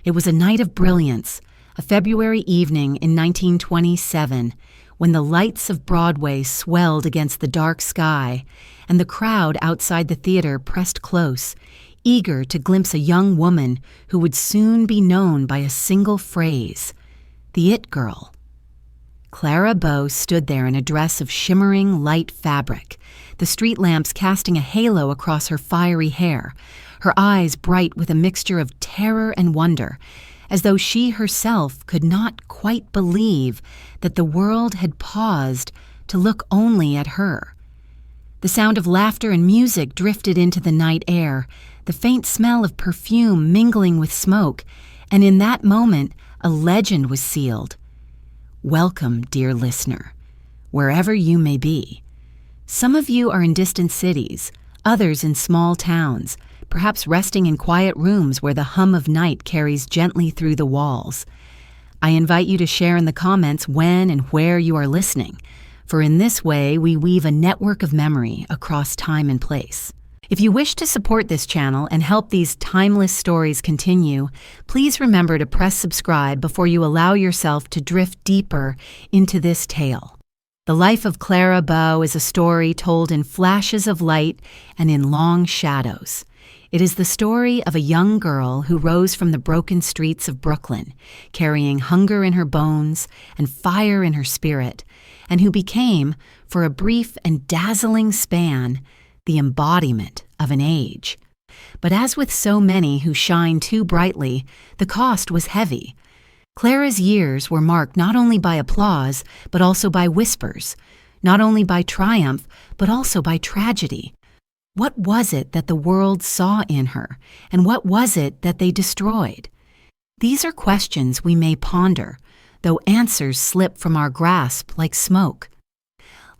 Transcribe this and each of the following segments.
It was a night of brilliance, a February evening in 1927, when the lights of Broadway swelled against the dark sky, and the crowd outside the theater pressed close, eager to glimpse a young woman who would soon be known by a single phrase, the It Girl. Clara Bow stood there in a dress of shimmering light fabric, the street lamps casting a halo across her fiery hair, her eyes bright with a mixture of terror and wonder, as though she herself could not quite believe that the world had paused to look only at her. The sound of laughter and music drifted into the night air, the faint smell of perfume mingling with smoke, and in that moment a legend was sealed. Welcome, dear listener, wherever you may be. Some of you are in distant cities, others in small towns, perhaps resting in quiet rooms where the hum of night carries gently through the walls. I invite you to share in the comments when and where you are listening, for in this way we weave a network of memory across time and place. If you wish to support this channel and help these timeless stories continue, please remember to press subscribe before you allow yourself to drift deeper into this tale. The life of Clara Bow is a story told in flashes of light and in long shadows. It is the story of a young girl who rose from the broken streets of Brooklyn, carrying hunger in her bones and fire in her spirit, and who became, for a brief and dazzling span, the embodiment of an age. But as with so many who shine too brightly, the cost was heavy. Clara's years were marked not only by applause, but also by whispers, not only by triumph, but also by tragedy. What was it that the world saw in her, and what was it that they destroyed? These are questions we may ponder, though answers slip from our grasp like smoke.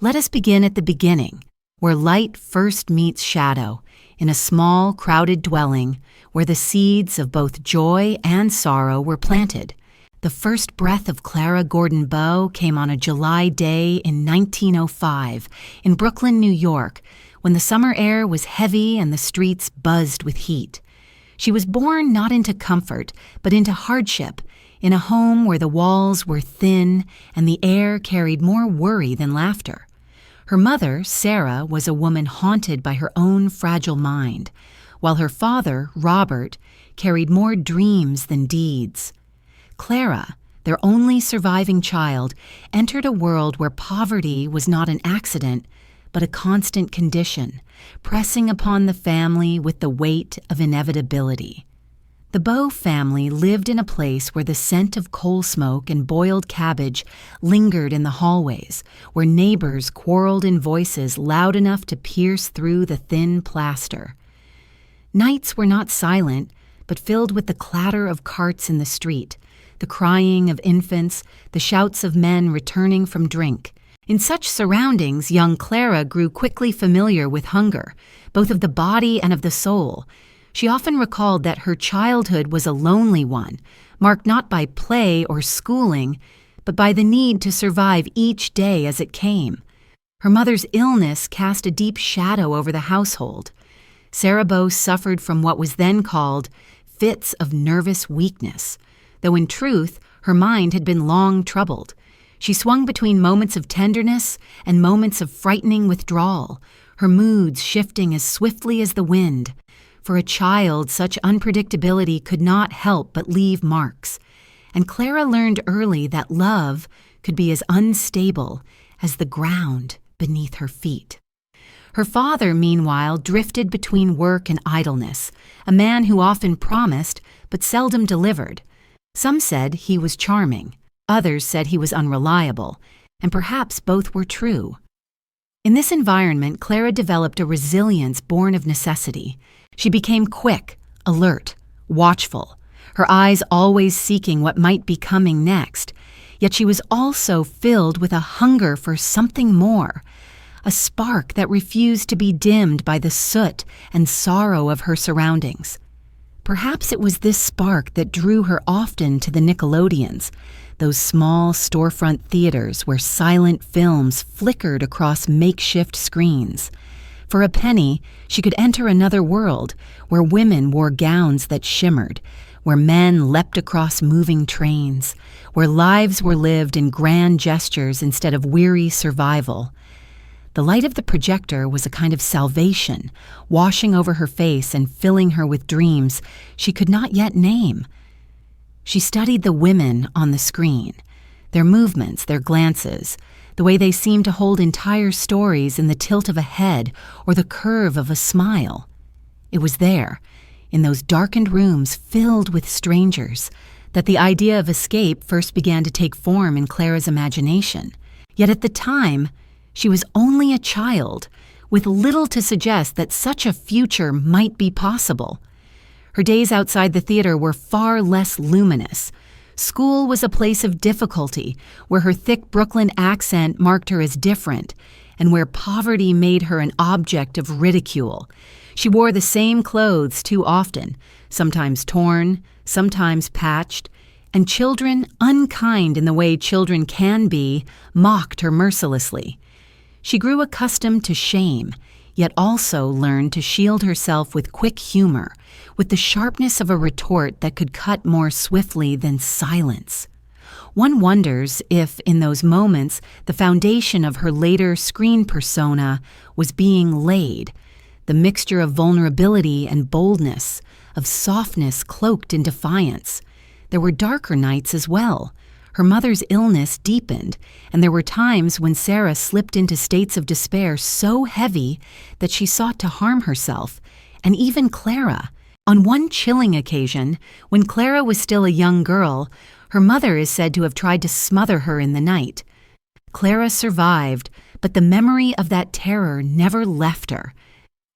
Let us begin at the beginning, where light first meets shadow, in a small, crowded dwelling where the seeds of both joy and sorrow were planted. The first breath of Clara Gordon Bow came on a July day in 1905 in Brooklyn, New York, when the summer air was heavy and the streets buzzed with heat. She was born not into comfort, but into hardship, in a home where the walls were thin and the air carried more worry than laughter. Her mother, Sarah, was a woman haunted by her own fragile mind, while her father, Robert, carried more dreams than deeds. Clara, their only surviving child, entered a world where poverty was not an accident, but a constant condition, pressing upon the family with the weight of inevitability. The Bow family lived in a place where the scent of coal smoke and boiled cabbage lingered in the hallways, where neighbors quarreled in voices loud enough to pierce through the thin plaster. Nights were not silent, but filled with the clatter of carts in the street, the crying of infants, the shouts of men returning from drink. In such surroundings, young Clara grew quickly familiar with hunger, both of the body and of the soul. She often recalled that her childhood was a lonely one, marked not by play or schooling, but by the need to survive each day as it came. Her mother's illness cast a deep shadow over the household. Sarah Bow suffered from what was then called fits of nervous weakness, though in truth her mind had been long troubled. She swung between moments of tenderness and moments of frightening withdrawal, her moods shifting as swiftly as the wind. For a child, such unpredictability could not help but leave marks, and Clara learned early that love could be as unstable as the ground beneath her feet. Her father, meanwhile, drifted between work and idleness, a man who often promised but seldom delivered. Some said he was charming, others said he was unreliable, and perhaps both were true. In this environment, Clara developed a resilience born of necessity. She became quick, alert, watchful, her eyes always seeking what might be coming next. Yet she was also filled with a hunger for something more, a spark that refused to be dimmed by the soot and sorrow of her surroundings. Perhaps it was this spark that drew her often to the Nickelodeons, those small storefront theaters where silent films flickered across makeshift screens. For a penny, she could enter another world where women wore gowns that shimmered, where men leapt across moving trains, where lives were lived in grand gestures instead of weary survival. The light of the projector was a kind of salvation, washing over her face and filling her with dreams she could not yet name. She studied the women on the screen, their movements, their glances, the way they seemed to hold entire stories in the tilt of a head or the curve of a smile. It was there, in those darkened rooms filled with strangers, that the idea of escape first began to take form in Clara's imagination. Yet at the time, she was only a child, with little to suggest that such a future might be possible. Her days outside the theater were far less luminous. School was a place of difficulty, where her thick Brooklyn accent marked her as different, and where poverty made her an object of ridicule. She wore the same clothes too often, sometimes torn, sometimes patched, and children, unkind in the way children can be, mocked her mercilessly. She grew accustomed to shame, yet also learned to shield herself with quick humor, with the sharpness of a retort that could cut more swiftly than silence. One wonders if, in those moments, the foundation of her later screen persona was being laid, the mixture of vulnerability and boldness, of softness cloaked in defiance. There were darker nights as well. Her mother's illness deepened, and there were times when Sarah slipped into states of despair so heavy that she sought to harm herself, and even Clara. On one chilling occasion, when Clara was still a young girl, her mother is said to have tried to smother her in the night. Clara survived, but the memory of that terror never left her.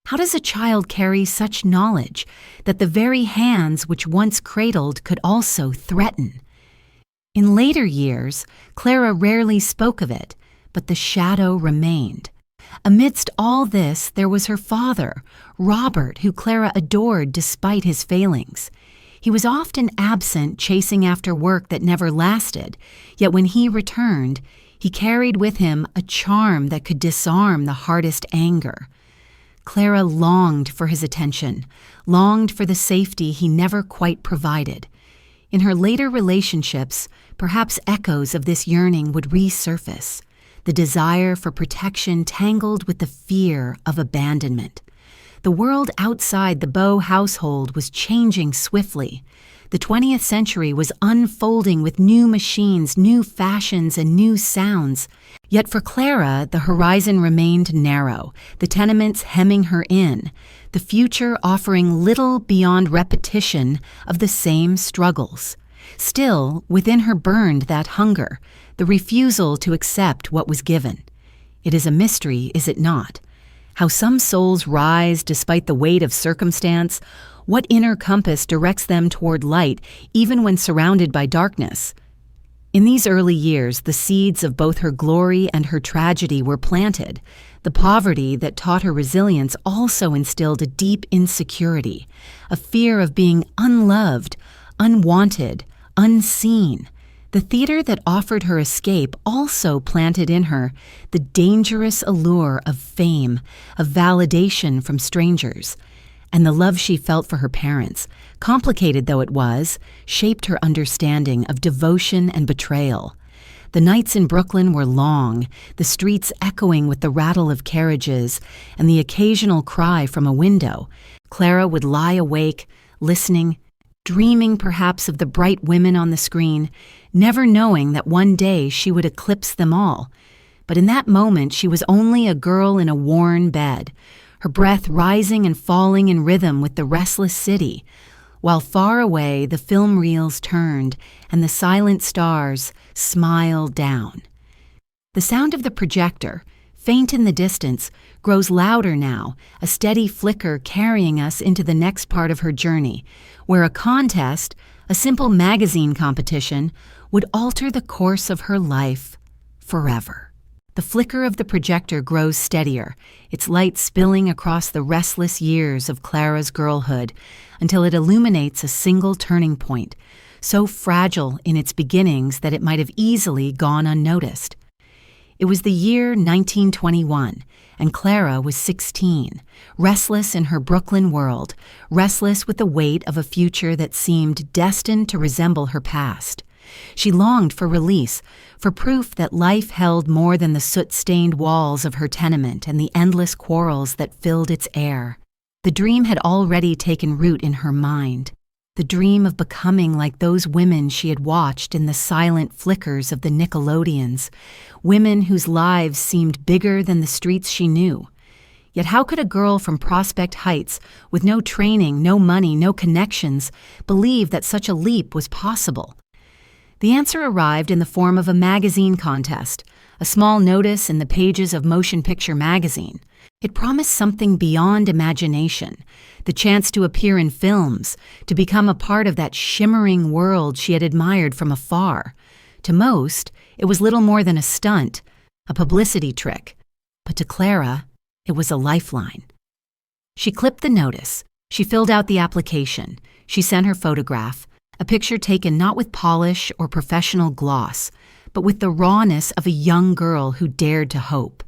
How does a child carry such knowledge that the very hands which once cradled could also threaten? In later years, Clara rarely spoke of it, but the shadow remained. Amidst all this, there was her father, Robert, who Clara adored despite his failings. He was often absent, chasing after work that never lasted, yet when he returned, he carried with him a charm that could disarm the hardest anger. Clara longed for his attention, longed for the safety he never quite provided. In her later relationships, perhaps echoes of this yearning would resurface, the desire for protection tangled with the fear of abandonment. The world outside the Bow household was changing swiftly. The 20th century was unfolding with new machines, new fashions, and new sounds. Yet for Clara, the horizon remained narrow, the tenements hemming her in, the future offering little beyond repetition of the same struggles. Still, within her burned that hunger, the refusal to accept what was given. It is a mystery, is it not? How some souls rise despite the weight of circumstance, what inner compass directs them toward light even when surrounded by darkness. In these early years, the seeds of both her glory and her tragedy were planted. The poverty that taught her resilience also instilled a deep insecurity, a fear of being unloved, unwanted, unseen. The theater that offered her escape also planted in her the dangerous allure of fame, of validation from strangers. And the love she felt for her parents, complicated though it was, shaped her understanding of devotion and betrayal. The nights in Brooklyn were long, the streets echoing with the rattle of carriages and the occasional cry from a window. Clara would lie awake, listening, dreaming perhaps of the bright women on the screen, never knowing that one day she would eclipse them all. But in that moment she was only a girl in a worn bed, her breath rising and falling in rhythm with the restless city, while far away the film reels turned and the silent stars smiled down. The sound of the projector, faint in the distance, grows louder now, a steady flicker carrying us into the next part of her journey, where a contest, a simple magazine competition, would alter the course of her life forever. The flicker of the projector grows steadier, its light spilling across the restless years of Clara's girlhood until it illuminates a single turning point, so fragile in its beginnings that it might have easily gone unnoticed. It was the year 1921, and Clara was 16, restless in her Brooklyn world, restless with the weight of a future that seemed destined to resemble her past. She longed for release, for proof that life held more than the soot-stained walls of her tenement and the endless quarrels that filled its air. The dream had already taken root in her mind, the dream of becoming like those women she had watched in the silent flickers of the Nickelodeons, women whose lives seemed bigger than the streets she knew. Yet how could a girl from Prospect Heights, with no training, no money, no connections, believe that such a leap was possible? The answer arrived in the form of a magazine contest, a small notice in the pages of Motion Picture Magazine. It promised something beyond imagination, the chance to appear in films, to become a part of that shimmering world she had admired from afar. To most, it was little more than a stunt, a publicity trick. But to Clara, it was a lifeline. She clipped the notice. She filled out the application. She sent her photograph, a picture taken not with polish or professional gloss, but with the rawness of a young girl who dared to hope.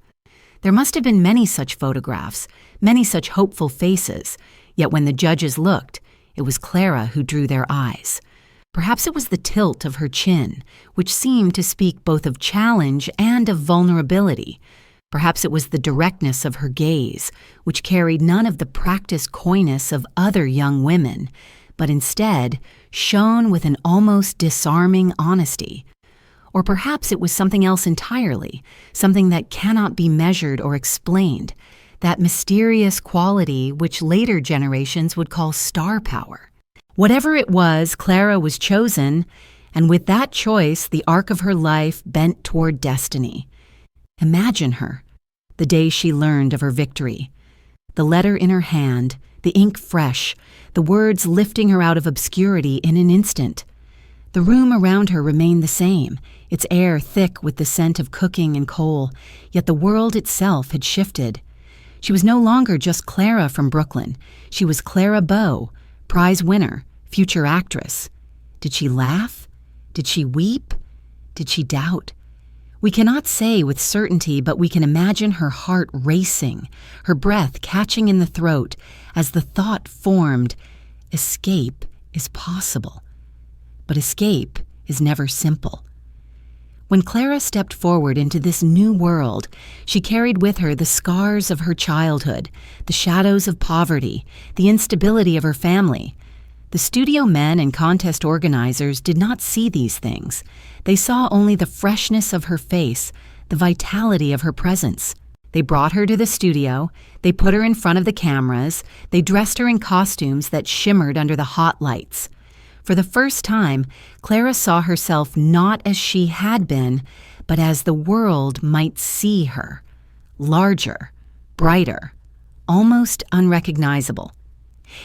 There must have been many such photographs, many such hopeful faces, yet when the judges looked, it was Clara who drew their eyes. Perhaps it was the tilt of her chin, which seemed to speak both of challenge and of vulnerability. Perhaps it was the directness of her gaze, which carried none of the practiced coyness of other young women, but instead shone with an almost disarming honesty. Or perhaps it was something else entirely, something that cannot be measured or explained, that mysterious quality which later generations would call star power. Whatever it was, Clara was chosen, and with that choice, the arc of her life bent toward destiny. Imagine her, the day she learned of her victory. The letter in her hand, the ink fresh, the words lifting her out of obscurity in an instant. The room around her remained the same, its air thick with the scent of cooking and coal, yet the world itself had shifted. She was no longer just Clara from Brooklyn. She was Clara Bow, prize winner, future actress. Did she laugh? Did she weep? Did she doubt? We cannot say with certainty, but we can imagine her heart racing, her breath catching in the throat as the thought formed, escape is possible. But escape is never simple. When Clara stepped forward into this new world, she carried with her the scars of her childhood, the shadows of poverty, the instability of her family. The studio men and contest organizers did not see these things. They saw only the freshness of her face, the vitality of her presence. They brought her to the studio, they put her in front of the cameras, they dressed her in costumes that shimmered under the hot lights. For the first time, Clara saw herself not as she had been, but as the world might see her. Larger, brighter, almost unrecognizable.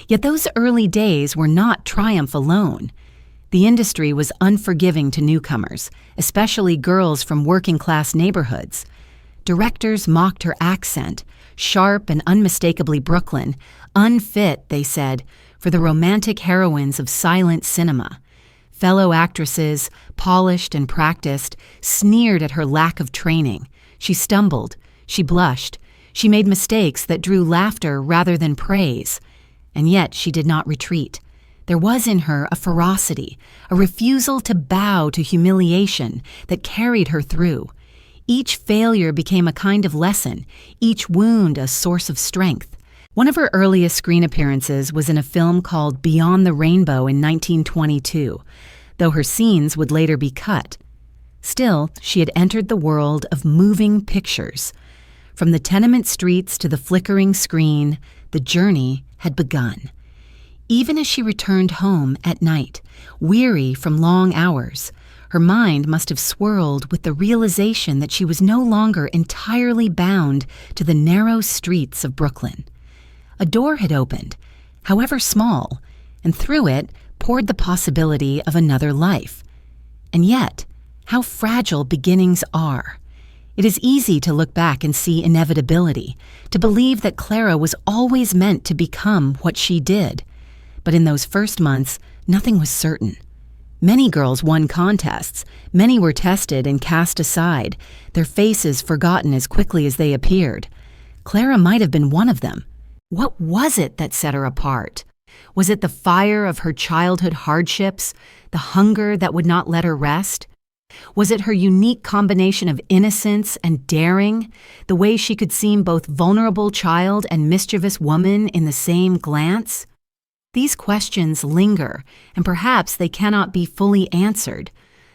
Yet those early days were not triumph alone. The industry was unforgiving to newcomers, especially girls from working-class neighborhoods. Directors mocked her accent, sharp and unmistakably Brooklyn, unfit, they said, for the romantic heroines of silent cinema. Fellow actresses, polished and practiced, sneered at her lack of training. She stumbled, she blushed, she made mistakes that drew laughter rather than praise. And yet she did not retreat. There was in her a ferocity, a refusal to bow to humiliation that carried her through. Each failure became a kind of lesson, each wound a source of strength. One of her earliest screen appearances was in a film called Beyond the Rainbow in 1922, though her scenes would later be cut. Still, she had entered the world of moving pictures. From the tenement streets to the flickering screen, the journey had begun. Even as she returned home at night, weary from long hours, her mind must have swirled with the realization that she was no longer entirely bound to the narrow streets of Brooklyn. A door had opened, however small, and through it poured the possibility of another life. And yet, how fragile beginnings are. It is easy to look back and see inevitability, to believe that Clara was always meant to become what she did. But in those first months, nothing was certain. Many girls won contests. Many were tested and cast aside, their faces forgotten as quickly as they appeared. Clara might have been one of them. What was it that set her apart? Was it the fire of her childhood hardships, the hunger that would not let her rest? Was it her unique combination of innocence and daring, the way she could seem both vulnerable child and mischievous woman in the same glance? These questions linger, and perhaps they cannot be fully answered.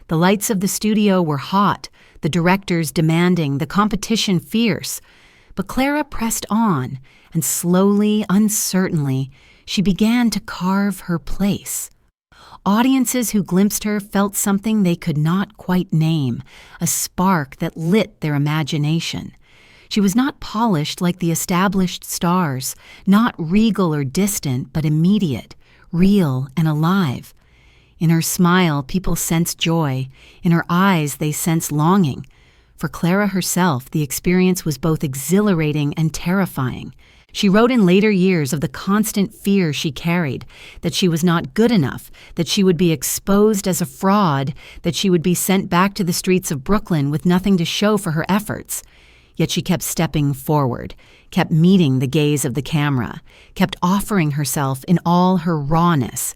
The lights of the studio were hot, the directors demanding, the competition fierce. But Clara pressed on, and slowly, uncertainly, she began to carve her place. Audiences who glimpsed her felt something they could not quite name, a spark that lit their imagination. She was not polished like the established stars, not regal or distant, but immediate, real, and alive. In her smile, people sensed joy. In her eyes, they sensed longing. For Clara herself, the experience was both exhilarating and terrifying. She wrote in later years of the constant fear she carried, that she was not good enough, that she would be exposed as a fraud, that she would be sent back to the streets of Brooklyn with nothing to show for her efforts. Yet she kept stepping forward, kept meeting the gaze of the camera, kept offering herself in all her rawness.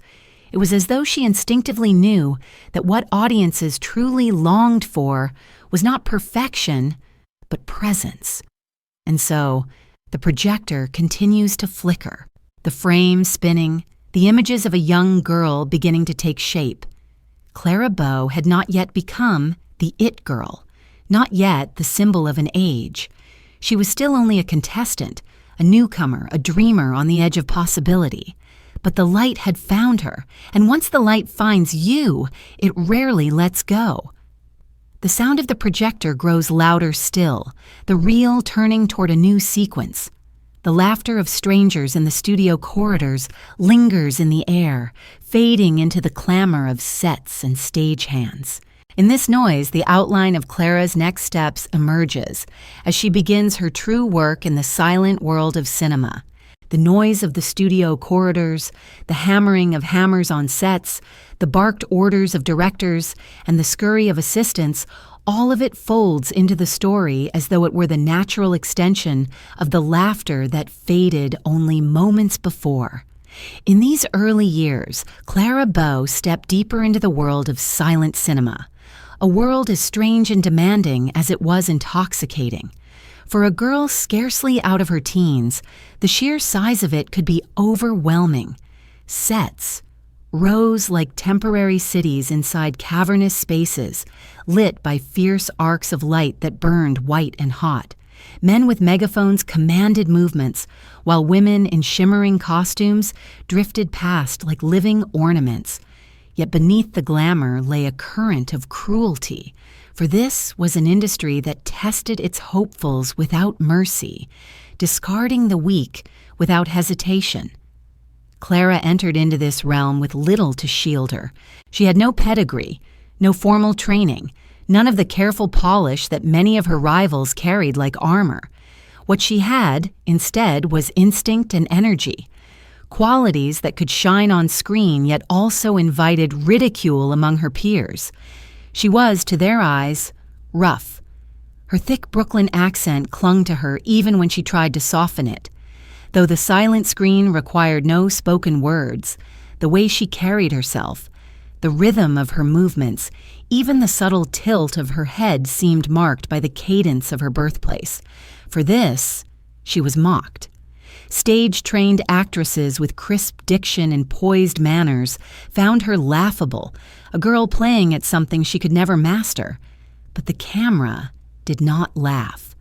It was as though she instinctively knew that what audiences truly longed for was not perfection, but presence. And so, the projector continues to flicker, the frame spinning, the images of a young girl beginning to take shape. Clara Bow had not yet become the it girl, not yet the symbol of an age. She was still only a contestant, a newcomer, a dreamer on the edge of possibility. But the light had found her, and once the light finds you, it rarely lets go. The sound of the projector grows louder still, the reel turning toward a new sequence. The laughter of strangers in the studio corridors lingers in the air, fading into the clamor of sets and stagehands. In this noise, the outline of Clara's next steps emerges as she begins her true work in the silent world of cinema. The noise of the studio corridors, the hammering of hammers on sets, the barked orders of directors, and the scurry of assistants, all of it folds into the story as though it were the natural extension of the laughter that faded only moments before. In these early years, Clara Bow stepped deeper into the world of silent cinema, a world as strange and demanding as it was intoxicating. For a girl scarcely out of her teens, the sheer size of it could be overwhelming. Sets rose like temporary cities inside cavernous spaces, lit by fierce arcs of light that burned white and hot. Men with megaphones commanded movements, while women in shimmering costumes drifted past like living ornaments. Yet beneath the glamour lay a current of cruelty, for this was an industry that tested its hopefuls without mercy, discarding the weak without hesitation. Clara entered into this realm with little to shield her. She had no pedigree, no formal training, none of the careful polish that many of her rivals carried like armor. What she had, instead, was instinct and energy, qualities that could shine on screen yet also invited ridicule among her peers. She was, to their eyes, rough. Her thick Brooklyn accent clung to her even when she tried to soften it. Though the silent screen required no spoken words, the way she carried herself, the rhythm of her movements, even the subtle tilt of her head seemed marked by the cadence of her birthplace. For this, she was mocked. Stage-trained actresses with crisp diction and poised manners found her laughable, a girl playing at something she could never master. But the camera did not laugh.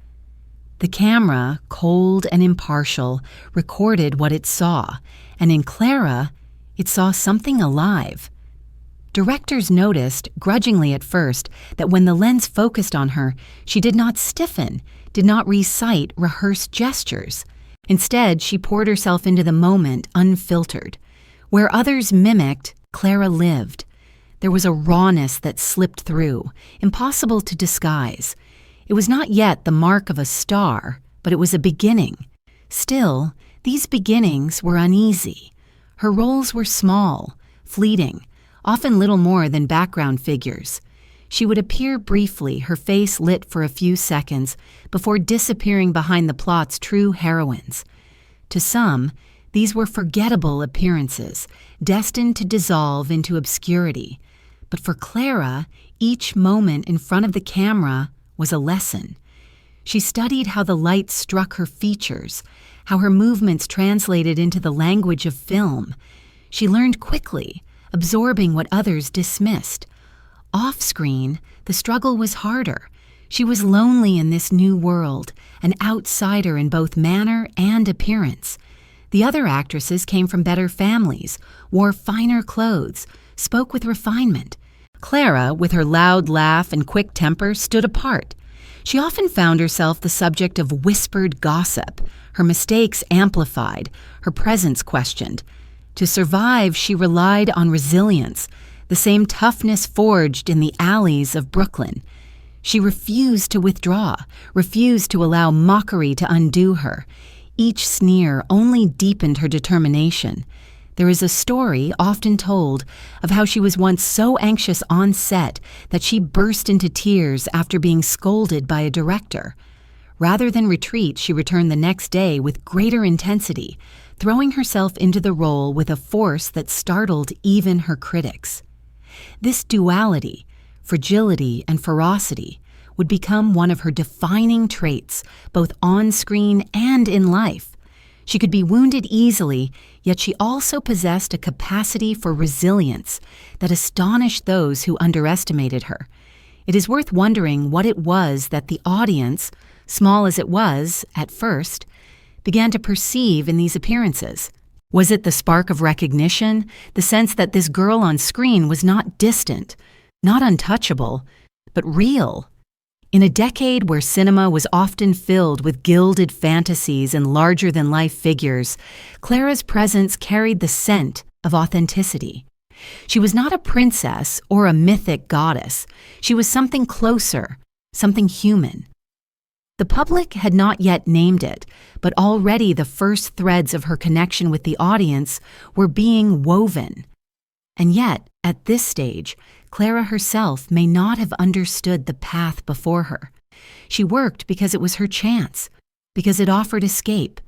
The camera, cold and impartial, recorded what it saw, and in Clara, it saw something alive. Directors noticed, grudgingly at first, that when the lens focused on her, she did not stiffen, did not recite rehearsed gestures. Instead, she poured herself into the moment, unfiltered. Where others mimicked, Clara lived. There was a rawness that slipped through, impossible to disguise. It was not yet the mark of a star, but it was a beginning. Still, these beginnings were uneasy. Her roles were small, fleeting. often little more than background figures. She would appear briefly, her face lit for a few seconds, before disappearing behind the plot's true heroines. To some, these were forgettable appearances, destined to dissolve into obscurity. But for Clara, each moment in front of the camera was a lesson. She studied how the light struck her features, how her movements translated into the language of film. She learned quickly, absorbing what others dismissed. Off-screen, the struggle was harder. She was lonely in this new world, an outsider in both manner and appearance. The other actresses came from better families, wore finer clothes, spoke with refinement. Clara, with her loud laugh and quick temper, stood apart. She often found herself the subject of whispered gossip, her mistakes amplified, her presence questioned. To survive, she relied on resilience, the same toughness forged in the alleys of Brooklyn. She refused to withdraw, refused to allow mockery to undo her. Each sneer only deepened her determination. There is a story often told of how she was once so anxious on set that she burst into tears after being scolded by a director. Rather than retreat, she returned the next day with greater intensity, throwing herself into the role with a force that startled even her critics. This duality, fragility and ferocity, would become one of her defining traits, both on screen and in life. She could be wounded easily, yet she also possessed a capacity for resilience that astonished those who underestimated her. It is worth wondering what it was that the audience, small as it was at first, began to perceive in these appearances. Was it the spark of recognition, the sense that this girl on screen was not distant, not untouchable, but real? In a decade where cinema was often filled with gilded fantasies and larger-than-life figures, Clara's presence carried the scent of authenticity. She was not a princess or a mythic goddess. She was something closer, something human. The public had not yet named it, but already the first threads of her connection with the audience were being woven. And yet, at this stage, Clara herself may not have understood the path before her. She worked because it was her chance, because it offered escape,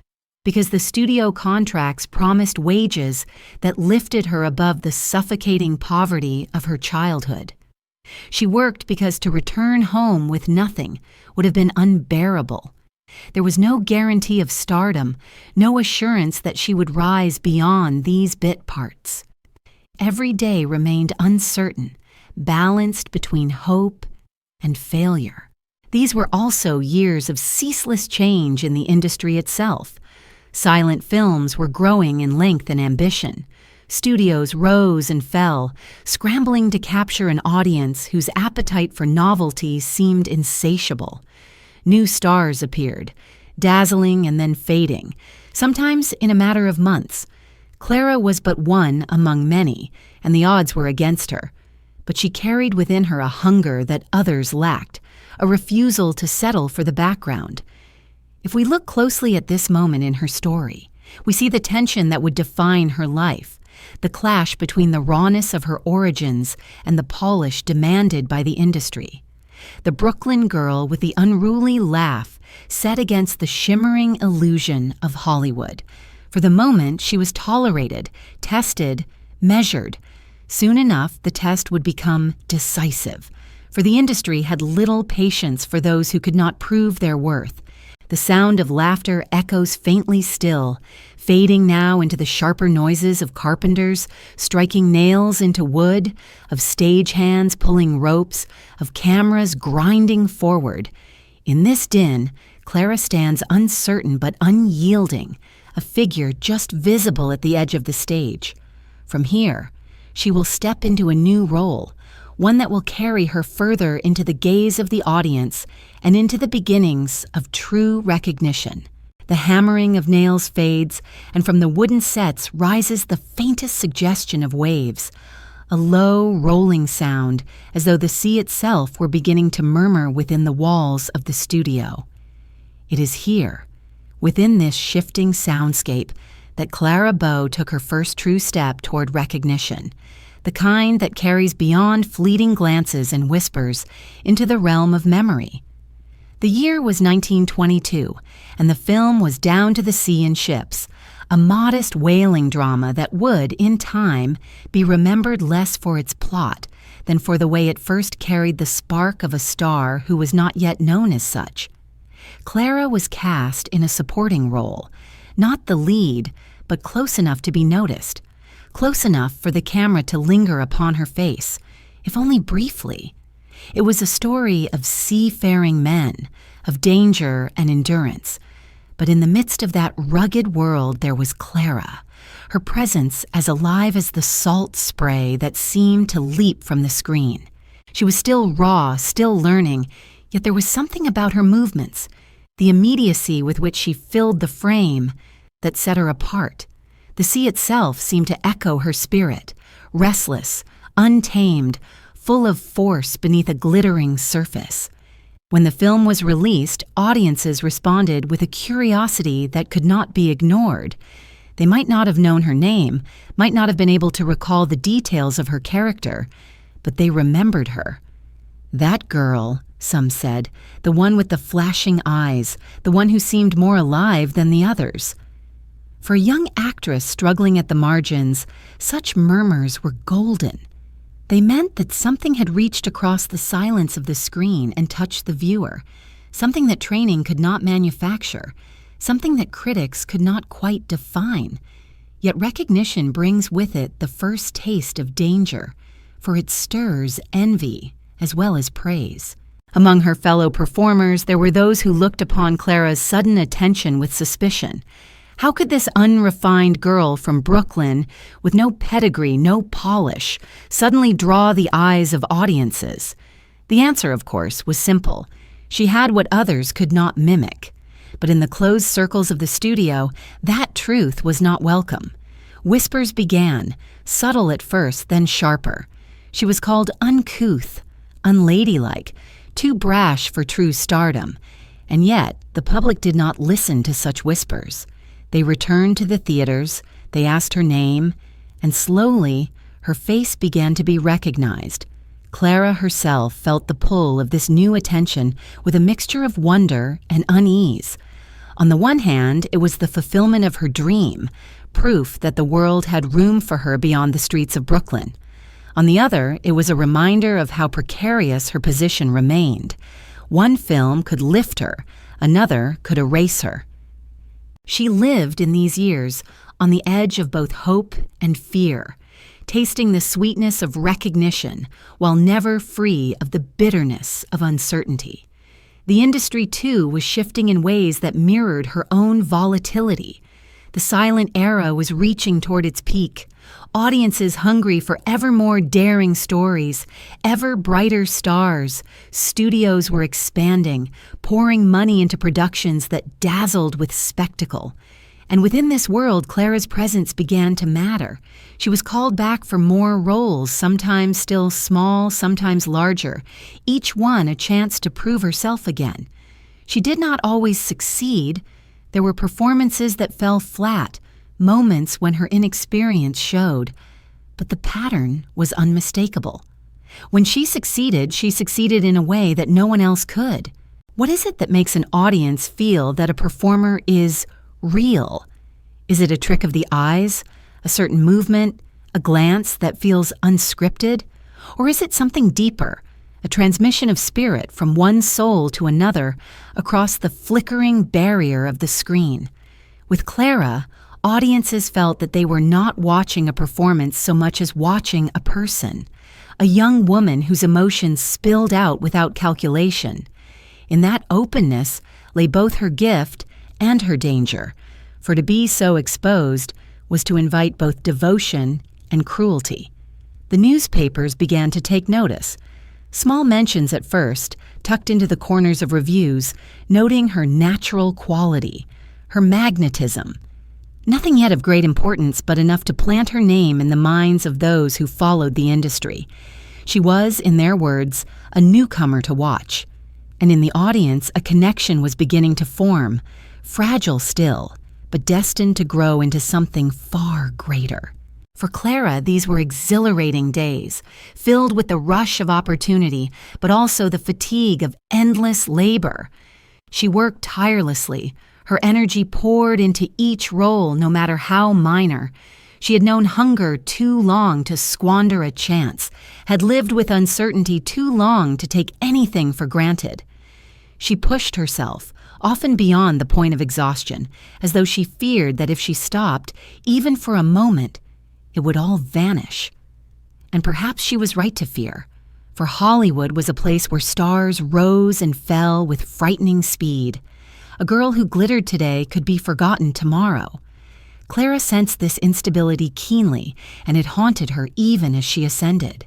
because the studio contracts promised wages that lifted her above the suffocating poverty of her childhood. She worked because to return home with nothing would have been unbearable. There was no guarantee of stardom, no assurance that she would rise beyond these bit parts. Every day remained uncertain, balanced between hope and failure. These were also years of ceaseless change in the industry itself. Silent films were growing in length and ambition. Studios rose and fell, scrambling to capture an audience whose appetite for novelty seemed insatiable. New stars appeared, dazzling and then fading, sometimes in a matter of months. Clara was but one among many, and the odds were against her. But she carried within her a hunger that others lacked, a refusal to settle for the background. If we look closely at this moment in her story, we see the tension that would define her life, the clash between the rawness of her origins and the polish demanded by the industry. The Brooklyn girl with the unruly laugh set against the shimmering illusion of Hollywood. For the moment, she was tolerated, tested, measured. Soon enough, the test would become decisive, for the industry had little patience for those who could not prove their worth. The sound of laughter echoes faintly still, fading now into the sharper noises of carpenters striking nails into wood, of stagehands pulling ropes, of cameras grinding forward. In this din, Clara stands uncertain but unyielding, a figure just visible at the edge of the stage. From here, she will step into a new role, one that will carry her further into the gaze of the audience and into the beginnings of true recognition. The hammering of nails fades, and from the wooden sets rises the faintest suggestion of waves, a low, rolling sound, as though the sea itself were beginning to murmur within the walls of the studio. It is here, within this shifting soundscape, that Clara Bow took her first true step toward recognition. the kind that carries beyond fleeting glances and whispers into the realm of memory. The year was 1922, and the film was Down to the Sea in Ships, a modest whaling drama that would, in time, be remembered less for its plot than for the way it first carried the spark of a star who was not yet known as such. Clara was cast in a supporting role, not the lead, but close enough to be noticed, close enough for the camera to linger upon her face, if only briefly. It was a story of seafaring men, of danger and endurance. But in the midst of that rugged world there was Clara, her presence as alive as the salt spray that seemed to leap from the screen. She was still raw, still learning, yet there was something about her movements, the immediacy with which she filled the frame, that set her apart. The sea itself seemed to echo her spirit, restless, untamed, full of force beneath a glittering surface. When the film was released, audiences responded with a curiosity that could not be ignored. They might not have known her name, might not have been able to recall the details of her character, but they remembered her. That girl, some said, the one with the flashing eyes, the one who seemed more alive than the others. For a young actress struggling at the margins, such murmurs were golden. They meant that something had reached across the silence of the screen and touched the viewer, something that training could not manufacture, something that critics could not quite define. Yet recognition brings with it the first taste of danger, for it stirs envy as well as praise. Among her fellow performers, there were those who looked upon Clara's sudden attention with suspicion. How could this unrefined girl from Brooklyn, with no pedigree, no polish, suddenly draw the eyes of audiences? The answer, of course, was simple. She had what others could not mimic. But in the closed circles of the studio, that truth was not welcome. Whispers began, subtle at first, then sharper. She was called uncouth, unladylike, too brash for true stardom. And yet, the public did not listen to such whispers. They returned to the theaters, they asked her name, and slowly her face began to be recognized. Clara herself felt the pull of this new attention with a mixture of wonder and unease. On the one hand, it was the fulfillment of her dream, proof that the world had room for her beyond the streets of Brooklyn. On the other, it was a reminder of how precarious her position remained. One film could lift her, another could erase her. She lived in these years on the edge of both hope and fear, tasting the sweetness of recognition while never free of the bitterness of uncertainty. The industry, too, was shifting in ways that mirrored her own volatility. The silent era was reaching toward its peak, audiences hungry for ever more daring stories, ever brighter stars. Studios were expanding, pouring money into productions that dazzled with spectacle. And within this world, Clara's presence began to matter. She was called back for more roles, sometimes still small, sometimes larger, each one a chance to prove herself again. She did not always succeed. There were performances that fell flat, moments when her inexperience showed, but the pattern was unmistakable. When she succeeded in a way that no one else could. What is it that makes an audience feel that a performer is real? Is it a trick of the eyes, a certain movement, a glance that feels unscripted? Or is it something deeper, a transmission of spirit from one soul to another across the flickering barrier of the screen? With Clara, audiences felt that they were not watching a performance so much as watching a person, a young woman whose emotions spilled out without calculation. In that openness lay both her gift and her danger, for to be so exposed was to invite both devotion and cruelty. The newspapers began to take notice. Small mentions at first, tucked into the corners of reviews, noting her natural quality, her magnetism. Nothing yet of great importance, but enough to plant her name in the minds of those who followed the industry. She was, in their words, a newcomer to watch. And in the audience, a connection was beginning to form, fragile still, but destined to grow into something far greater. For Clara, these were exhilarating days, filled with the rush of opportunity, but also the fatigue of endless labor. She worked tirelessly. Her energy poured into each role, no matter how minor. She had known hunger too long to squander a chance, had lived with uncertainty too long to take anything for granted. She pushed herself, often beyond the point of exhaustion, as though she feared that if she stopped, even for a moment, it would all vanish. And perhaps she was right to fear, for Hollywood was a place where stars rose and fell with frightening speed. A girl who glittered today could be forgotten tomorrow. Clara sensed this instability keenly, and it haunted her even as she ascended.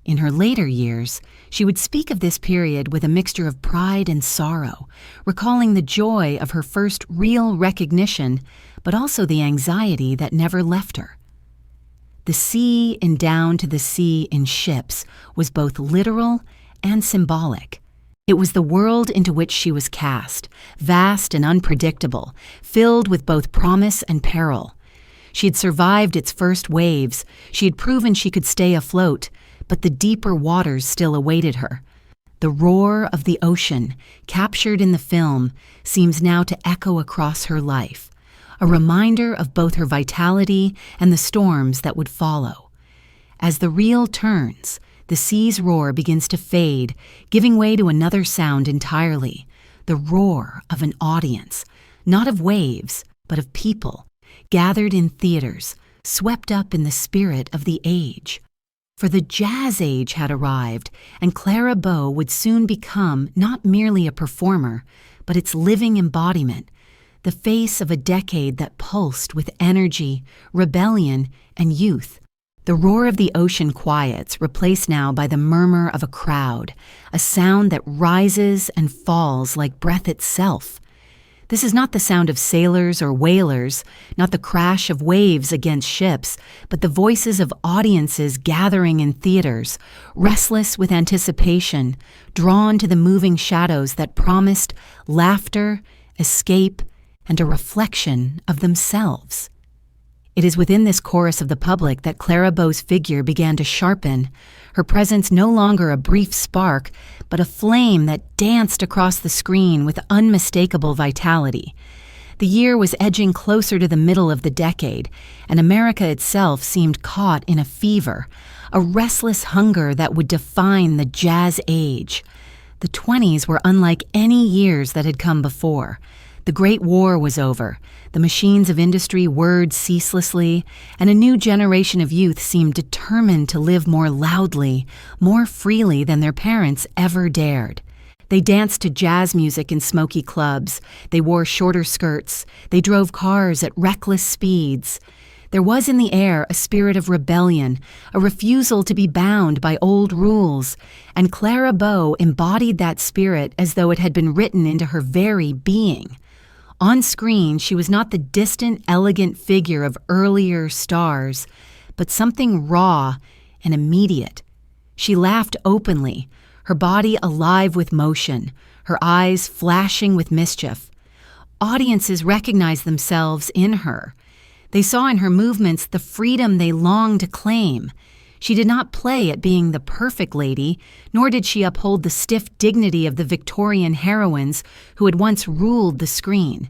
In her later years, she would speak of this period with a mixture of pride and sorrow, recalling the joy of her first real recognition, but also the anxiety that never left her. The sea and down to the sea in ships was both literal and symbolic. It was the world into which she was cast, vast and unpredictable, filled with both promise and peril. She had survived its first waves, she had proven she could stay afloat, but the deeper waters still awaited her. The roar of the ocean, captured in the film, seems now to echo across her life, a reminder of both her vitality and the storms that would follow. As the reel turns, the sea's roar begins to fade, giving way to another sound entirely, the roar of an audience, not of waves, but of people, gathered in theaters, swept up in the spirit of the age. For the jazz age had arrived, and Clara Bow would soon become not merely a performer, but its living embodiment, the face of a decade that pulsed with energy, rebellion, and youth. The roar of the ocean quiets, replaced now by the murmur of a crowd, a sound that rises and falls like breath itself. This is not the sound of sailors or whalers, not the crash of waves against ships, but the voices of audiences gathering in theaters, restless with anticipation, drawn to the moving shadows that promised laughter, escape, and a reflection of themselves. It is within this chorus of the public that Clara Bow's figure began to sharpen, her presence no longer a brief spark, but a flame that danced across the screen with unmistakable vitality. The year was edging closer to the middle of the decade, and America itself seemed caught in a fever, a restless hunger that would define the jazz age. The 20s were unlike any years that had come before. The Great War was over, the machines of industry whirred ceaselessly, and a new generation of youth seemed determined to live more loudly, more freely than their parents ever dared. They danced to jazz music in smoky clubs, they wore shorter skirts, they drove cars at reckless speeds. There was in the air a spirit of rebellion, a refusal to be bound by old rules, and Clara Bow embodied that spirit as though it had been written into her very being. On screen, she was not the distant, elegant figure of earlier stars, but something raw and immediate. She laughed openly, her body alive with motion, her eyes flashing with mischief. Audiences recognized themselves in her. They saw in her movements the freedom they longed to claim. She did not play at being the perfect lady, nor did she uphold the stiff dignity of the Victorian heroines who had once ruled the screen.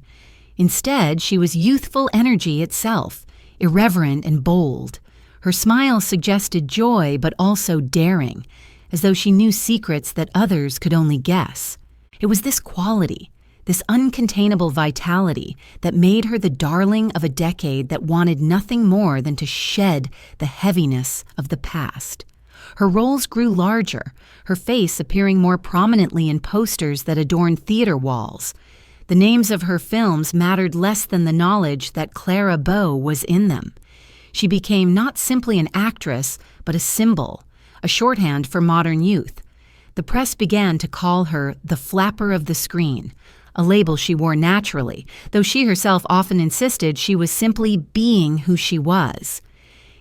Instead, she was youthful energy itself, irreverent and bold. Her smile suggested joy but also daring, as though she knew secrets that others could only guess. It was this quality, this uncontainable vitality, that made her the darling of a decade that wanted nothing more than to shed the heaviness of the past. Her roles grew larger, her face appearing more prominently in posters that adorned theater walls. The names of her films mattered less than the knowledge that Clara Bow was in them. She became not simply an actress, but a symbol, a shorthand for modern youth. The press began to call her the flapper of the screen, a label she wore naturally, though she herself often insisted she was simply being who she was.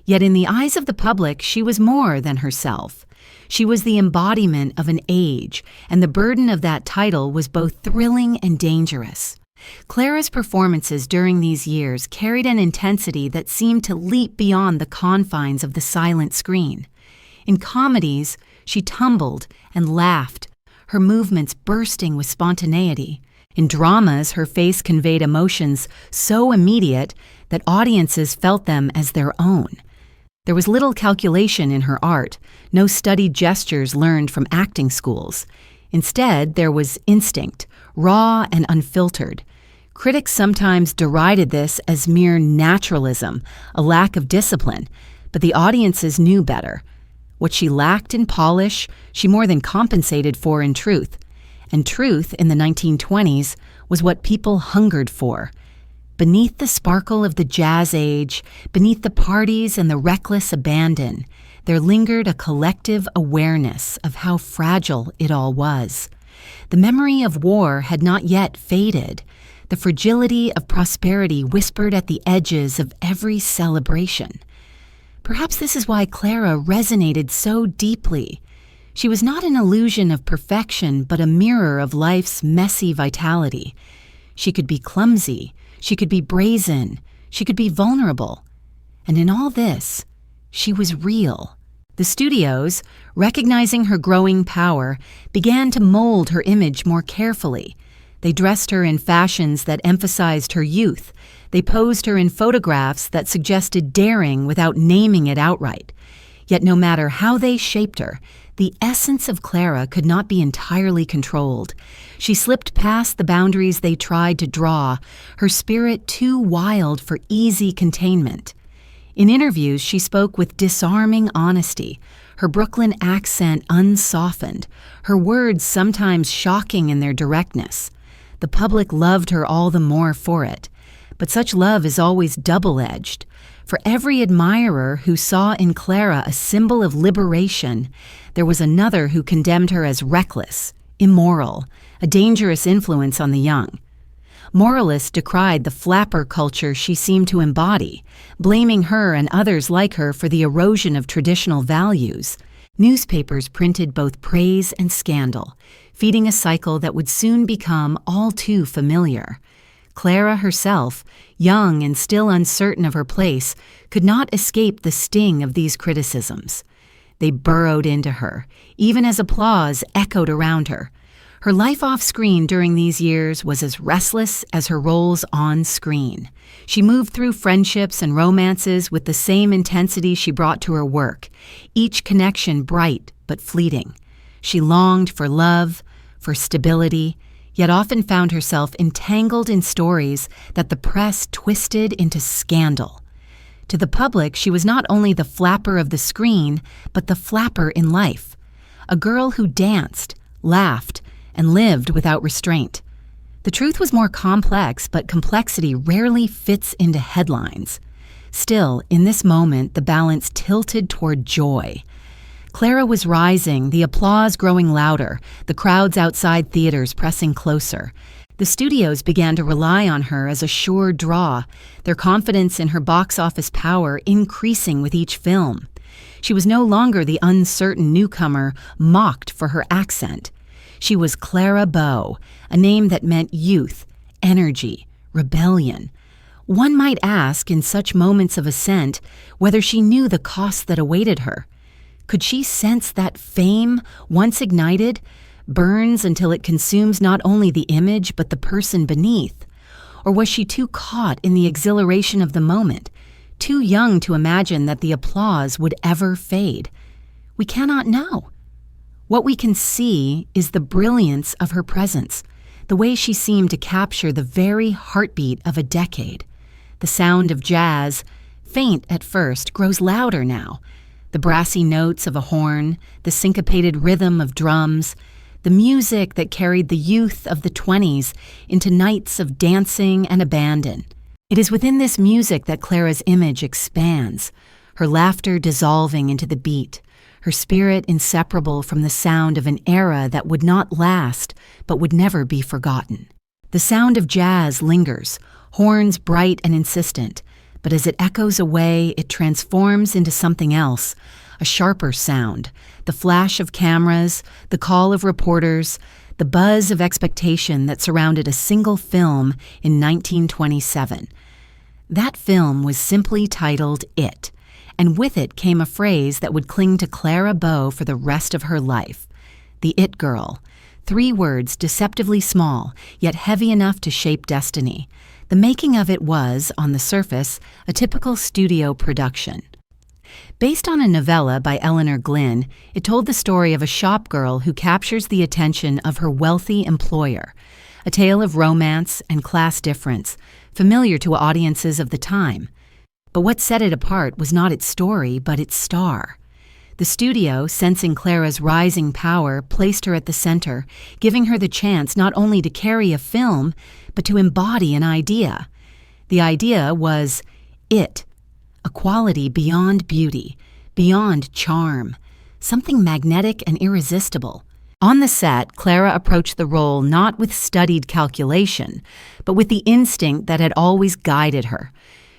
Yet in the eyes of the public, she was more than herself. She was the embodiment of an age, and the burden of that title was both thrilling and dangerous. Clara's performances during these years carried an intensity that seemed to leap beyond the confines of the silent screen. In comedies, she tumbled and laughed, her movements bursting with spontaneity. In dramas, her face conveyed emotions so immediate that audiences felt them as their own. There was little calculation in her art, no studied gestures learned from acting schools. Instead, there was instinct, raw and unfiltered. Critics sometimes derided this as mere naturalism, a lack of discipline, but the audiences knew better. What she lacked in polish, she more than compensated for in truth. And truth, in the 1920s, was what people hungered for. Beneath the sparkle of the jazz age, beneath the parties and the reckless abandon, there lingered a collective awareness of how fragile it all was. The memory of war had not yet faded. The fragility of prosperity whispered at the edges of every celebration. Perhaps this is why Clara resonated so deeply. She was not an illusion of perfection, but a mirror of life's messy vitality. She could be clumsy, she could be brazen, she could be vulnerable. And in all this, she was real. The studios, recognizing her growing power, began to mold her image more carefully. They dressed her in fashions that emphasized her youth. They posed her in photographs that suggested daring without naming it outright. Yet no matter how they shaped her, the essence of Clara could not be entirely controlled. She slipped past the boundaries they tried to draw, her spirit too wild for easy containment. In interviews, she spoke with disarming honesty, her Brooklyn accent unsoftened, her words sometimes shocking in their directness. The public loved her all the more for it. But such love is always double-edged. For every admirer who saw in Clara a symbol of liberation, there was another who condemned her as reckless, immoral, a dangerous influence on the young. Moralists decried the flapper culture she seemed to embody, blaming her and others like her for the erosion of traditional values. Newspapers printed both praise and scandal, feeding a cycle that would soon become all too familiar. Clara herself, young and still uncertain of her place, could not escape the sting of these criticisms. They burrowed into her, even as applause echoed around her. Her life off-screen during these years was as restless as her roles on-screen. She moved through friendships and romances with the same intensity she brought to her work, each connection bright but fleeting. She longed for love, for stability, yet often found herself entangled in stories that the press twisted into scandal. To the public, she was not only the flapper of the screen, but the flapper in life, a girl who danced, laughed, and lived without restraint. The truth was more complex, but complexity rarely fits into headlines. Still, in this moment, the balance tilted toward joy. Clara was rising, the applause growing louder, the crowds outside theaters pressing closer. The studios began to rely on her as a sure draw, their confidence in her box office power increasing with each film. She was no longer the uncertain newcomer mocked for her accent. She was Clara Bow, a name that meant youth, energy, rebellion. One might ask, in such moments of ascent, whether she knew the cost that awaited her. Could she sense that fame, once ignited, burns until it consumes not only the image but the person beneath? Or was she too caught in the exhilaration of the moment, too young to imagine that the applause would ever fade? We cannot know. What we can see is the brilliance of her presence, the way she seemed to capture the very heartbeat of a decade. The sound of jazz, faint at first, grows louder now. The brassy notes of a horn, the syncopated rhythm of drums, the music that carried the youth of the 20s into nights of dancing and abandon. It is within this music that Clara's image expands, her laughter dissolving into the beat, her spirit inseparable from the sound of an era that would not last but would never be forgotten. The sound of jazz lingers, horns bright and insistent, but as it echoes away, it transforms into something else, a sharper sound, the flash of cameras, the call of reporters, the buzz of expectation that surrounded a single film in 1927. That film was simply titled It, and with it came a phrase that would cling to Clara Bow for the rest of her life: the It Girl. 3 words deceptively small, yet heavy enough to shape destiny. The making of it was, on the surface, a typical studio production. Based on a novella by Eleanor Glynn, it told the story of a shop girl who captures the attention of her wealthy employer, a tale of romance and class difference, familiar to audiences of the time. But what set it apart was not its story, but its star. The studio, sensing Clara's rising power, placed her at the center, giving her the chance not only to carry a film, but to embody an idea. The idea was it, a quality beyond beauty, beyond charm, something magnetic and irresistible. On the set, Clara approached the role not with studied calculation, but with the instinct that had always guided her.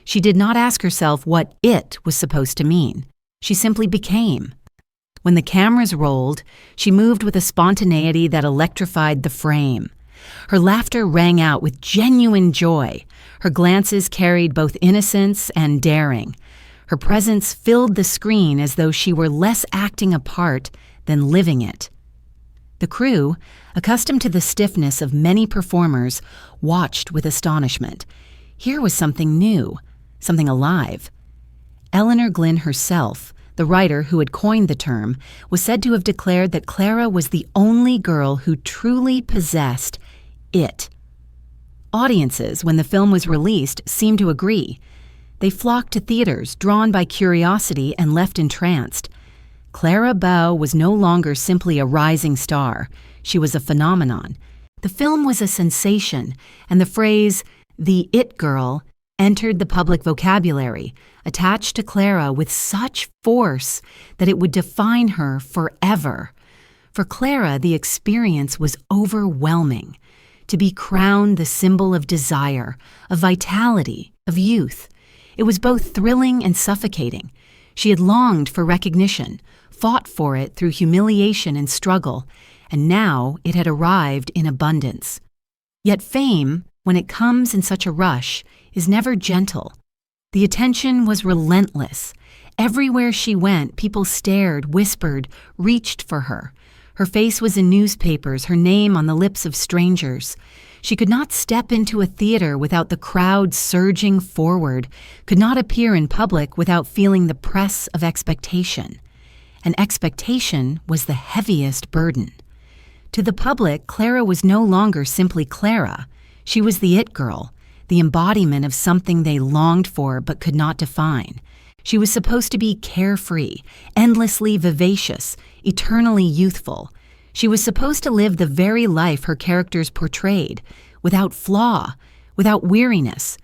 She did not ask herself what it was supposed to mean. She simply became. When the cameras rolled, she moved with a spontaneity that electrified the frame. Her laughter rang out with genuine joy. Her glances carried both innocence and daring. Her presence filled the screen as though she were less acting a part than living it. The crew, accustomed to the stiffness of many performers, watched with astonishment. Here was something new, something alive. Eleanor Glynn herself, the writer who had coined the term, was said to have declared that Clara was the only girl who truly possessed it. Audiences, when the film was released, seemed to agree. They flocked to theaters, drawn by curiosity and left entranced. Clara Bow was no longer simply a rising star. She was a phenomenon. The film was a sensation, and the phrase, "the it girl," entered the public vocabulary, attached to Clara with such force that it would define her forever. For Clara, the experience was overwhelming. To be crowned the symbol of desire, of vitality, of youth. It was both thrilling and suffocating. She had longed for recognition, fought for it through humiliation and struggle, and now it had arrived in abundance. Yet fame, when it comes in such a rush, is never gentle. The attention was relentless. Everywhere she went, people stared, whispered, reached for her. Her face was in newspapers, her name on the lips of strangers. She could not step into a theater without the crowd surging forward, could not appear in public without feeling the press of expectation. And expectation was the heaviest burden. To the public, Clara was no longer simply Clara. She was the it girl, the embodiment of something they longed for but could not define. She was supposed to be carefree, endlessly vivacious, eternally youthful. She was supposed to live the very life her characters portrayed, without flaw, without weariness.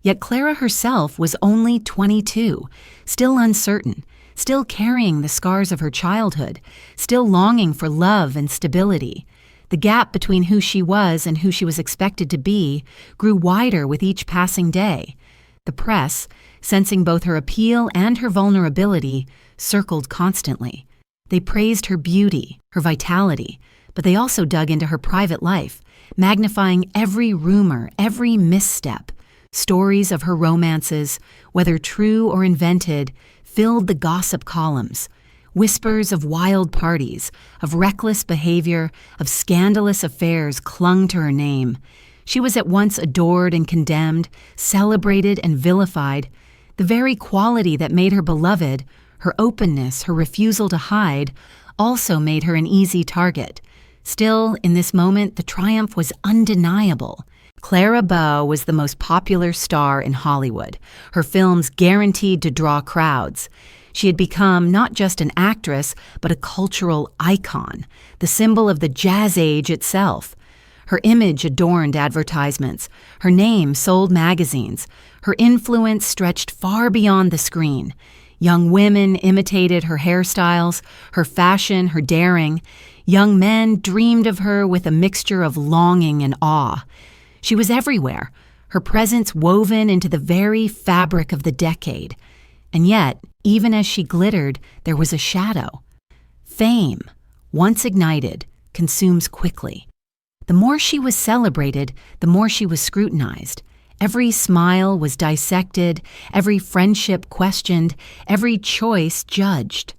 Yet Clara herself was only 22, still uncertain, still carrying the scars of her childhood, still longing for love and stability. The gap between who she was and who she was expected to be grew wider with each passing day. The press, sensing both her appeal and her vulnerability, circled constantly. They praised her beauty, her vitality, but they also dug into her private life, magnifying every rumor, every misstep. Stories of her romances, whether true or invented, filled the gossip columns. Whispers of wild parties, of reckless behavior, of scandalous affairs clung to her name. She was at once adored and condemned, celebrated and vilified. The very quality that made her beloved, her openness, her refusal to hide, also made her an easy target. Still, in this moment, the triumph was undeniable. Clara Bow was the most popular star in Hollywood, her films guaranteed to draw crowds. She had become not just an actress, but a cultural icon, the symbol of the jazz age itself. Her image adorned advertisements. Her name sold magazines. Her influence stretched far beyond the screen. Young women imitated her hairstyles, her fashion, her daring. Young men dreamed of her with a mixture of longing and awe. She was everywhere, her presence woven into the very fabric of the decade. And yet, even as she glittered, there was a shadow. Fame, once ignited, consumes quickly. The more she was celebrated, the more she was scrutinized. Every smile was dissected, every friendship questioned, every choice judged.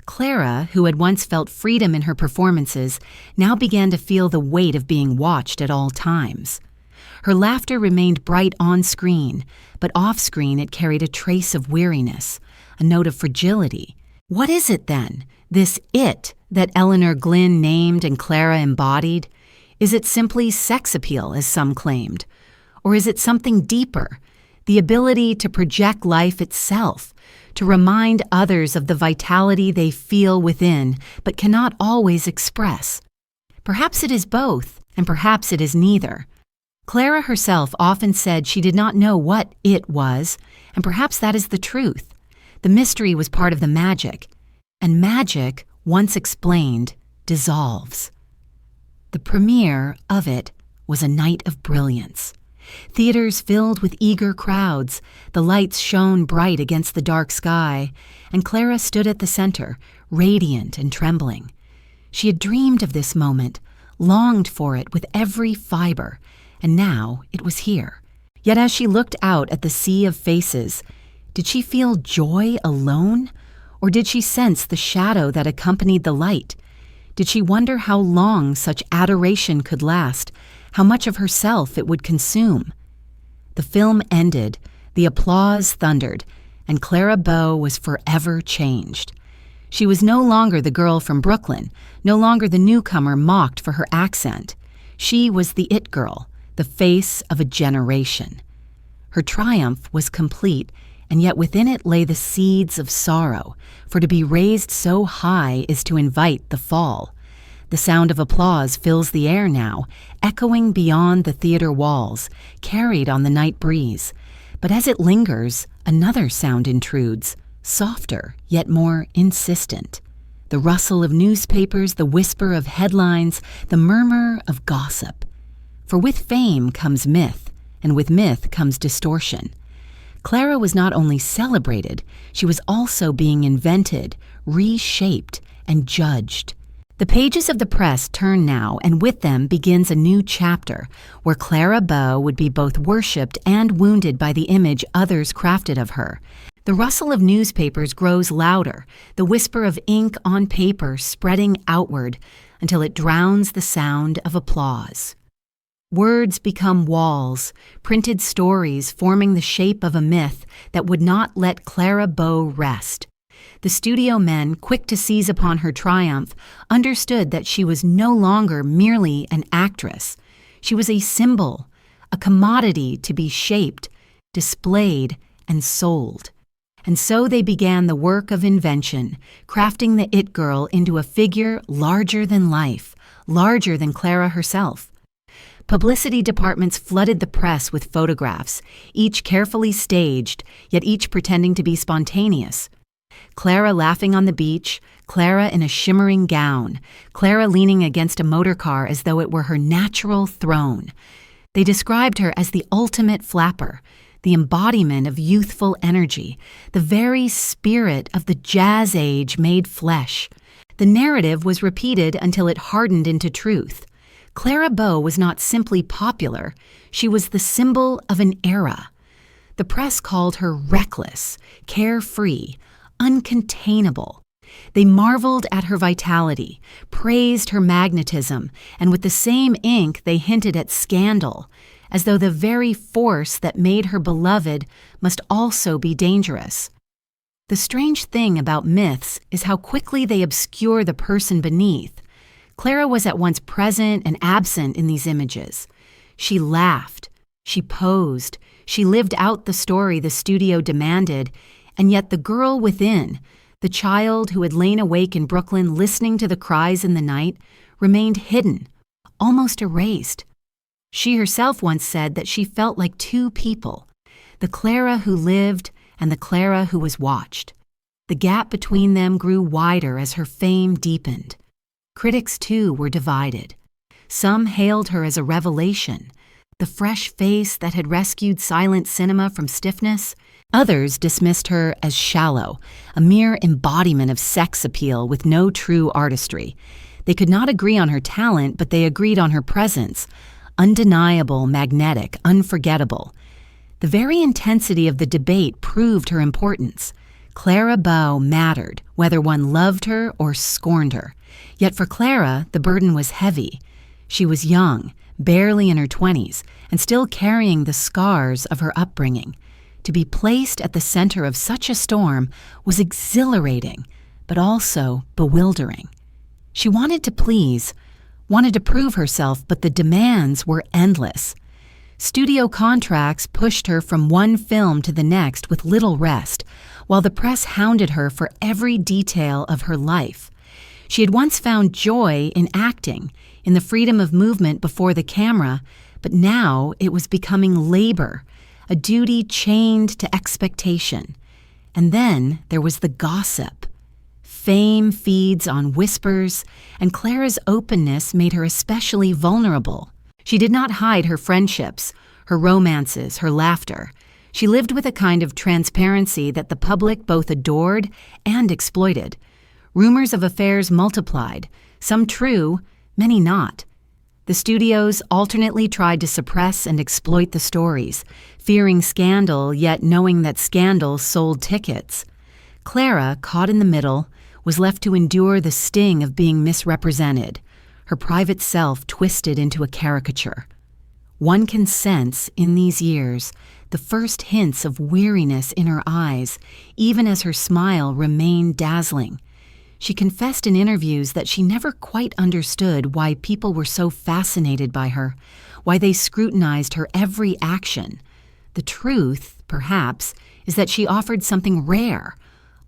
Clara, who had once felt freedom in her performances, now began to feel the weight of being watched at all times. Her laughter remained bright on screen, but off screen it carried a trace of weariness, a note of fragility. What is it then, this it that Eleanor Glynn named and Clara embodied? Is it simply sex appeal, as some claimed? Or is it something deeper, the ability to project life itself, to remind others of the vitality they feel within but cannot always express? Perhaps it is both, and perhaps it is neither. Clara herself often said she did not know what it was, and perhaps that is the truth. The mystery was part of the magic, and magic, once explained, dissolves. The premiere of it was a night of brilliance. Theaters filled with eager crowds, the lights shone bright against the dark sky, and Clara stood at the center, radiant and trembling. She had dreamed of this moment, longed for it with every fiber, and now it was here. Yet as she looked out at the sea of faces, did she feel joy alone, or did she sense the shadow that accompanied the light? Did she wonder how long such adoration could last, how much of herself it would consume? The film ended, the applause thundered, and Clara Bow was forever changed. She was no longer the girl from Brooklyn, no longer the newcomer mocked for her accent. She was the it girl, the face of a generation. Her triumph was complete, and yet within it lay the seeds of sorrow, for to be raised so high is to invite the fall. The sound of applause fills the air now, echoing beyond the theater walls, carried on the night breeze. But as it lingers, another sound intrudes, softer yet more insistent. The rustle of newspapers, the whisper of headlines, the murmur of gossip. For with fame comes myth, and with myth comes distortion. Clara was not only celebrated, she was also being invented, reshaped, and judged. The pages of the press turn now, and with them begins a new chapter, where Clara Bow would be both worshipped and wounded by the image others crafted of her. The rustle of newspapers grows louder, the whisper of ink on paper spreading outward until it drowns the sound of applause. Words become walls, printed stories forming the shape of a myth that would not let Clara Bow rest. The studio men, quick to seize upon her triumph, understood that she was no longer merely an actress. She was a symbol, a commodity to be shaped, displayed, and sold. And so they began the work of invention, crafting the it girl into a figure larger than life, larger than Clara herself. Publicity departments flooded the press with photographs, each carefully staged, yet each pretending to be spontaneous. Clara laughing on the beach, Clara in a shimmering gown, Clara leaning against a motor car as though it were her natural throne. They described her as the ultimate flapper, the embodiment of youthful energy, the very spirit of the jazz age made flesh. The narrative was repeated until it hardened into truth. Clara Bow was not simply popular, she was the symbol of an era. The press called her reckless, carefree, uncontainable. They marveled at her vitality, praised her magnetism, and with the same ink they hinted at scandal, as though the very force that made her beloved must also be dangerous. The strange thing about myths is how quickly they obscure the person beneath. Clara was at once present and absent in these images. She laughed, she posed, she lived out the story the studio demanded, and yet the girl within, the child who had lain awake in Brooklyn listening to the cries in the night, remained hidden, almost erased. She herself once said that she felt like two people, the Clara who lived and the Clara who was watched. The gap between them grew wider as her fame deepened. Critics, too, were divided. Some hailed her as a revelation, the fresh face that had rescued silent cinema from stiffness. Others dismissed her as shallow, a mere embodiment of sex appeal with no true artistry. They could not agree on her talent, but they agreed on her presence. Undeniable, magnetic, unforgettable. The very intensity of the debate proved her importance. Clara Bow mattered, whether one loved her or scorned her. Yet for Clara, the burden was heavy. She was young, barely in her 20s, and still carrying the scars of her upbringing. To be placed at the center of such a storm was exhilarating, but also bewildering. She wanted to please, wanted to prove herself, but the demands were endless. Studio contracts pushed her from one film to the next with little rest, while the press hounded her for every detail of her life. She had once found joy in acting, in the freedom of movement before the camera, but now it was becoming labor, a duty chained to expectation. And then there was the gossip. Fame feeds on whispers, and Clara's openness made her especially vulnerable. She did not hide her friendships, her romances, her laughter. She lived with a kind of transparency that the public both adored and exploited. Rumors of affairs multiplied, some true, many not. The studios alternately tried to suppress and exploit the stories, fearing scandal yet knowing that scandal sold tickets. Clara, caught in the middle, was left to endure the sting of being misrepresented, her private self twisted into a caricature. One can sense, in these years, the first hints of weariness in her eyes, even as her smile remained dazzling. She confessed in interviews that she never quite understood why people were so fascinated by her, why they scrutinized her every action. The truth, perhaps, is that she offered something rare,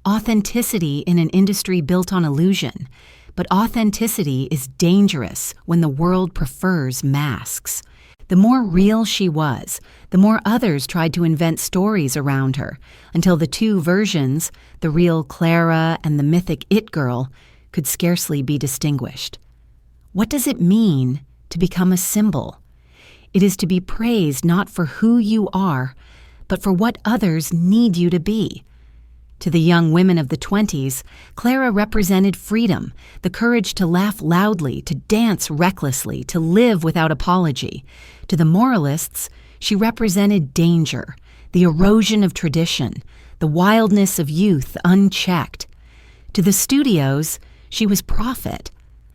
authenticity in an industry built on illusion. But authenticity is dangerous when the world prefers masks. The more real she was, the more others tried to invent stories around her, until the two versions, the real Clara and the mythic It Girl, could scarcely be distinguished. What does it mean to become a symbol? It is to be praised not for who you are, but for what others need you to be. To the young women of the 20s, Clara represented freedom, the courage to laugh loudly, to dance recklessly, to live without apology. To the moralists, she represented danger, the erosion of tradition, the wildness of youth unchecked. To the studios, she was Prophet,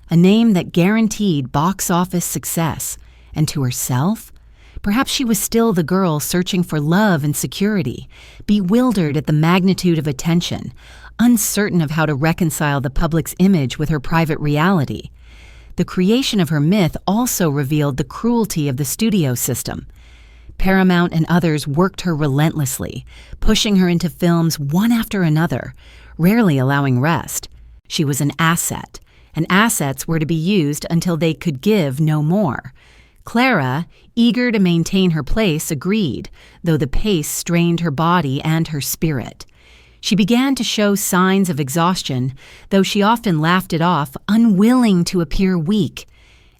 a name that guaranteed box office success. And to herself, perhaps she was still the girl searching for love and security, bewildered at the magnitude of attention, uncertain of how to reconcile the public's image with her private reality. The creation of her myth also revealed the cruelty of the studio system. Paramount and others worked her relentlessly, pushing her into films one after another, rarely allowing rest. She was an asset, and assets were to be used until they could give no more. Clara, eager to maintain her place, agreed, though the pace strained her body and her spirit. She began to show signs of exhaustion, though she often laughed it off, unwilling to appear weak.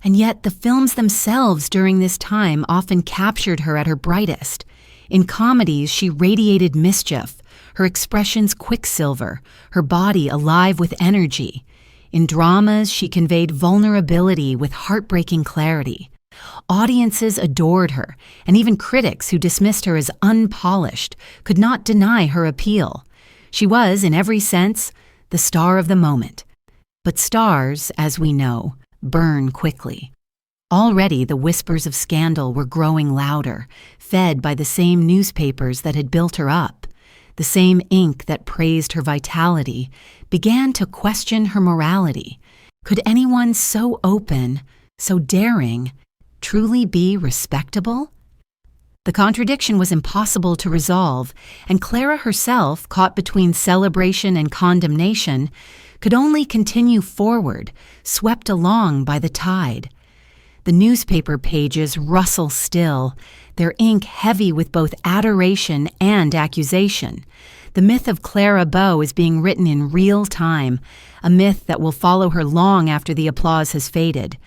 And yet the films themselves during this time often captured her at her brightest. In comedies, she radiated mischief, her expressions quicksilver, her body alive with energy. In dramas, she conveyed vulnerability with heartbreaking clarity. Audiences adored her, and even critics who dismissed her as unpolished could not deny her appeal. She was, in every sense, the star of the moment. But stars, as we know, burn quickly. Already the whispers of scandal were growing louder, fed by the same newspapers that had built her up. The same ink that praised her vitality began to question her morality. Could anyone so open, so daring, truly be respectable? The contradiction was impossible to resolve, and Clara herself, caught between celebration and condemnation, could only continue forward, swept along by the tide. The newspaper pages rustle still, their ink heavy with both adoration and accusation. The myth of Clara Bow is being written in real time, a myth that will follow her long after the applause has faded.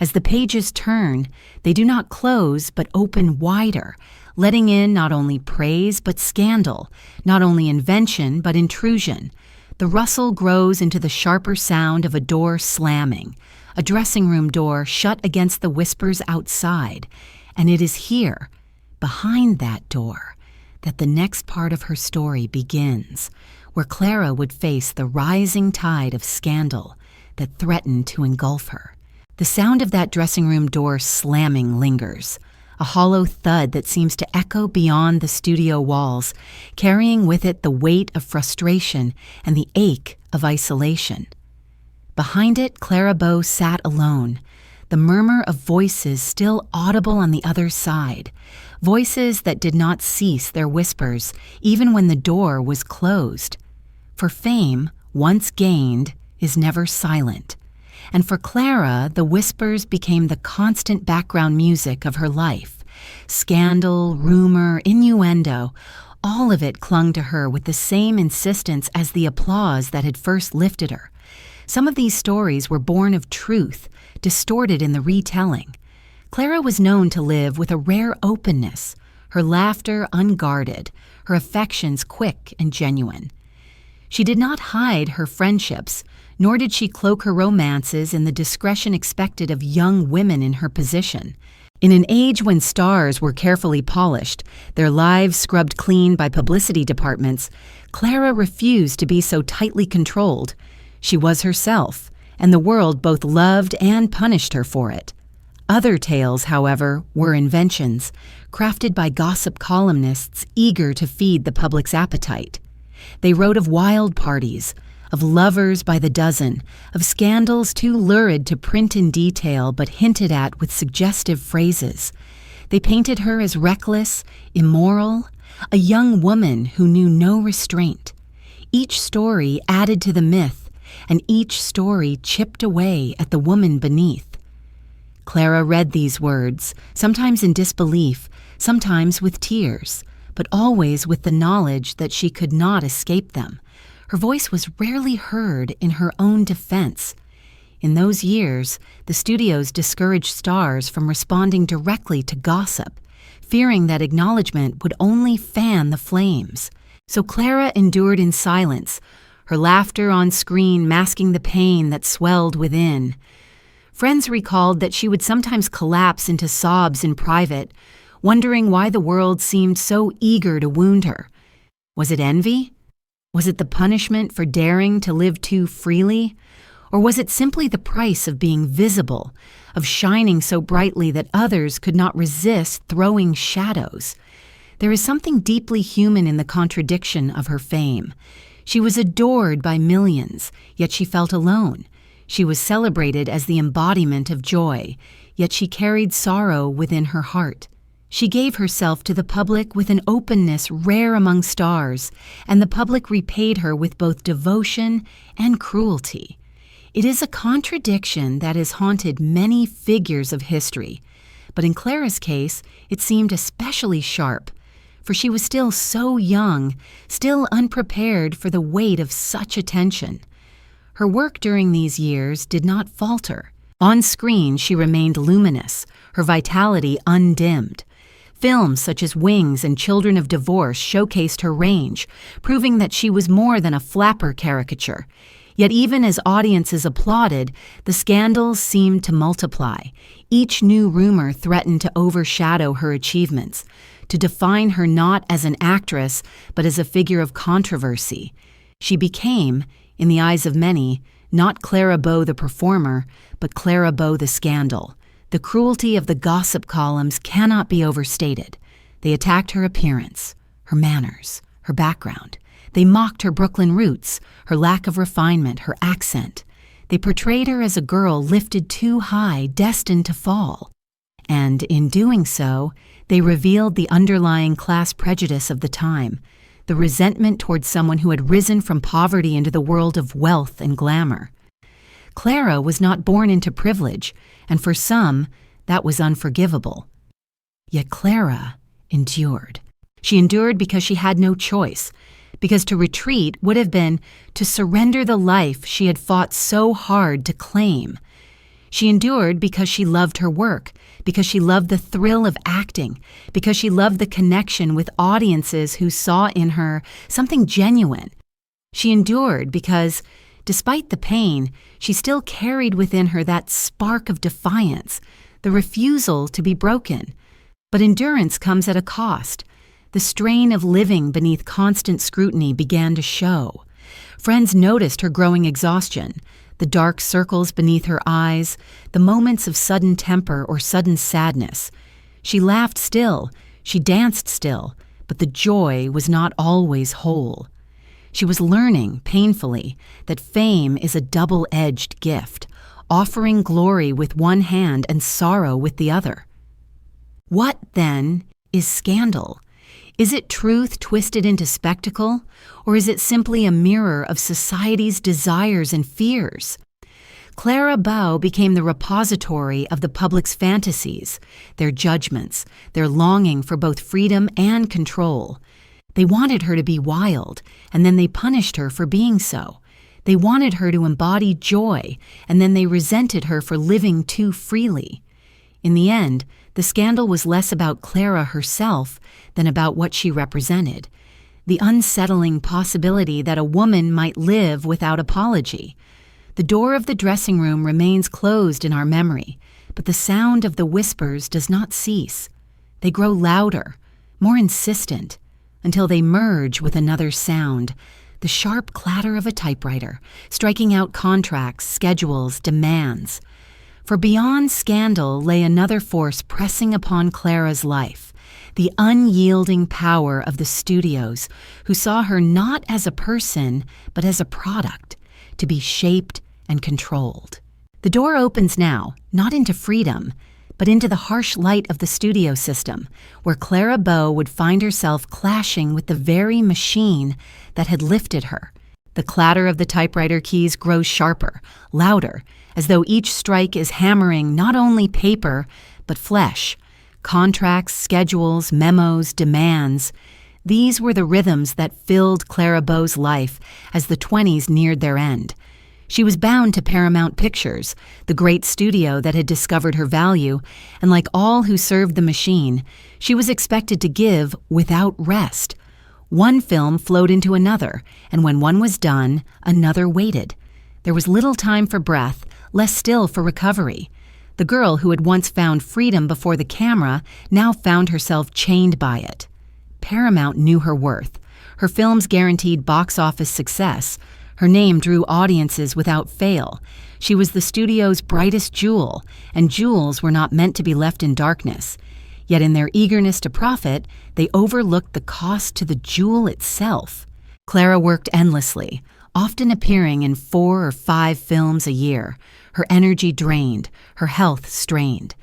As the pages turn, they do not close but open wider, letting in not only praise but scandal, not only invention but intrusion. The rustle grows into the sharper sound of a door slamming, a dressing room door shut against the whispers outside, and it is here, behind that door, that the next part of her story begins, where Clara would face the rising tide of scandal that threatened to engulf her. The sound of that dressing room door slamming lingers, a hollow thud that seems to echo beyond the studio walls, carrying with it the weight of frustration and the ache of isolation. Behind it, Clara Bow sat alone, the murmur of voices still audible on the other side, voices that did not cease their whispers even when the door was closed. For fame, once gained, is never silent. And for Clara, the whispers became the constant background music of her life. Scandal, rumor, innuendo, all of it clung to her with the same insistence as the applause that had first lifted her. Some of these stories were born of truth, distorted in the retelling. Clara was known to live with a rare openness, her laughter unguarded, her affections quick and genuine. She did not hide her friendships, nor did she cloak her romances in the discretion expected of young women in her position. In an age when stars were carefully polished, their lives scrubbed clean by publicity departments, Clara refused to be so tightly controlled. She was herself, and the world both loved and punished her for it. Other tales, however, were inventions, crafted by gossip columnists eager to feed the public's appetite. They wrote of wild parties, of lovers by the dozen, of scandals too lurid to print in detail but hinted at with suggestive phrases. They painted her as reckless, immoral, a young woman who knew no restraint. Each story added to the myth, and each story chipped away at the woman beneath. Clara read these words, sometimes in disbelief, sometimes with tears, but always with the knowledge that she could not escape them. Her voice was rarely heard in her own defense. In those years, the studios discouraged stars from responding directly to gossip, fearing that acknowledgement would only fan the flames. So Clara endured in silence, her laughter on screen masking the pain that swelled within. Friends recalled that she would sometimes collapse into sobs in private, wondering why the world seemed so eager to wound her. Was it envy? Was it the punishment for daring to live too freely? Or was it simply the price of being visible, of shining so brightly that others could not resist throwing shadows? There is something deeply human in the contradiction of her fame. She was adored by millions, yet she felt alone. She was celebrated as the embodiment of joy, yet she carried sorrow within her heart. She gave herself to the public with an openness rare among stars, and the public repaid her with both devotion and cruelty. It is a contradiction that has haunted many figures of history, but in Clara's case, it seemed especially sharp, for she was still so young, still unprepared for the weight of such attention. Her work during these years did not falter. On screen, she remained luminous, her vitality undimmed. Films such as Wings and Children of Divorce showcased her range, proving that she was more than a flapper caricature. Yet even as audiences applauded, the scandals seemed to multiply. Each new rumor threatened to overshadow her achievements, to define her not as an actress, but as a figure of controversy. She became, in the eyes of many, not Clara Bow the performer, but Clara Bow the scandal. The cruelty of the gossip columns cannot be overstated. They attacked her appearance, her manners, her background. They mocked her Brooklyn roots, her lack of refinement, her accent. They portrayed her as a girl lifted too high, destined to fall. And in doing so, they revealed the underlying class prejudice of the time, the resentment towards someone who had risen from poverty into the world of wealth and glamour. Clara was not born into privilege, and for some, that was unforgivable. Yet Clara endured. She endured because she had no choice, because to retreat would have been to surrender the life she had fought so hard to claim. She endured because she loved her work, because she loved the thrill of acting, because she loved the connection with audiences who saw in her something genuine. She endured because, Despite the pain, she still carried within her that spark of defiance, the refusal to be broken. But endurance comes at a cost. The strain of living beneath constant scrutiny began to show. Friends noticed her growing exhaustion, the dark circles beneath her eyes, the moments of sudden temper or sudden sadness. She laughed still, she danced still, but the joy was not always whole. She was learning, painfully, that fame is a double-edged gift, offering glory with one hand and sorrow with the other. What, then, is scandal? Is it truth twisted into spectacle, or is it simply a mirror of society's desires and fears? Clara Bow became the repository of the public's fantasies, their judgments, their longing for both freedom and control. They wanted her to be wild, and then they punished her for being so. They wanted her to embody joy, and then they resented her for living too freely. In the end, the scandal was less about Clara herself than about what she represented, the unsettling possibility that a woman might live without apology. The door of the dressing room remains closed in our memory, but the sound of the whispers does not cease. They grow louder, more insistent, until they merge with another sound, the sharp clatter of a typewriter, striking out contracts, schedules, demands. For beyond scandal lay another force pressing upon Clara's life, the unyielding power of the studios, who saw her not as a person, but as a product, to be shaped and controlled. The door opens now, not into freedom, but into the harsh light of the studio system, where Clara Bow would find herself clashing with the very machine that had lifted her. The clatter of the typewriter keys grows sharper, louder, as though each strike is hammering not only paper, but flesh. Contracts, schedules, memos, demands. These were the rhythms that filled Clara Bow's life as the 20s neared their end. She was bound to Paramount Pictures, the great studio that had discovered her value, and like all who served the machine, she was expected to give without rest. One film flowed into another, and when one was done, another waited. There was little time for breath, less still for recovery. The girl who had once found freedom before the camera now found herself chained by it. Paramount knew her worth. Her films guaranteed box office success. Her name drew audiences without fail. She was the studio's brightest jewel, and jewels were not meant to be left in darkness. Yet in their eagerness to profit, they overlooked the cost to the jewel itself. Clara worked endlessly, often appearing in 4 or 5 films a year, her energy drained, her health strained.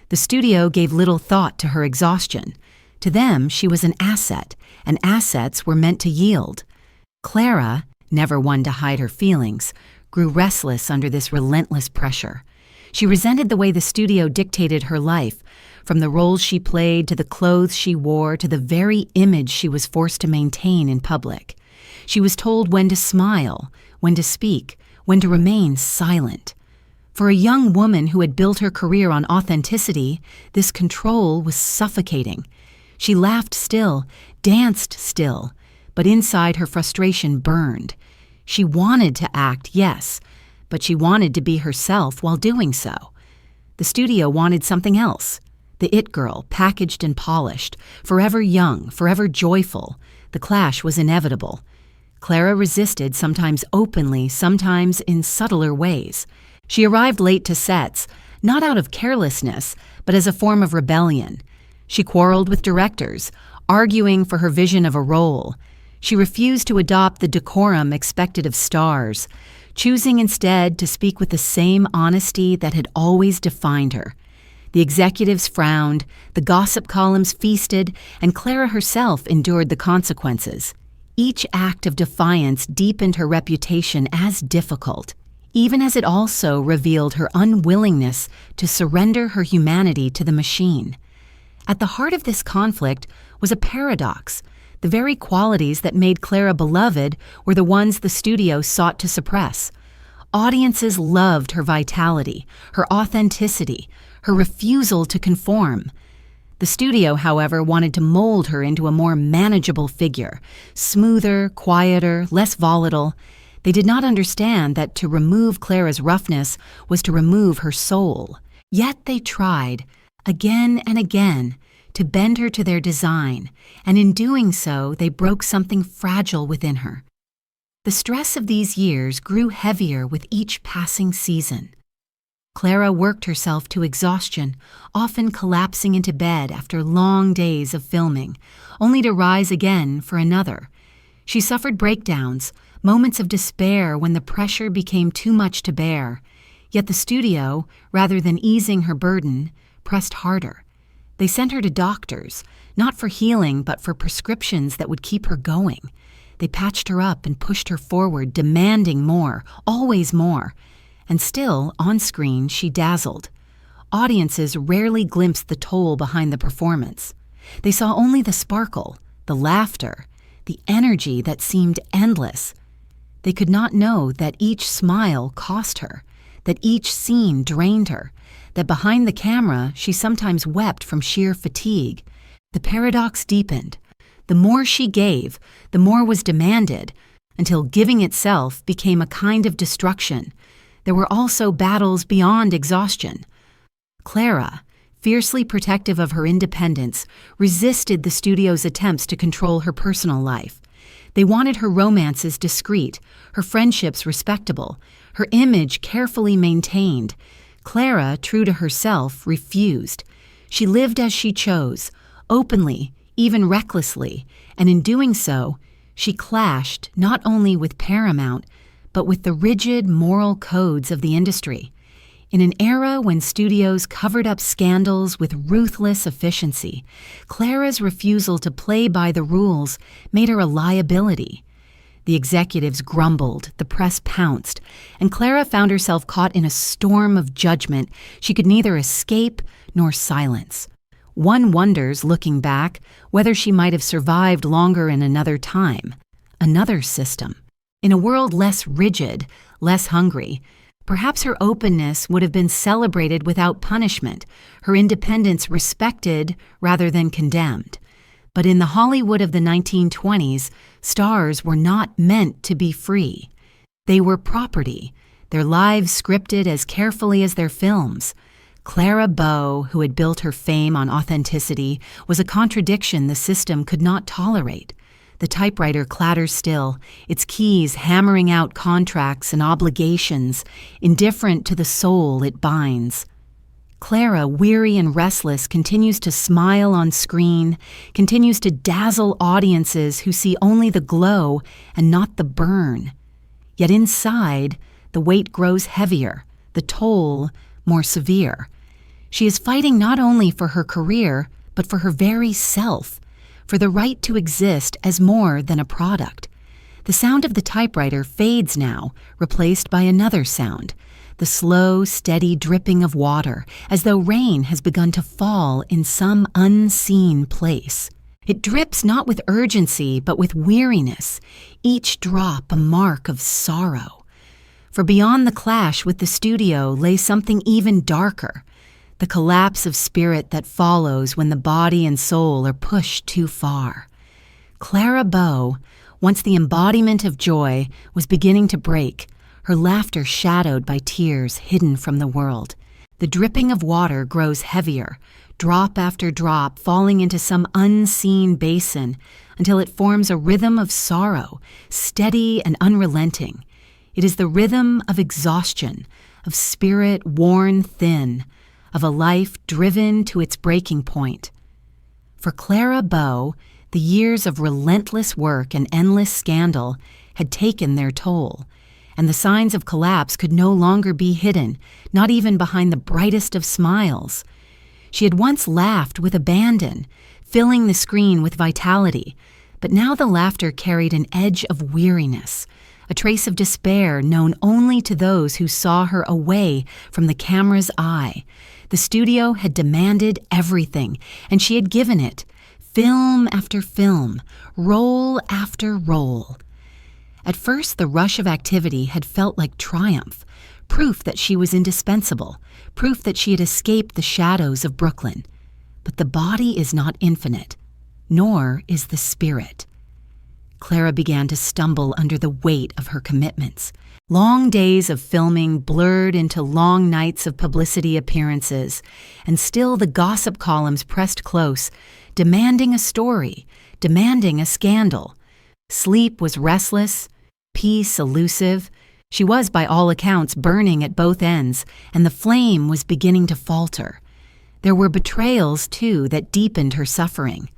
The studio gave little thought to her exhaustion. To them, she was an asset, and assets were meant to yield. Clara, never one to hide her feelings, grew restless under this relentless pressure. She resented the way the studio dictated her life, from the roles she played to the clothes she wore to the very image she was forced to maintain in public. She was told when to smile, when to speak, when to remain silent. For a young woman who had built her career on authenticity, this control was suffocating. She laughed still, danced still, but inside her frustration burned. She wanted to act, yes, but she wanted to be herself while doing so. The studio wanted something else. The it girl, packaged and polished, forever young, forever joyful. The clash was inevitable. Clara resisted, sometimes openly, sometimes in subtler ways. She arrived late to sets, not out of carelessness, but as a form of rebellion. She quarreled with directors, arguing for her vision of a role. She refused to adopt the decorum expected of stars, choosing instead to speak with the same honesty that had always defined her. The executives frowned, the gossip columns feasted, and Clara herself endured the consequences. Each act of defiance deepened her reputation as difficult, even as it also revealed her unwillingness to surrender her humanity to the machine. At the heart of this conflict was a paradox. The very qualities that made Clara beloved were the ones the studio sought to suppress. Audiences loved her vitality, her authenticity, her refusal to conform. The studio, however, wanted to mold her into a more manageable figure, smoother, quieter, less volatile. They did not understand that to remove Clara's roughness was to remove her soul. Yet they tried, again and again, to bend her to their design, and in doing so, they broke something fragile within her. The stress of these years grew heavier with each passing season. Clara worked herself to exhaustion, often collapsing into bed after long days of filming, only to rise again for another. She suffered breakdowns, moments of despair when the pressure became too much to bear. Yet the studio, rather than easing her burden, pressed harder. They sent her to doctors, not for healing but for prescriptions that would keep her going. They patched her up and pushed her forward, demanding more, always more. And still, on screen, she dazzled. Audiences rarely glimpsed the toll behind the performance. They saw only the sparkle, the laughter, the energy that seemed endless. They could not know that each smile cost her, that each scene drained her, that behind the camera she sometimes wept from sheer fatigue. The paradox deepened. The more she gave, the more was demanded, until giving itself became a kind of destruction. There were also battles beyond exhaustion. Clara, fiercely protective of her independence, resisted the studio's attempts to control her personal life. They wanted her romances discreet, her friendships respectable, her image carefully maintained. Clara, true to herself, refused. She lived as she chose, openly, even recklessly, and in doing so, she clashed not only with Paramount, but with the rigid moral codes of the industry. In an era when studios covered up scandals with ruthless efficiency, Clara's refusal to play by the rules made her a liability. The executives grumbled, the press pounced, and Clara found herself caught in a storm of judgment she could neither escape nor silence. One wonders, looking back, whether she might have survived longer in another time, another system. In a world less rigid, less hungry, perhaps her openness would have been celebrated without punishment, her independence respected rather than condemned. But in the Hollywood of the 1920s, stars were not meant to be free. They were property, their lives scripted as carefully as their films. Clara Bow, who had built her fame on authenticity, was a contradiction the system could not tolerate. The typewriter clatters still, its keys hammering out contracts and obligations, indifferent to the soul it binds. Clara, weary and restless, continues to smile on screen, continues to dazzle audiences who see only the glow and not the burn. Yet inside, the weight grows heavier, the toll more severe. She is fighting not only for her career, but for her very self, for the right to exist as more than a product. The sound of the typewriter fades now, replaced by another sound, the slow, steady dripping of water, as though rain has begun to fall in some unseen place. It drips not with urgency, but with weariness, each drop a mark of sorrow. For beyond the clash with the studio lay something even darker, the collapse of spirit that follows when the body and soul are pushed too far. Clara Bow, once the embodiment of joy, was beginning to break, her laughter shadowed by tears hidden from the world. The dripping of water grows heavier, drop after drop falling into some unseen basin until it forms a rhythm of sorrow, steady and unrelenting. It is the rhythm of exhaustion, of spirit worn thin, of a life driven to its breaking point. For Clara Bow, the years of relentless work and endless scandal had taken their toll, and the signs of collapse could no longer be hidden, not even behind the brightest of smiles. She had once laughed with abandon, filling the screen with vitality, but now the laughter carried an edge of weariness, a trace of despair known only to those who saw her away from the camera's eye. The studio had demanded everything, and she had given it, film after film, roll after roll. At first, the rush of activity had felt like triumph, proof that she was indispensable, proof that she had escaped the shadows of Brooklyn. But the body is not infinite, nor is the spirit. Clara began to stumble under the weight of her commitments. Long days of filming blurred into long nights of publicity appearances, and still the gossip columns pressed close, demanding a story, demanding a scandal. Sleep was restless, peace elusive. She was, by all accounts, burning at both ends, and the flame was beginning to falter. There were betrayals, too, that deepened her suffering.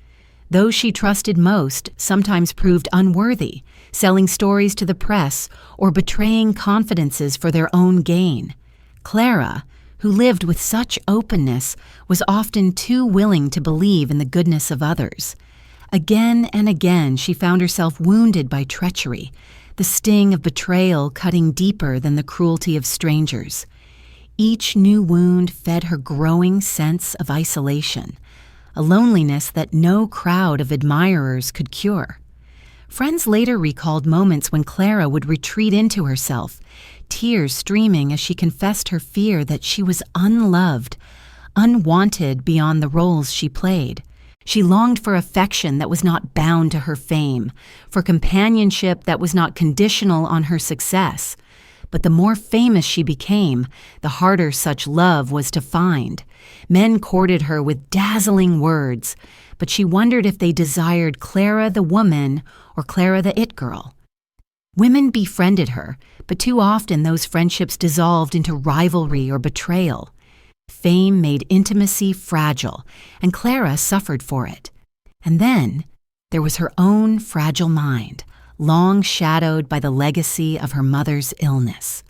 Those she trusted most sometimes proved unworthy, selling stories to the press or betraying confidences for their own gain. Clara, who lived with such openness, was often too willing to believe in the goodness of others. Again and again she found herself wounded by treachery, the sting of betrayal cutting deeper than the cruelty of strangers. Each new wound fed her growing sense of isolation, a loneliness that no crowd of admirers could cure. Friends later recalled moments when Clara would retreat into herself, tears streaming as she confessed her fear that she was unloved, unwanted beyond the roles she played. She longed for affection that was not bound to her fame, for companionship that was not conditional on her success. But the more famous she became, the harder such love was to find. Men courted her with dazzling words, but she wondered if they desired Clara the woman or Clara the it-girl. Women befriended her, but too often those friendships dissolved into rivalry or betrayal. Fame made intimacy fragile, and Clara suffered for it. And then there was her own fragile mind, long shadowed by the legacy of her mother's illness.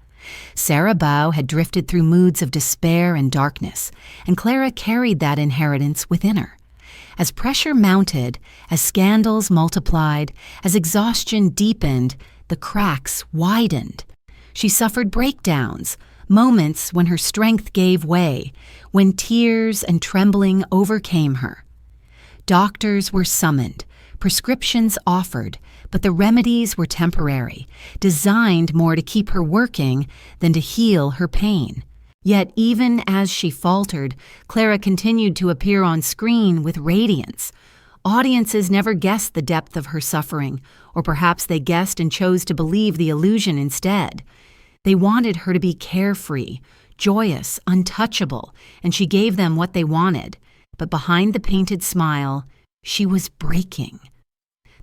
Clara Bow had drifted through moods of despair and darkness, and Clara carried that inheritance within her. As pressure mounted, as scandals multiplied, as exhaustion deepened, the cracks widened. She suffered breakdowns, moments when her strength gave way, when tears and trembling overcame her. Doctors were summoned, prescriptions offered, but the remedies were temporary, designed more to keep her working than to heal her pain. Yet even as she faltered, Clara continued to appear on screen with radiance. Audiences never guessed the depth of her suffering, or perhaps they guessed and chose to believe the illusion instead. They wanted her to be carefree, joyous, untouchable, and she gave them what they wanted. But behind the painted smile, she was breaking.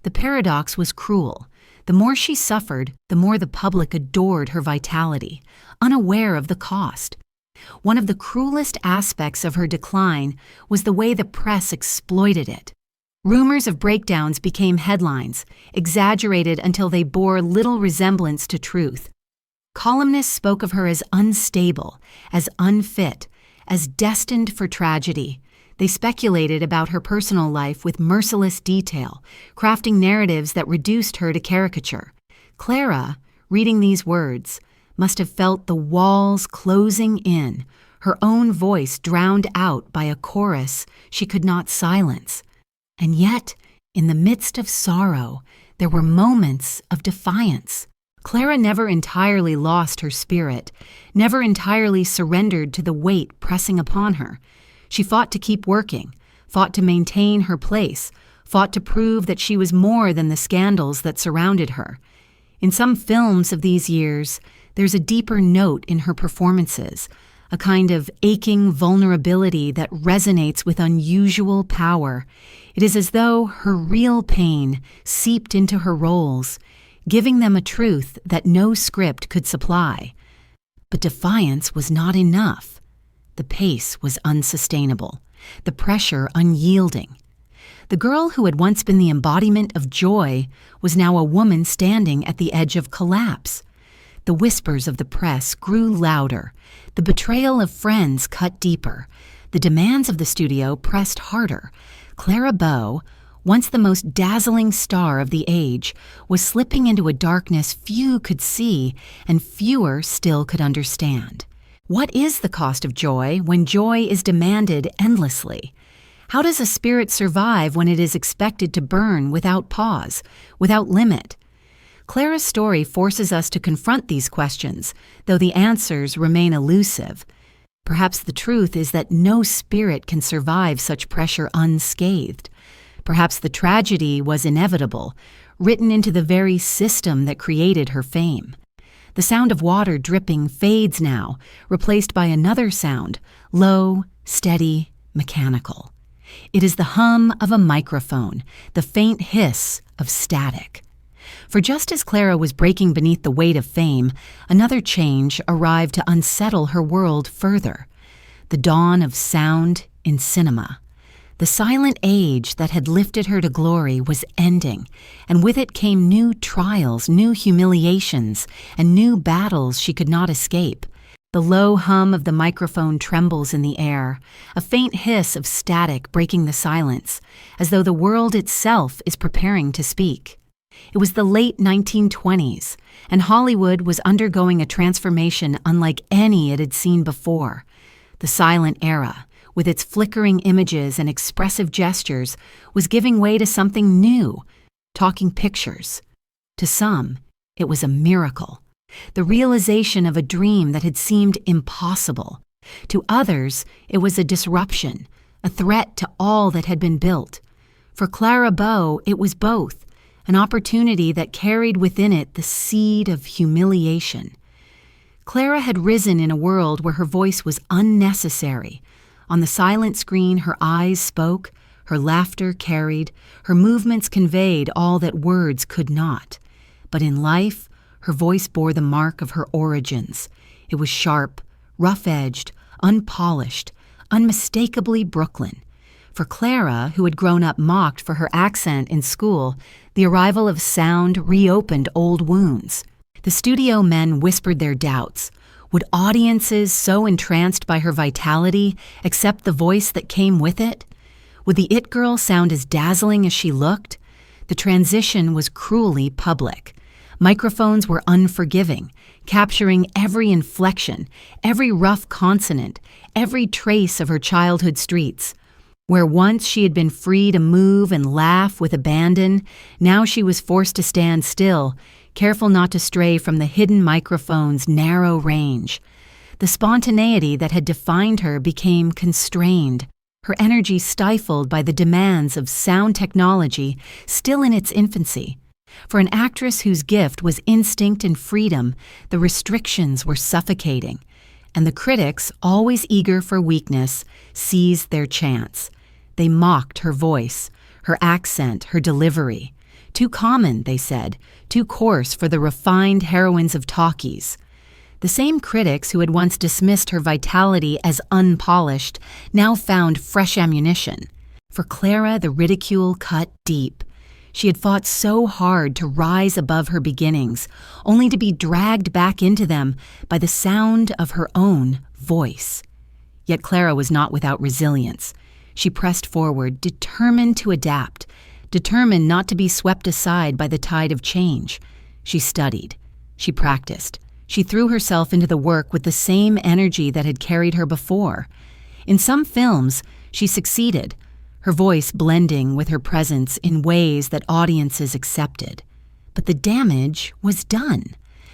The paradox was cruel. The more she suffered, the more the public adored her vitality, unaware of the cost. One of the cruelest aspects of her decline was the way the press exploited it. Rumors of breakdowns became headlines, exaggerated until they bore little resemblance to truth. Columnists spoke of her as unstable, as unfit, as destined for tragedy. They speculated about her personal life with merciless detail, crafting narratives that reduced her to caricature. Clara, reading these words, must have felt the walls closing in, her own voice drowned out by a chorus she could not silence. And yet, in the midst of sorrow, there were moments of defiance. Clara never entirely lost her spirit, never entirely surrendered to the weight pressing upon her. She fought to keep working, fought to maintain her place, fought to prove that she was more than the scandals that surrounded her. In some films of these years, there's a deeper note in her performances, a kind of aching vulnerability that resonates with unusual power. It is as though her real pain seeped into her roles, giving them a truth that no script could supply. But defiance was not enough. The pace was unsustainable, the pressure unyielding. The girl who had once been the embodiment of joy was now a woman standing at the edge of collapse. The whispers of the press grew louder, the betrayal of friends cut deeper, the demands of the studio pressed harder. Clara Bow, once the most dazzling star of the age, was slipping into a darkness few could see and fewer still could understand. What is the cost of joy when joy is demanded endlessly? How does a spirit survive when it is expected to burn without pause, without limit? Clara's story forces us to confront these questions, though the answers remain elusive. Perhaps the truth is that no spirit can survive such pressure unscathed. Perhaps the tragedy was inevitable, written into the very system that created her fame. The sound of water dripping fades now, replaced by another sound, low, steady, mechanical. It is the hum of a microphone, the faint hiss of static. For just as Clara was breaking beneath the weight of fame, another change arrived to unsettle her world further. The dawn of sound in cinema. The silent age that had lifted her to glory was ending, and with it came new trials, new humiliations, and new battles she could not escape. The low hum of the microphone trembles in the air, a faint hiss of static breaking the silence, as though the world itself is preparing to speak. It was the late 1920s, and Hollywood was undergoing a transformation unlike any it had seen before. The silent era, with its flickering images and expressive gestures, was giving way to something new, talking pictures. To some, it was a miracle. The realization of a dream that had seemed impossible. To others, it was a disruption, a threat to all that had been built. For Clara Bow, it was both, an opportunity that carried within it the seed of humiliation. Clara had risen in a world where her voice was unnecessary. On the silent screen, her eyes spoke, her laughter carried, her movements conveyed all that words could not. But in life, her voice bore the mark of her origins. It was sharp, rough-edged, unpolished, unmistakably Brooklyn. For Clara, who had grown up mocked for her accent in school, the arrival of sound reopened old wounds. The studio men whispered their doubts. Would audiences so entranced by her vitality accept the voice that came with it? Would the It Girl sound as dazzling as she looked? The transition was cruelly public. Microphones were unforgiving, capturing every inflection, every rough consonant, every trace of her childhood streets. Where once she had been free to move and laugh with abandon, now she was forced to stand still, careful not to stray from the hidden microphone's narrow range. The spontaneity that had defined her became constrained, her energy stifled by the demands of sound technology still in its infancy. For an actress whose gift was instinct and freedom, the restrictions were suffocating, and the critics, always eager for weakness, seized their chance. They mocked her voice, her accent, her delivery. Too common, they said, too coarse for the refined heroines of talkies. The same critics who had once dismissed her vitality as unpolished now found fresh ammunition. For Clara, the ridicule cut deep. She had fought so hard to rise above her beginnings, only to be dragged back into them by the sound of her own voice. Yet Clara was not without resilience. She pressed forward, determined to adapt, determined not to be swept aside by the tide of change. She studied. She practiced. She threw herself into the work with the same energy that had carried her before. In some films, she succeeded, her voice blending with her presence in ways that audiences accepted. But the damage was done.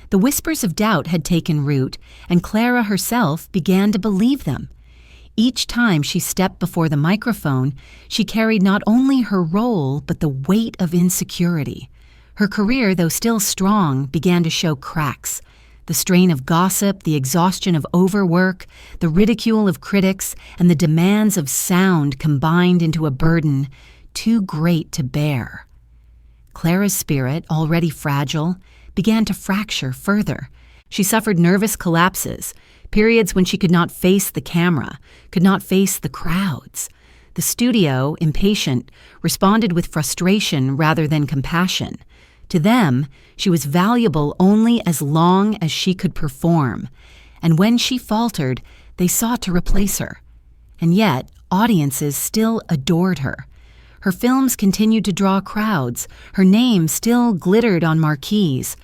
The whispers of doubt had taken root, and Clara herself began to believe them. Each time she stepped before the microphone, she carried not only her role, but the weight of insecurity. Her career, though still strong, began to show cracks. The strain of gossip, the exhaustion of overwork, the ridicule of critics, and the demands of sound combined into a burden too great to bear. Clara's spirit, already fragile, began to fracture further. She suffered nervous collapses, periods when she could not face the camera, could not face the crowds. The studio, impatient, responded with frustration rather than compassion. To them, she was valuable only as long as she could perform, and when she faltered, they sought to replace her. And yet, audiences still adored her. Her films continued to draw crowds, her name still glittered on marquees,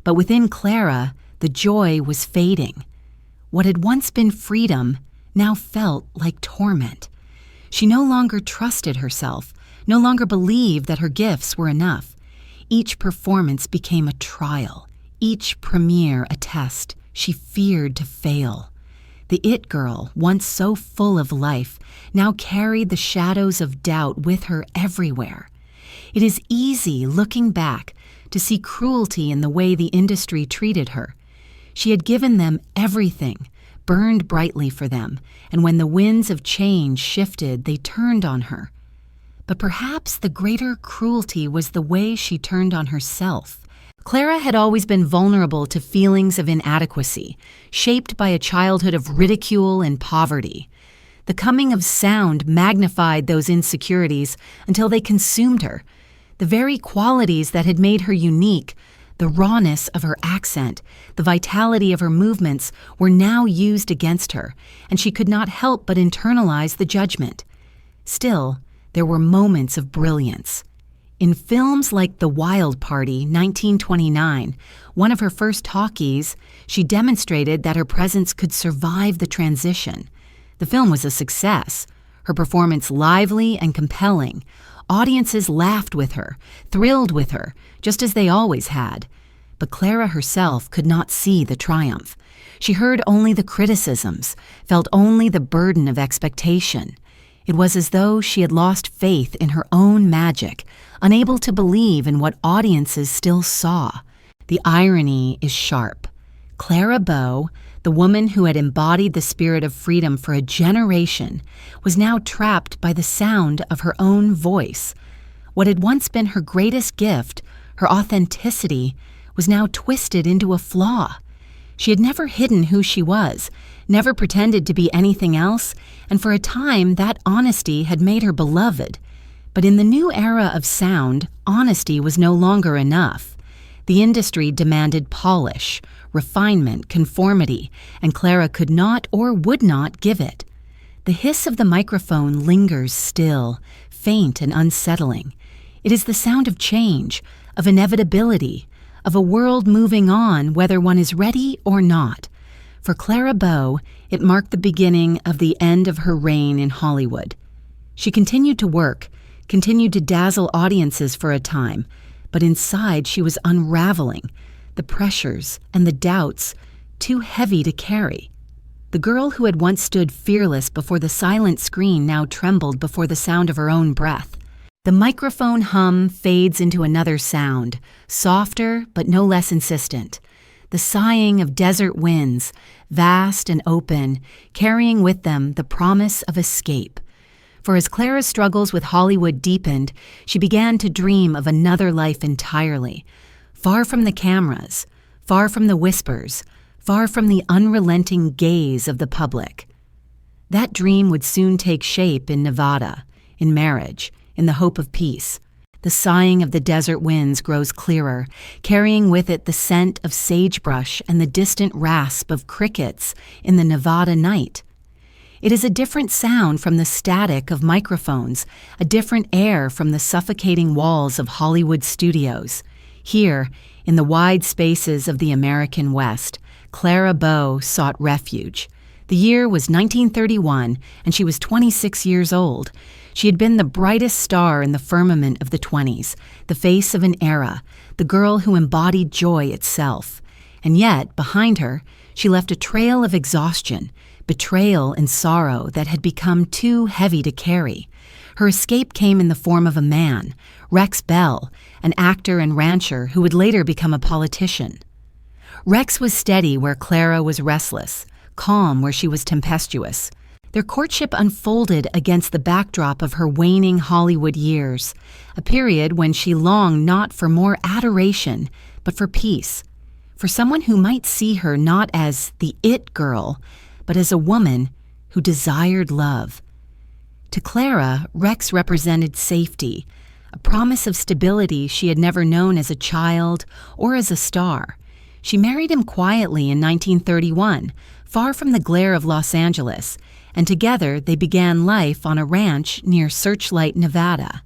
but within Clara, the joy was fading. What had once been freedom now felt like torment. She no longer trusted herself, no longer believed that her gifts were enough. Each performance became a trial, each premiere a test. She feared to fail. The It Girl, once so full of life, now carried the shadows of doubt with her everywhere. It is easy, looking back, to see cruelty in the way the industry treated her. She had given them everything, burned brightly for them, and when the winds of change shifted, they turned on her. But perhaps the greater cruelty was the way she turned on herself. Clara had always been vulnerable to feelings of inadequacy, shaped by a childhood of ridicule and poverty. The coming of sound magnified those insecurities until they consumed her. The very qualities that had made her unique, the rawness of her accent, the vitality of her movements, were now used against her, and she could not help but internalize the judgment. Still, there were moments of brilliance. In films like The Wild Party, 1929, one of her first talkies, she demonstrated that her presence could survive the transition. The film was a success, her performance lively and compelling. Audiences laughed with her, thrilled with her, just as they always had. But Clara herself could not see the triumph. She heard only the criticisms, felt only the burden of expectation. It was as though she had lost faith in her own magic, unable to believe in what audiences still saw. The irony is sharp. Clara Bow, the woman who had embodied the spirit of freedom for a generation, was now trapped by the sound of her own voice. What had once been her greatest gift, her authenticity, was now twisted into a flaw. She had never hidden who she was, never pretended to be anything else, and for a time that honesty had made her beloved. But in the new era of sound, honesty was no longer enough. The industry demanded polish, refinement, conformity, and Clara could not or would not give it. The hiss of the microphone lingers still, faint and unsettling. It is the sound of change, of inevitability, of a world moving on whether one is ready or not. For Clara Bow, it marked the beginning of the end of her reign in Hollywood. She continued to work, continued to dazzle audiences for a time, but inside she was unraveling, the pressures and the doubts too heavy to carry. The girl who had once stood fearless before the silent screen now trembled before the sound of her own breath. The microphone hum fades into another sound, softer but no less insistent. The sighing of desert winds, vast and open, carrying with them the promise of escape. For as Clara's struggles with Hollywood deepened, she began to dream of another life entirely, far from the cameras, far from the whispers, far from the unrelenting gaze of the public. That dream would soon take shape in Nevada, in marriage, in the hope of peace. The sighing of the desert winds grows clearer, carrying with it the scent of sagebrush and the distant rasp of crickets in the Nevada night. It is a different sound from the static of microphones, a different air from the suffocating walls of Hollywood studios. Here, in the wide spaces of the American West, Clara Bow sought refuge. The year was 1931, and she was 26 years old. She had been the brightest star in the firmament of the 20s, the face of an era, the girl who embodied joy itself. And yet, behind her, she left a trail of exhaustion, betrayal and sorrow that had become too heavy to carry. Her escape came in the form of a man, Rex Bell, an actor and rancher who would later become a politician. Rex was steady where Clara was restless, calm where she was tempestuous. Their courtship unfolded against the backdrop of her waning Hollywood years, a period when she longed not for more adoration, but for peace, for someone who might see her not as the it girl, but as a woman who desired love. To Clara, Rex represented safety, a promise of stability she had never known as a child or as a star. She married him quietly in 1931, far from the glare of Los Angeles, and together they began life on a ranch near Searchlight, Nevada.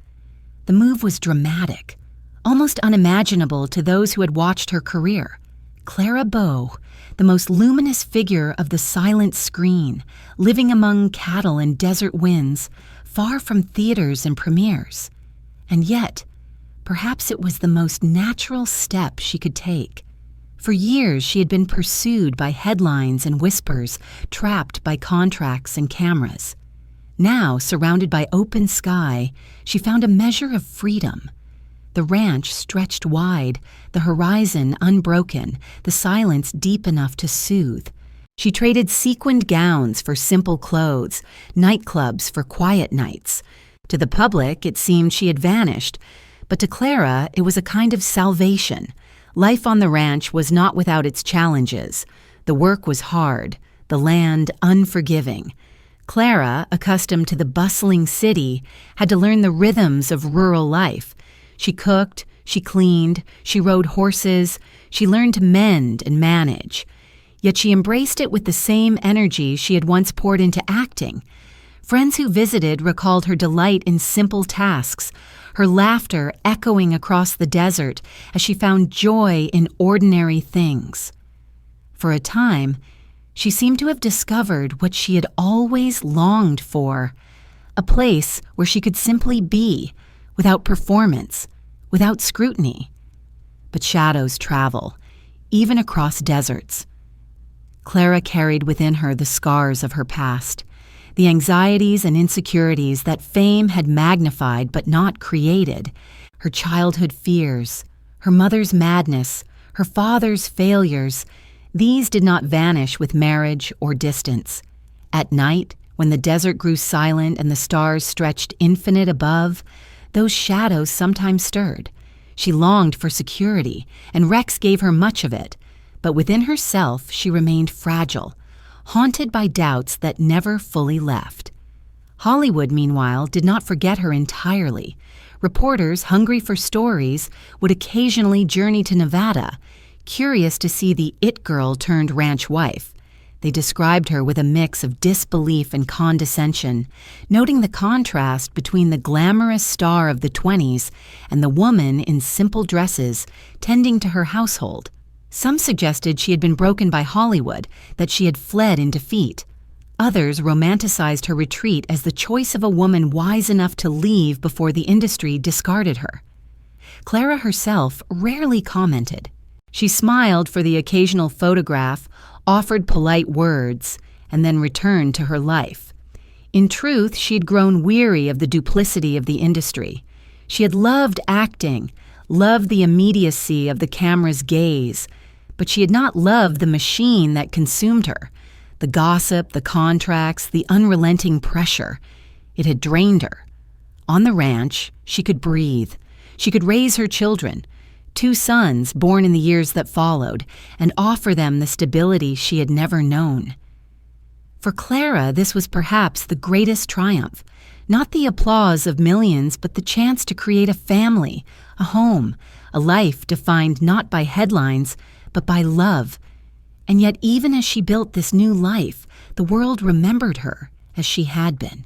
The move was dramatic, almost unimaginable to those who had watched her career. Clara Bow, the most luminous figure of the silent screen, living among cattle and desert winds, far from theaters and premieres. And yet, perhaps it was the most natural step she could take. For years, she had been pursued by headlines and whispers, trapped by contracts and cameras. Now, surrounded by open sky, she found a measure of freedom. The ranch stretched wide, the horizon unbroken, the silence deep enough to soothe. She traded sequined gowns for simple clothes, nightclubs for quiet nights. To the public, it seemed she had vanished, but to Clara, it was a kind of salvation. Life on the ranch was not without its challenges. The work was hard, the land unforgiving. Clara, accustomed to the bustling city, had to learn the rhythms of rural life. She cooked, she cleaned, she rode horses, she learned to mend and manage. Yet she embraced it with the same energy she had once poured into acting. Friends who visited recalled her delight in simple tasks, her laughter echoing across the desert as she found joy in ordinary things. For a time, she seemed to have discovered what she had always longed for, a place where she could simply be, without performance, without scrutiny. But shadows travel, even across deserts. Clara carried within her the scars of her past, the anxieties and insecurities that fame had magnified but not created, her childhood fears, her mother's madness, her father's failures. These did not vanish with marriage or distance. At night, when the desert grew silent and the stars stretched infinite above, those shadows sometimes stirred. She longed for security, and Rex gave her much of it. But within herself she remained fragile, haunted by doubts that never fully left. Hollywood, meanwhile, did not forget her entirely. Reporters, hungry for stories, would occasionally journey to Nevada, curious to see the it-girl turned ranch wife. They described her with a mix of disbelief and condescension, noting the contrast between the glamorous star of the 20s and the woman in simple dresses tending to her household. Some suggested she had been broken by Hollywood, that she had fled in defeat. Others romanticized her retreat as the choice of a woman wise enough to leave before the industry discarded her. Clara herself rarely commented. She smiled for the occasional photograph, offered polite words, and then returned to her life. In truth, she had grown weary of the duplicity of the industry. She had loved acting, loved the immediacy of the camera's gaze, but she had not loved the machine that consumed her, the gossip, the contracts, the unrelenting pressure. It had drained her. On the ranch, she could breathe. She could raise her children, 2 sons born in the years that followed, and offer them the stability she had never known. For Clara, this was perhaps the greatest triumph, not the applause of millions, but the chance to create a family, a home, a life defined not by headlines, but by love. And yet, even as she built this new life, the world remembered her as she had been.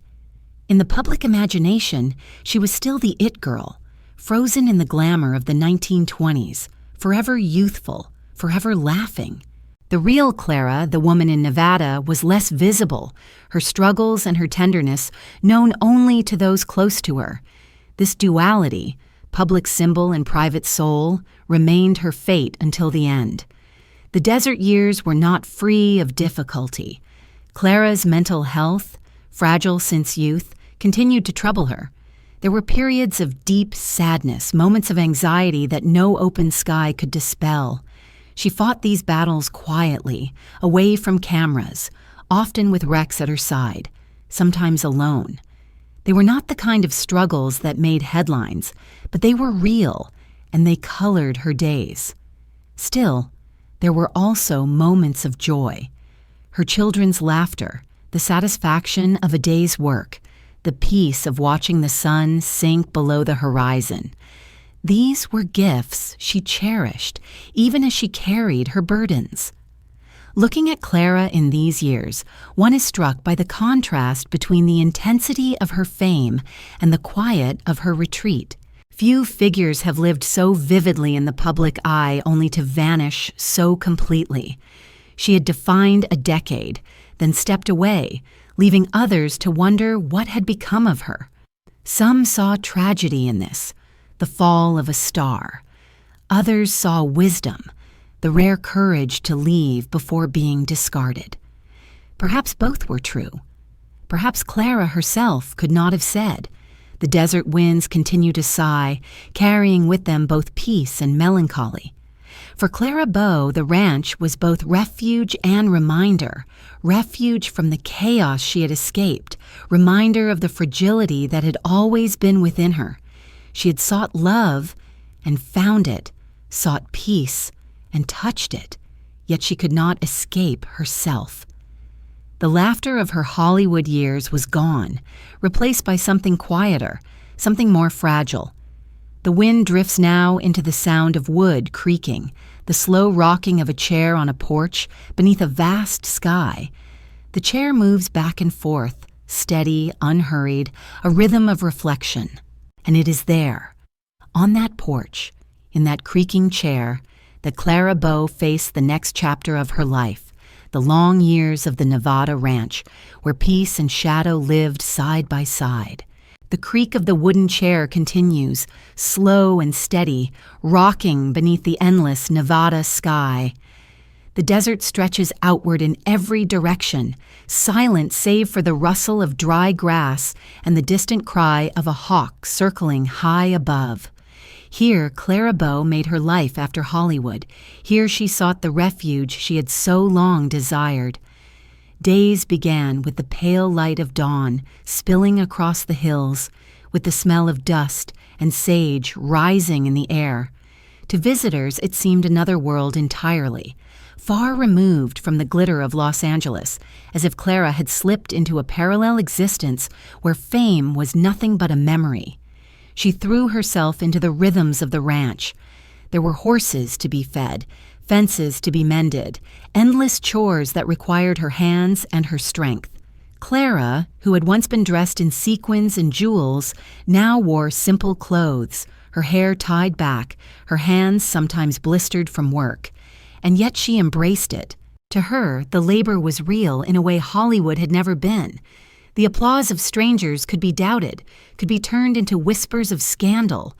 In the public imagination, she was still the it girl, frozen in the glamour of the 1920s, forever youthful, forever laughing. The real Clara, the woman in Nevada, was less visible, her struggles and her tenderness known only to those close to her. This duality, public symbol and private soul, remained her fate until the end. The desert years were not free of difficulty. Clara's mental health, fragile since youth, continued to trouble her. There were periods of deep sadness, moments of anxiety that no open sky could dispel. She fought these battles quietly, away from cameras, often with Rex at her side, sometimes alone. They were not the kind of struggles that made headlines, but they were real, and they colored her days. Still, there were also moments of joy. Her children's laughter, the satisfaction of a day's work, the peace of watching the sun sink below the horizon. These were gifts she cherished, even as she carried her burdens. Looking at Clara in these years, one is struck by the contrast between the intensity of her fame and the quiet of her retreat. Few figures have lived so vividly in the public eye only to vanish so completely. She had defined a decade, then stepped away, leaving others to wonder what had become of her. Some saw tragedy in this, the fall of a star. Others saw wisdom, the rare courage to leave before being discarded. Perhaps both were true. Perhaps Clara herself could not have said. The desert winds continue to sigh, carrying with them both peace and melancholy. For Clara Bow, the ranch was both refuge and reminder, refuge from the chaos she had escaped, reminder of the fragility that had always been within her. She had sought love and found it, sought peace and touched it, yet she could not escape herself. The laughter of her Hollywood years was gone, replaced by something quieter, something more fragile. The wind drifts now into the sound of wood creaking, the slow rocking of a chair on a porch beneath a vast sky. The chair moves back and forth, steady, unhurried, a rhythm of reflection. And it is there, on that porch, in that creaking chair, that Clara Bow faced the next chapter of her life, the long years of the Nevada ranch, where peace and shadow lived side by side. The creak of the wooden chair continues, slow and steady, rocking beneath the endless Nevada sky. The desert stretches outward in every direction, silent save for the rustle of dry grass and the distant cry of a hawk circling high above. Here, Clara Bow made her life after Hollywood. Here she sought the refuge she had so long desired. Days began with the pale light of dawn spilling across the hills, with the smell of dust and sage rising in the air. To visitors, it seemed another world entirely, far removed from the glitter of Los Angeles, as if Clara had slipped into a parallel existence where fame was nothing but a memory. She threw herself into the rhythms of the ranch. There were horses to be fed, fences to be mended, endless chores that required her hands and her strength. Clara, who had once been dressed in sequins and jewels, now wore simple clothes, her hair tied back, her hands sometimes blistered from work. And yet she embraced it. To her, the labor was real in a way Hollywood had never been. The applause of strangers could be doubted, could be turned into whispers of scandal.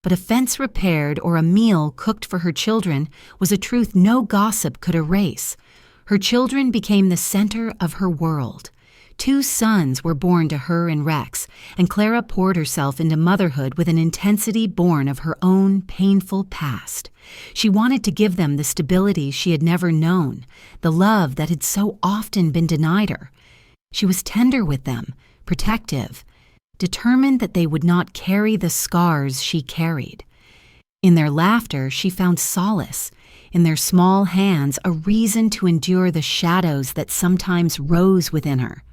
But a fence repaired or a meal cooked for her children was a truth no gossip could erase. Her children became the center of her world. 2 sons were born to her and Rex, and Clara poured herself into motherhood with an intensity born of her own painful past. She wanted to give them the stability she had never known, the love that had so often been denied her. She was tender with them, protective, determined that they would not carry the scars she carried. In their laughter, she found solace. In their small hands, a reason to endure the shadows that sometimes rose within her.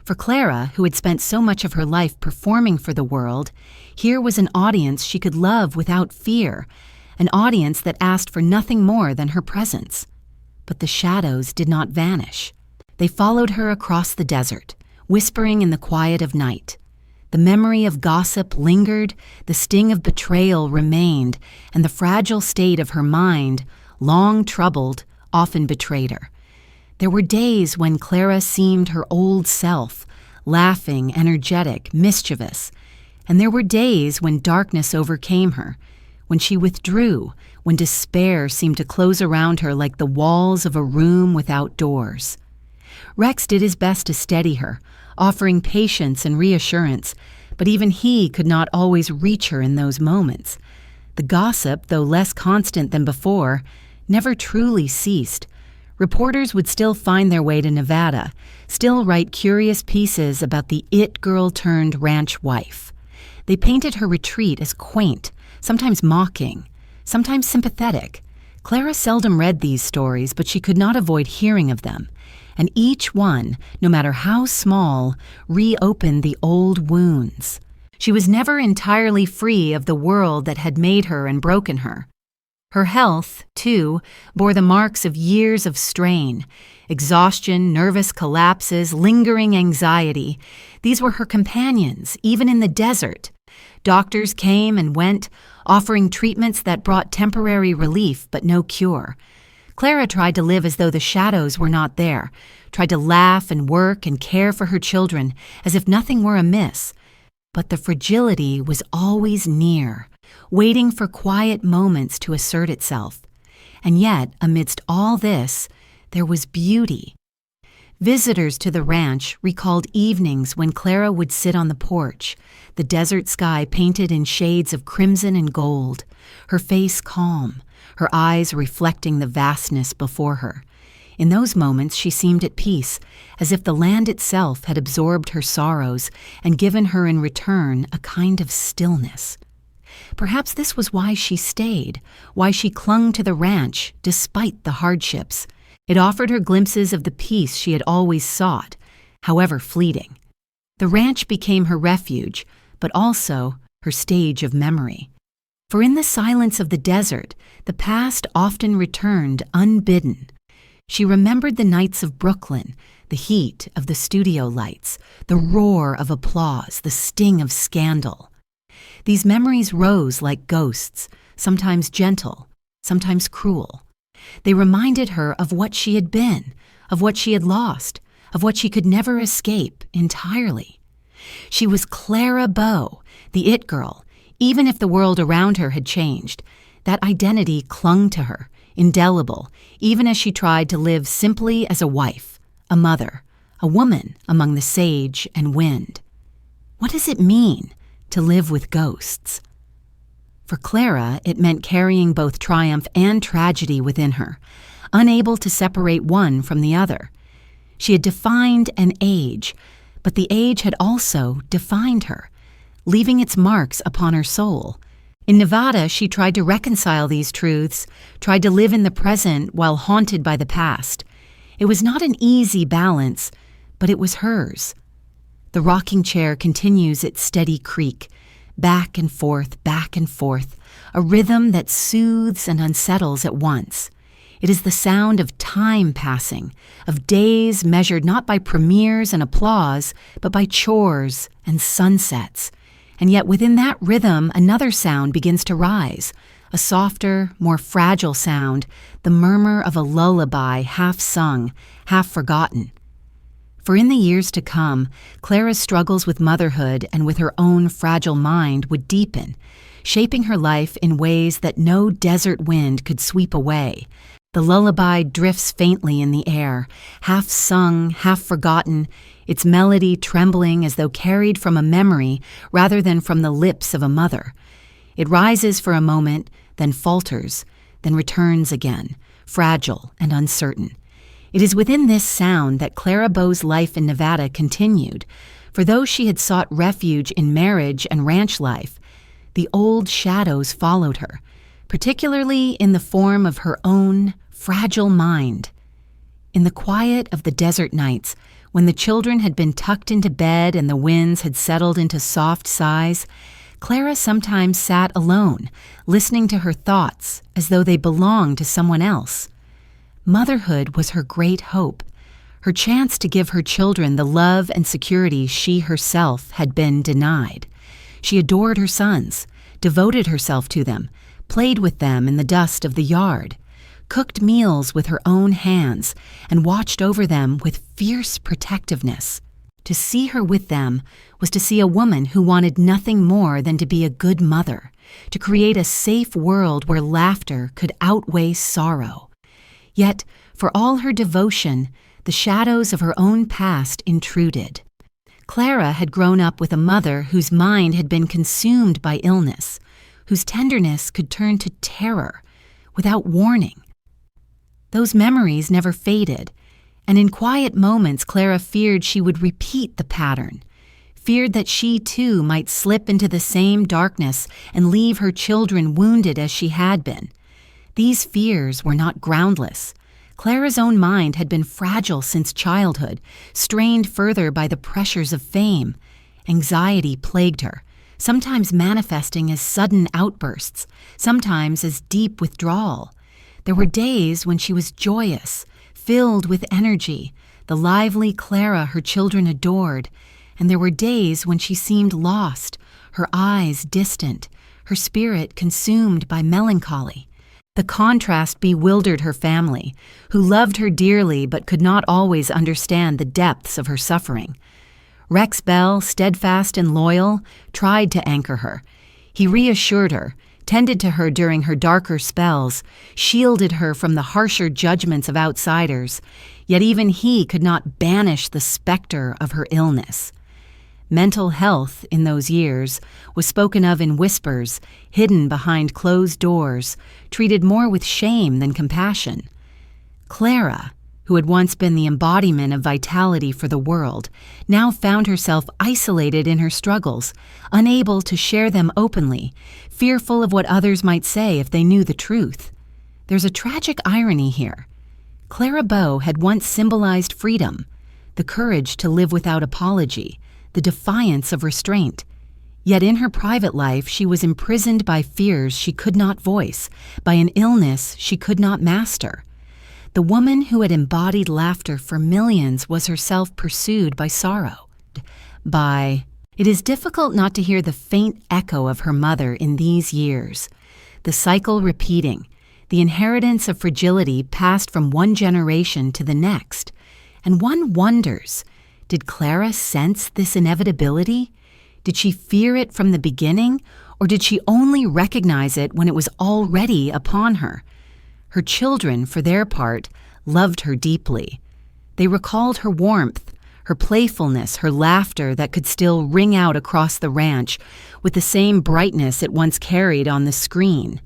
For Clara, who had spent so much of her life performing for the world, here was an audience she could love without fear, an audience that asked for nothing more than her presence. But the shadows did not vanish. They followed her across the desert, whispering in the quiet of night. The memory of gossip lingered, the sting of betrayal remained, and the fragile state of her mind, long troubled, often betrayed her. There were days when Clara seemed her old self, laughing, energetic, mischievous. And there were days when darkness overcame her, when she withdrew, when despair seemed to close around her like the walls of a room without doors. Rex did his best to steady her, offering patience and reassurance, but even he could not always reach her in those moments. The gossip, though less constant than before, never truly ceased. Reporters would still find their way to Nevada, still write curious pieces about the it-girl-turned-ranch wife. They painted her retreat as quaint, sometimes mocking, sometimes sympathetic. Clara seldom read these stories, but she could not avoid hearing of them. And each one, no matter how small, reopened the old wounds. She was never entirely free of the world that had made her and broken her. Her health, too, bore the marks of years of strain, exhaustion, nervous collapses, lingering anxiety. These were her companions, even in the desert. Doctors came and went, offering treatments that brought temporary relief but no cure. Clara tried to live as though the shadows were not there, tried to laugh and work and care for her children as if nothing were amiss. But the fragility was always near, waiting for quiet moments to assert itself. And yet, amidst all this, there was beauty. Visitors to the ranch recalled evenings when Clara would sit on the porch, the desert sky painted in shades of crimson and gold, her face calm, her eyes reflecting the vastness before her. In those moments she seemed at peace, as if the land itself had absorbed her sorrows and given her in return a kind of stillness. Perhaps this was why she stayed, why she clung to the ranch despite the hardships. It offered her glimpses of the peace she had always sought, however fleeting. The ranch became her refuge, but also her stage of memory. For in the silence of the desert, the past often returned unbidden. She remembered the nights of Brooklyn, the heat of the studio lights, the roar of applause, the sting of scandal. These memories rose like ghosts, sometimes gentle, sometimes cruel. They reminded her of what she had been, of what she had lost, of what she could never escape entirely. She was Clara Bow, the it girl. Even if the world around her had changed, that identity clung to her, indelible, even as she tried to live simply as a wife, a mother, a woman among the sage and wind. What does it mean to live with ghosts? For Clara, it meant carrying both triumph and tragedy within her, unable to separate one from the other. She had defined an age, but the age had also defined her, leaving its marks upon her soul. In Nevada, she tried to reconcile these truths, tried to live in the present while haunted by the past. It was not an easy balance, but it was hers. The rocking chair continues its steady creak, back and forth, a rhythm that soothes and unsettles at once. It is the sound of time passing, of days measured not by premieres and applause, but by chores and sunsets. And yet within that rhythm, another sound begins to rise, a softer, more fragile sound, the murmur of a lullaby half sung, half forgotten. For in the years to come, Clara's struggles with motherhood and with her own fragile mind would deepen, shaping her life in ways that no desert wind could sweep away. The lullaby drifts faintly in the air, half sung, half forgotten, its melody trembling as though carried from a memory rather than from the lips of a mother. It rises for a moment, then falters, then returns again, fragile and uncertain. It is within this sound that Clara Bow's life in Nevada continued, for though she had sought refuge in marriage and ranch life, the old shadows followed her, particularly in the form of her own fragile mind. In the quiet of the desert nights, when the children had been tucked into bed and the winds had settled into soft sighs, Clara sometimes sat alone, listening to her thoughts as though they belonged to someone else. Motherhood was her great hope, her chance to give her children the love and security she herself had been denied. She adored her sons, devoted herself to them, played with them in the dust of the yard, cooked meals with her own hands, and watched over them with fierce protectiveness. To see her with them was to see a woman who wanted nothing more than to be a good mother, to create a safe world where laughter could outweigh sorrow. Yet, for all her devotion, the shadows of her own past intruded. Clara had grown up with a mother whose mind had been consumed by illness, whose tenderness could turn to terror without warning. Those memories never faded, and in quiet moments Clara feared she would repeat the pattern, feared that she too might slip into the same darkness and leave her children wounded as she had been. These fears were not groundless. Clara's own mind had been fragile since childhood, strained further by the pressures of fame. Anxiety plagued her, sometimes manifesting as sudden outbursts, sometimes as deep withdrawal. There were days when she was joyous, filled with energy, the lively Clara her children adored, and there were days when she seemed lost, her eyes distant, her spirit consumed by melancholy. The contrast bewildered her family, who loved her dearly but could not always understand the depths of her suffering. Rex Bell, steadfast and loyal, tried to anchor her. He reassured her, tended to her during her darker spells, shielded her from the harsher judgments of outsiders. yet even he could not banish the specter of her illness. Mental health in those years was spoken of in whispers, hidden behind closed doors, treated more with shame than compassion. Clara, who had once been the embodiment of vitality for the world, now found herself isolated in her struggles, unable to share them openly, fearful of what others might say if they knew the truth. There's a tragic irony here. Clara Bow had once symbolized freedom, the courage to live without apology, the defiance of restraint. Yet in her private life, she was imprisoned by fears she could not voice, by an illness she could not master. The woman who had embodied laughter for millions was herself pursued by sorrow. It is difficult not to hear the faint echo of her mother in these years. The cycle repeating, the inheritance of fragility passed from one generation to the next. And one wonders, did Clara sense this inevitability? Did she fear it from the beginning, or did she only recognize it when it was already upon her? Her children, for their part, loved her deeply. They recalled her warmth, her playfulness, her laughter that could still ring out across the ranch with the same brightness it once carried on the screen.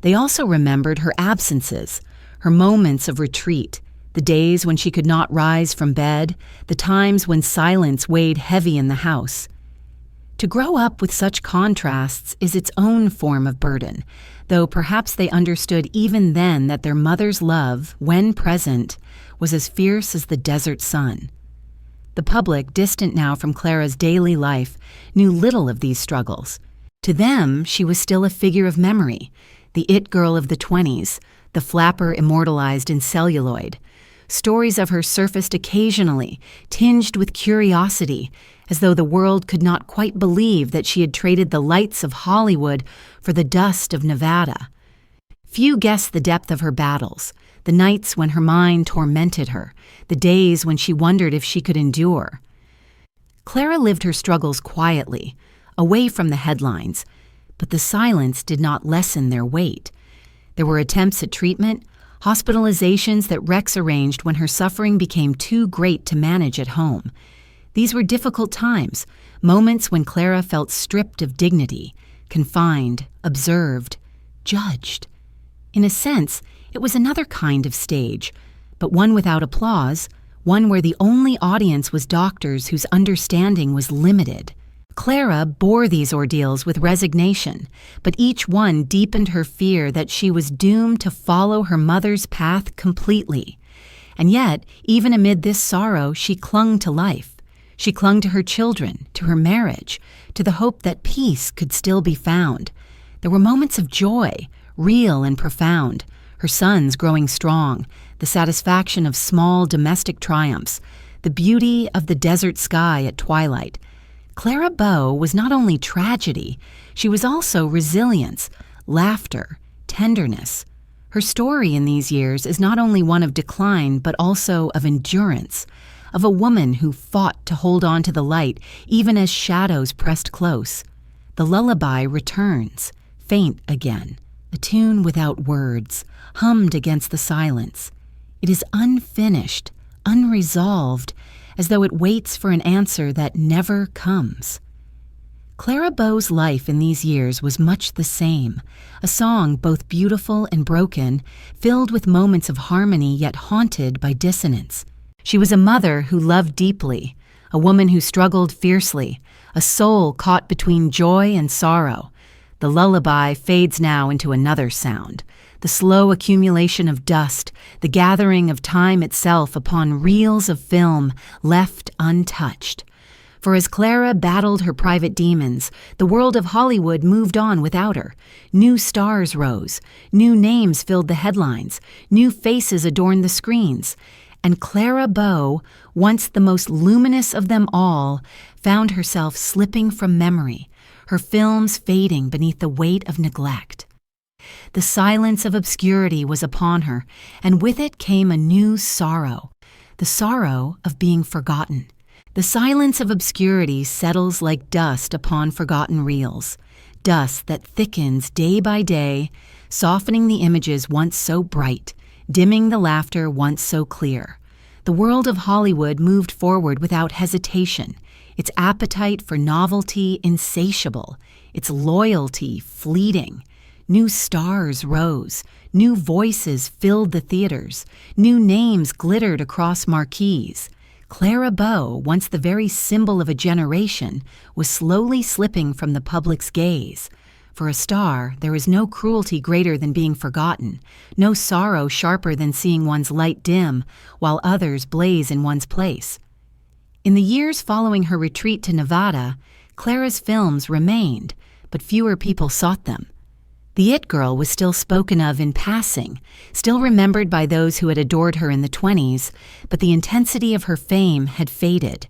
They also remembered her absences, her moments of retreat, the days when she could not rise from bed, the times when silence weighed heavy in the house. To grow up with such contrasts is its own form of burden, though perhaps they understood even then that their mother's love, when present, was as fierce as the desert sun. The public, distant now from Clara's daily life, knew little of these struggles. To them, she was still a figure of memory, the it girl of the 20s, the flapper immortalized in celluloid. Stories of her surfaced occasionally, tinged with curiosity, as though the world could not quite believe that she had traded the lights of Hollywood for the dust of Nevada. Few guessed the depth of her battles, the nights when her mind tormented her, the days when she wondered if she could endure. Clara lived her struggles quietly, away from the headlines, but the silence did not lessen their weight. There were attempts at treatment, hospitalizations that Rex arranged when her suffering became too great to manage at home. These were difficult times, moments when Clara felt stripped of dignity, confined, observed, judged. In a sense, it was another kind of stage, but one without applause, one where the only audience was doctors whose understanding was limited. Clara bore these ordeals with resignation, but each one deepened her fear that she was doomed to follow her mother's path completely. And yet, even amid this sorrow, she clung to life. She clung to her children, to her marriage, to the hope that peace could still be found. There were moments of joy, real and profound, her sons growing strong, the satisfaction of small domestic triumphs, the beauty of the desert sky at twilight. Clara Bow was not only tragedy, she was also resilience, laughter, tenderness. Her story in these years is not only one of decline but also of endurance, of a woman who fought to hold on to the light even as shadows pressed close. The lullaby returns, faint again, a tune without words, hummed against the silence. It is unfinished, unresolved, as though it waits for an answer that never comes. Clara Bow's life in these years was much the same, a song both beautiful and broken, filled with moments of harmony yet haunted by dissonance. She was a mother who loved deeply, a woman who struggled fiercely, a soul caught between joy and sorrow. The lullaby fades now into another sound, the slow accumulation of dust, the gathering of time itself upon reels of film left untouched. For as Clara battled her private demons, the world of Hollywood moved on without her. New stars rose, new names filled the headlines, new faces adorned the screens. And Clara Bow, once the most luminous of them all, found herself slipping from memory, her films fading beneath the weight of neglect. The silence of obscurity was upon her, and with it came a new sorrow, the sorrow of being forgotten. The silence of obscurity settles like dust upon forgotten reels, dust that thickens day by day, softening the images once so bright, dimming the laughter once so clear. The world of Hollywood moved forward without hesitation, its appetite for novelty insatiable, its loyalty fleeting. New stars rose, new voices filled the theaters, new names glittered across marquees. Clara Bow, once the very symbol of a generation, was slowly slipping from the public's gaze. For a star, there is no cruelty greater than being forgotten, no sorrow sharper than seeing one's light dim while others blaze in one's place. In the years following her retreat to Nevada, Clara's films remained, but fewer people sought them. The It Girl was still spoken of in passing, still remembered by those who had adored her in the 20s, but the intensity of her fame had faded.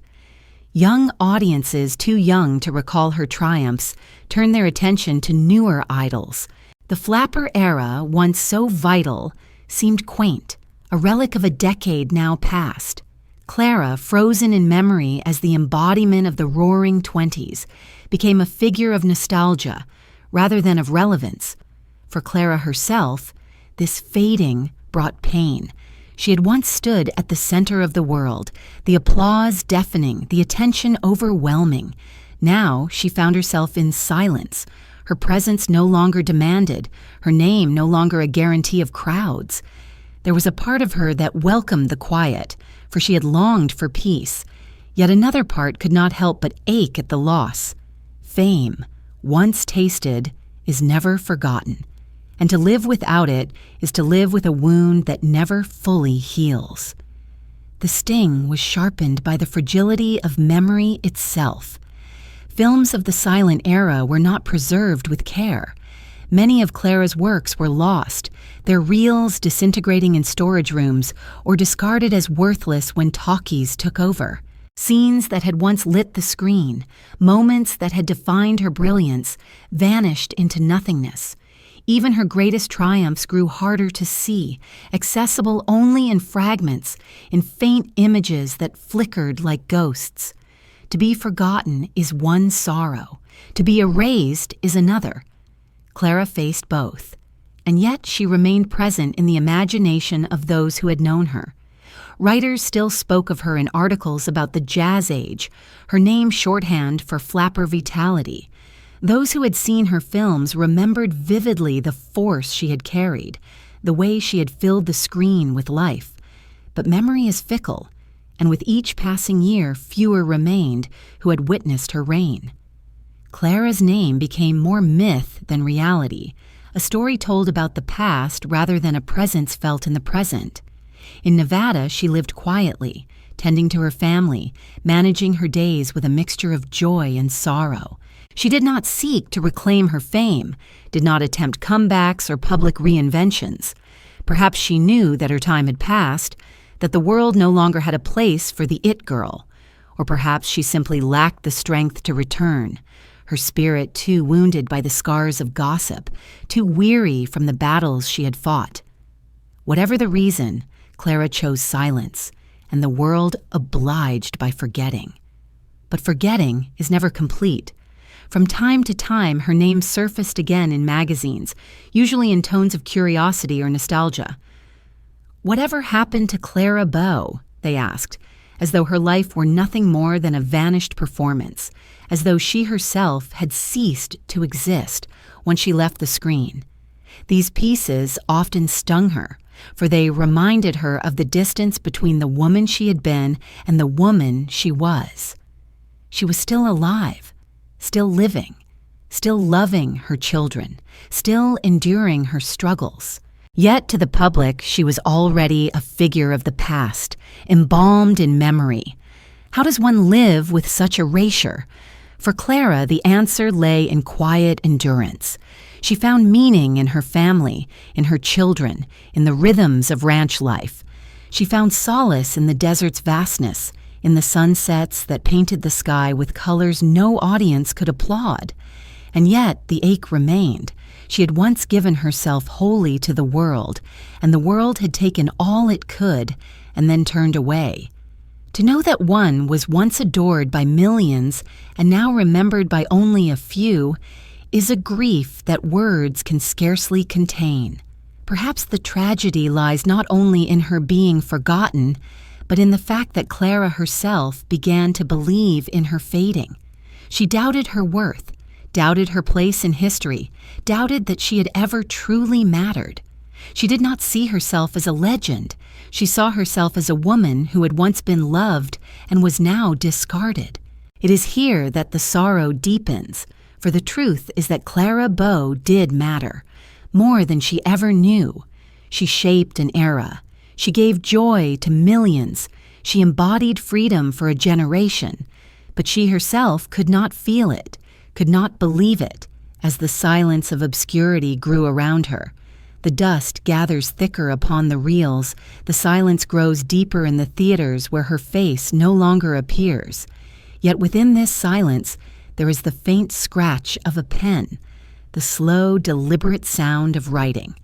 Young audiences too young to recall her triumphs turned their attention to newer idols. The flapper era, once so vital, seemed quaint, a relic of a decade now past. Clara, frozen in memory as the embodiment of the roaring 20s, became a figure of nostalgia rather than of relevance. For Clara herself, this fading brought pain. She had once stood at the center of the world, the applause deafening, the attention overwhelming. Now she found herself in silence, her presence no longer demanded, her name no longer a guarantee of crowds. There was a part of her that welcomed the quiet, for she had longed for peace. Yet another part could not help but ache at the loss. Fame, once tasted, is never forgotten. And to live without it is to live with a wound that never fully heals. The sting was sharpened by the fragility of memory itself. Films of the silent era were not preserved with care. Many of Clara's works were lost, their reels disintegrating in storage rooms or discarded as worthless when talkies took over. Scenes that had once lit the screen, moments that had defined her brilliance, vanished into nothingness. Even her greatest triumphs grew harder to see, accessible only in fragments, in faint images that flickered like ghosts. To be forgotten is one sorrow. To be erased is another. Clara faced both, and yet she remained present in the imagination of those who had known her. Writers still spoke of her in articles about the Jazz Age, her name shorthand for flapper vitality. Those who had seen her films remembered vividly the force she had carried, the way she had filled the screen with life. But memory is fickle, and with each passing year fewer remained who had witnessed her reign. Clara's name became more myth than reality, a story told about the past rather than a presence felt in the present. In Nevada, she lived quietly, tending to her family, managing her days with a mixture of joy and sorrow. She did not seek to reclaim her fame, did not attempt comebacks or public reinventions. Perhaps she knew that her time had passed, that the world no longer had a place for the It Girl, or perhaps she simply lacked the strength to return, her spirit too wounded by the scars of gossip, too weary from the battles she had fought. Whatever the reason, Clara chose silence, and the world obliged by forgetting. But forgetting is never complete. From time to time, her name surfaced again in magazines, usually in tones of curiosity or nostalgia. "Whatever happened to Clara Bow?" they asked, as though her life were nothing more than a vanished performance, as though she herself had ceased to exist when she left the screen. These pieces often stung her, for they reminded her of the distance between the woman she had been and the woman she was. She was still alive, still living, still loving her children, still enduring her struggles. Yet to the public, she was already a figure of the past, embalmed in memory. How does one live with such erasure? For Clara, the answer lay in quiet endurance. She found meaning in her family, in her children, in the rhythms of ranch life. She found solace in the desert's vastness, in the sunsets that painted the sky with colors no audience could applaud. And yet the ache remained. She had once given herself wholly to the world, and the world had taken all it could and then turned away. To know that one was once adored by millions and now remembered by only a few is a grief that words can scarcely contain. Perhaps the tragedy lies not only in her being forgotten, but in the fact that Clara herself began to believe in her fading. She doubted her worth, doubted her place in history, doubted that she had ever truly mattered. She did not see herself as a legend. She saw herself as a woman who had once been loved and was now discarded. It is here that the sorrow deepens, for the truth is that Clara Bow did matter, more than she ever knew. She shaped an era. She gave joy to millions. She embodied freedom for a generation. But she herself could not feel it, could not believe it, as the silence of obscurity grew around her. The dust gathers thicker upon the reels. The silence grows deeper in the theaters where her face no longer appears. Yet within this silence, there is the faint scratch of a pen, the slow, deliberate sound of writing.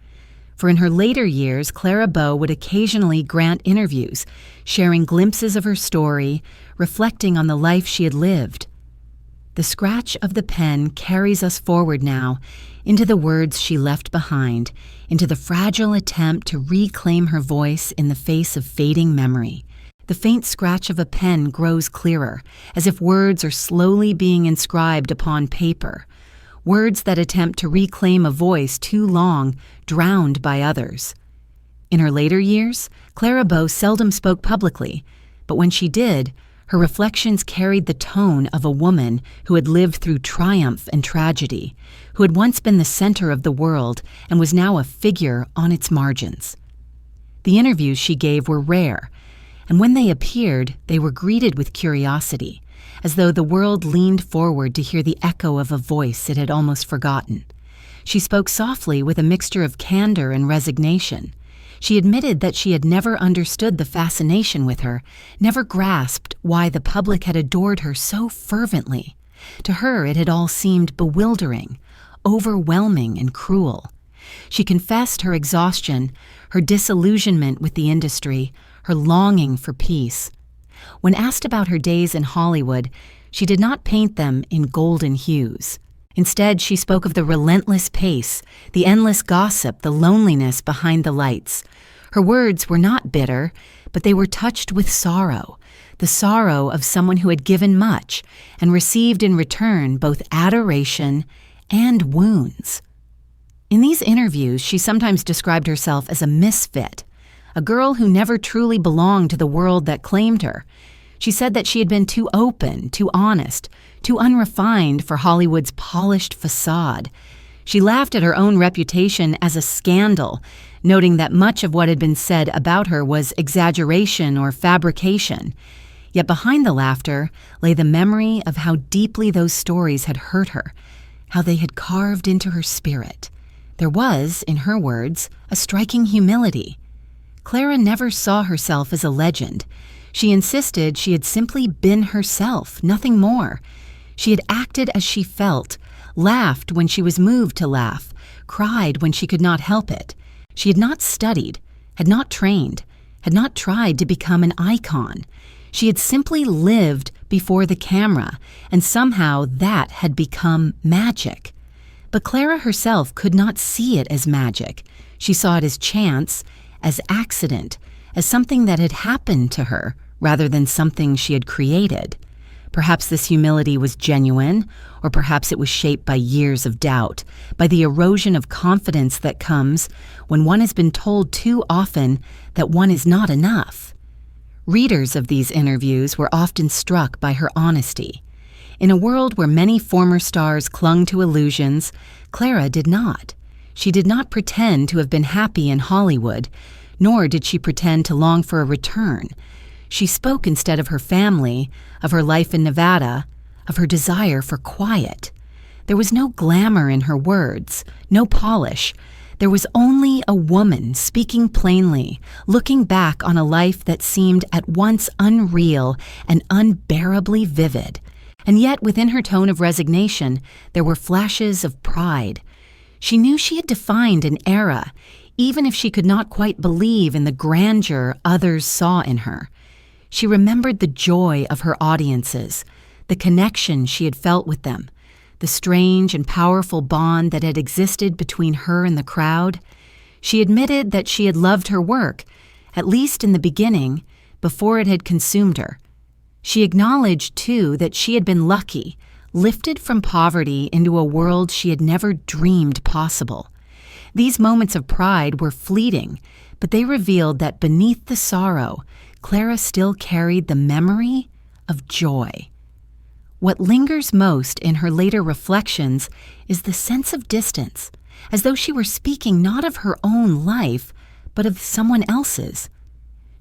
For in her later years, Clara Bow would occasionally grant interviews, sharing glimpses of her story, reflecting on the life she had lived. The scratch of the pen carries us forward now into the words she left behind, into the fragile attempt to reclaim her voice in the face of fading memory. The faint scratch of a pen grows clearer, as if words are slowly being inscribed upon paper, words that attempt to reclaim a voice too long drowned by others. In her later years, Clara Bow seldom spoke publicly, but when she did, her reflections carried the tone of a woman who had lived through triumph and tragedy, who had once been the center of the world and was now a figure on its margins. The interviews she gave were rare, and when they appeared, they were greeted with curiosity, as though the world leaned forward to hear the echo of a voice it had almost forgotten. She spoke softly with a mixture of candor and resignation. She admitted that she had never understood the fascination with her, never grasped why the public had adored her so fervently. To her, it had all seemed bewildering, overwhelming, and cruel. She confessed her exhaustion, her disillusionment with the industry, her longing for peace. When asked about her days in Hollywood, she did not paint them in golden hues. Instead, she spoke of the relentless pace, the endless gossip, the loneliness behind the lights. Her words were not bitter, but they were touched with sorrow, the sorrow of someone who had given much and received in return both adoration and wounds. In these interviews, she sometimes described herself as a misfit, a girl who never truly belonged to the world that claimed her. She said that she had been too open, too honest, too unrefined for Hollywood's polished facade. She laughed at her own reputation as a scandal, noting that much of what had been said about her was exaggeration or fabrication. Yet behind the laughter lay the memory of how deeply those stories had hurt her, how they had carved into her spirit. There was, in her words, a striking humility. Clara never saw herself as a legend. She insisted she had simply been herself, nothing more. She had acted as she felt, laughed when she was moved to laugh, cried when she could not help it. She had not studied, had not trained, had not tried to become an icon. She had simply lived before the camera, and somehow that had become magic. But Clara herself could not see it as magic. She saw it as chance, as accident, as something that had happened to her, rather than something she had created. Perhaps this humility was genuine, or perhaps it was shaped by years of doubt, by the erosion of confidence that comes when one has been told too often that one is not enough. Readers of these interviews were often struck by her honesty. In a world where many former stars clung to illusions, Clara did not. She did not pretend to have been happy in Hollywood, nor did she pretend to long for a return. She spoke instead of her family, of her life in Nevada, of her desire for quiet. There was no glamour in her words, no polish. There was only a woman speaking plainly, looking back on a life that seemed at once unreal and unbearably vivid. And yet within her tone of resignation, there were flashes of pride. She knew she had defined an era, even if she could not quite believe in the grandeur others saw in her. She remembered the joy of her audiences, the connection she had felt with them, the strange and powerful bond that had existed between her and the crowd. She admitted that she had loved her work, at least in the beginning, before it had consumed her. She acknowledged, too, that she had been lucky, lifted from poverty into a world she had never dreamed possible. These moments of pride were fleeting, but they revealed that beneath the sorrow, Clara still carried the memory of joy. What lingers most in her later reflections is the sense of distance, as though she were speaking not of her own life, but of someone else's.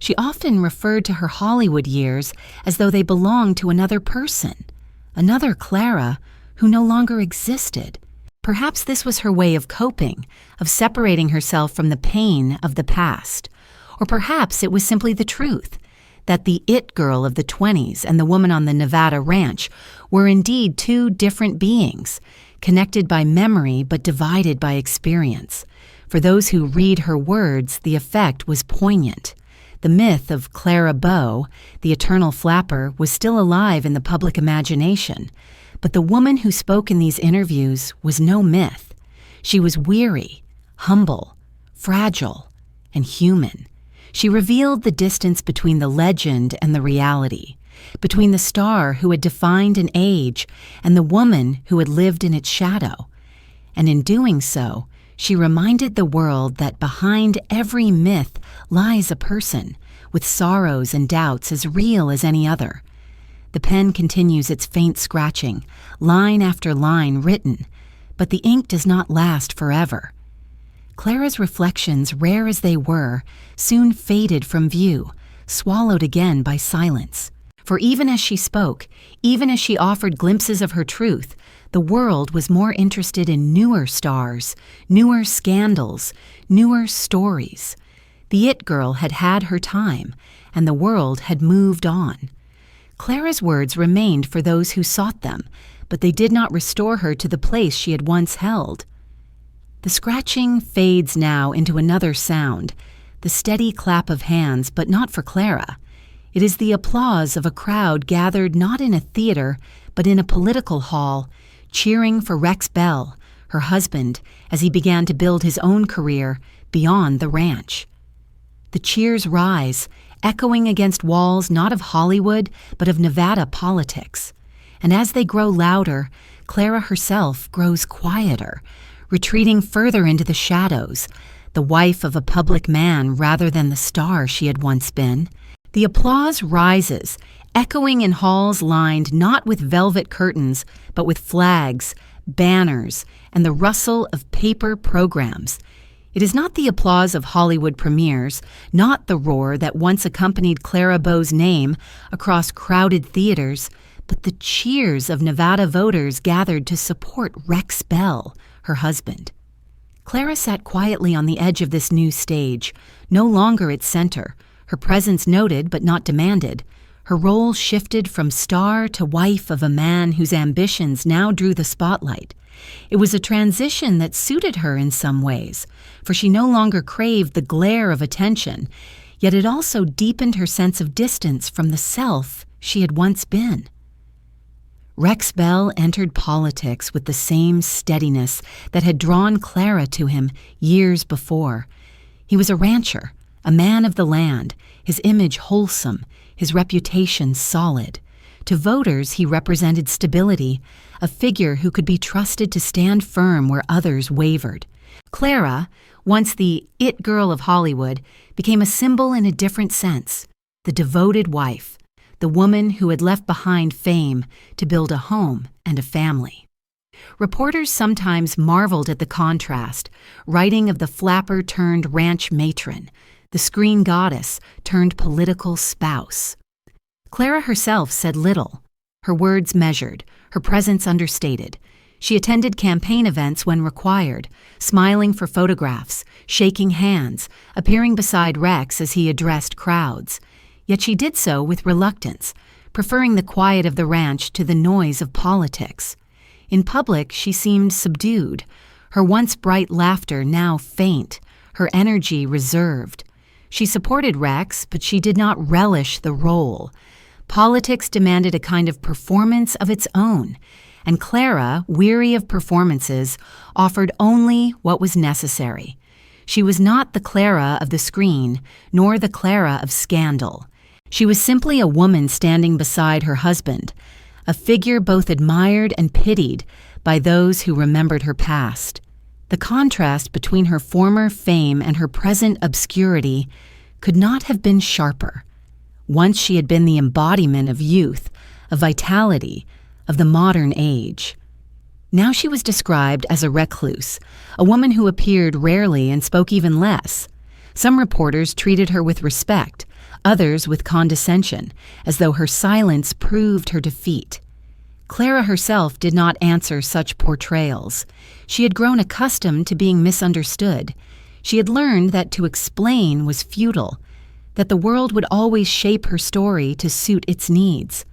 She often referred to her Hollywood years as though they belonged to another person, another Clara who no longer existed. Perhaps this was her way of coping, of separating herself from the pain of the past. Or perhaps it was simply the truth, that the it girl of the 20s and the woman on the Nevada ranch were indeed two different beings, connected by memory but divided by experience. For those who read her words, the effect was poignant. The myth of Clara Bow, the eternal flapper, was still alive in the public imagination. But the woman who spoke in these interviews was no myth. She was weary, humble, fragile, and human. She revealed the distance between the legend and the reality, between the star who had defined an age and the woman who had lived in its shadow. And in doing so, she reminded the world that behind every myth lies a person, with sorrows and doubts as real as any other. The pen continues its faint scratching, line after line written, but the ink does not last forever. Clara's reflections, rare as they were, soon faded from view, swallowed again by silence. For even as she spoke, even as she offered glimpses of her truth, the world was more interested in newer stars, newer scandals, newer stories. The it girl had had her time, and the world had moved on. Clara's words remained for those who sought them, but they did not restore her to the place she had once held. The scratching fades now into another sound, the steady clap of hands, but not for Clara. It is the applause of a crowd gathered not in a theater, but in a political hall, cheering for Rex Bell, her husband, as he began to build his own career beyond the ranch. The cheers rise, echoing against walls not of Hollywood, but of Nevada politics. And as they grow louder, Clara herself grows quieter, retreating further into the shadows, the wife of a public man rather than the star she had once been. The applause rises, echoing in halls lined not with velvet curtains, but with flags, banners, and the rustle of paper programs. It is not the applause of Hollywood premieres, not the roar that once accompanied Clara Bow's name across crowded theaters, but the cheers of Nevada voters gathered to support Rex Bell, her husband. Clara sat quietly on the edge of this new stage, no longer its center, her presence noted but not demanded. Her role shifted from star to wife of a man whose ambitions now drew the spotlight. It was a transition that suited her in some ways, for she no longer craved the glare of attention, yet it also deepened her sense of distance from the self she had once been. Rex Bell entered politics with the same steadiness that had drawn Clara to him years before. He was a rancher, a man of the land, his image wholesome, his reputation solid. To voters, he represented stability, a figure who could be trusted to stand firm where others wavered. Clara, once the it girl of Hollywood, became a symbol in a different sense, the devoted wife, the woman who had left behind fame to build a home and a family. Reporters sometimes marveled at the contrast, writing of the flapper-turned-ranch matron, the screen goddess turned political spouse. Clara herself said little, her words measured, her presence understated. She attended campaign events when required, smiling for photographs, shaking hands, appearing beside Rex as he addressed crowds. Yet she did so with reluctance, preferring the quiet of the ranch to the noise of politics. In public, she seemed subdued, her once bright laughter now faint, her energy reserved. She supported Rex, but she did not relish the role. Politics demanded a kind of performance of its own, and Clara, weary of performances, offered only what was necessary. She was not the Clara of the screen, nor the Clara of scandal. She was simply a woman standing beside her husband, a figure both admired and pitied by those who remembered her past. The contrast between her former fame and her present obscurity could not have been sharper. Once she had been the embodiment of youth, of vitality, of the modern age. Now she was described as a recluse, a woman who appeared rarely and spoke even less. Some reporters treated her with respect, others with condescension, as though her silence proved her defeat. Clara herself did not answer such portrayals. She had grown accustomed to being misunderstood. She had learned that to explain was futile, that the world would always shape her story to suit its needs.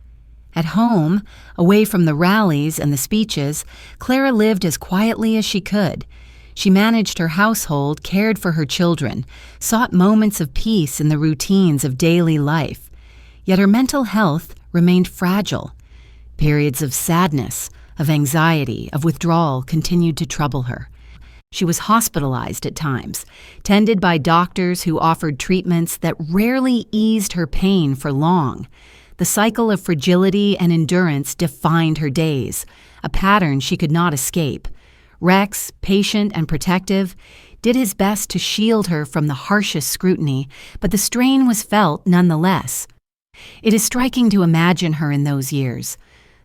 At home, away from the rallies and the speeches, Clara lived as quietly as she could. She managed her household, cared for her children, sought moments of peace in the routines of daily life. Yet her mental health remained fragile. Periods of sadness, of anxiety, of withdrawal continued to trouble her. She was hospitalized at times, tended by doctors who offered treatments that rarely eased her pain for long. The cycle of fragility and endurance defined her days, a pattern she could not escape. Rex, patient and protective, did his best to shield her from the harshest scrutiny, but the strain was felt nonetheless. It is striking to imagine her in those years,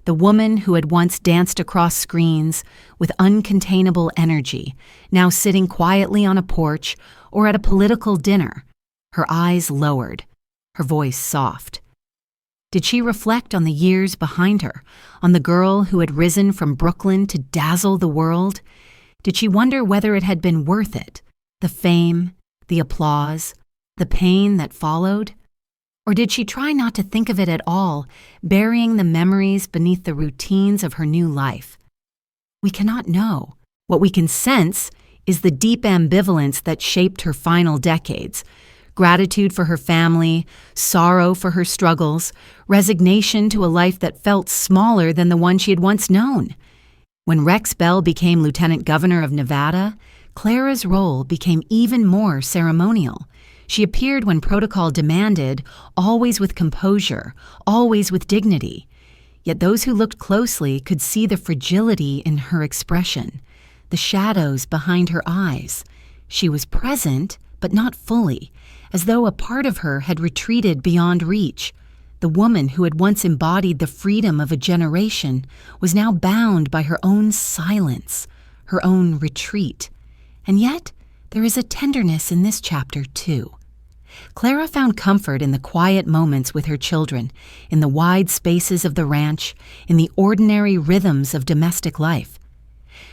the woman who had once danced across screens with uncontainable energy, now sitting quietly on a porch or at a political dinner, her eyes lowered, her voice soft. Did she reflect on the years behind her, on the girl who had risen from Brooklyn to dazzle the world? Did she wonder whether it had been worth it, the fame, the applause, the pain that followed? Or did she try not to think of it at all, burying the memories beneath the routines of her new life? We cannot know. What we can sense is the deep ambivalence that shaped her final decades. Gratitude for her family, sorrow for her struggles, resignation to a life that felt smaller than the one she had once known. When Rex Bell became Lieutenant Governor of Nevada, Clara's role became even more ceremonial. She appeared when protocol demanded, always with composure, always with dignity. Yet those who looked closely could see the fragility in her expression, the shadows behind her eyes. She was present, but not fully, as though a part of her had retreated beyond reach. The woman who had once embodied the freedom of a generation was now bound by her own silence, her own retreat. And yet, there is a tenderness in this chapter, too. Clara found comfort in the quiet moments with her children, in the wide spaces of the ranch, in the ordinary rhythms of domestic life.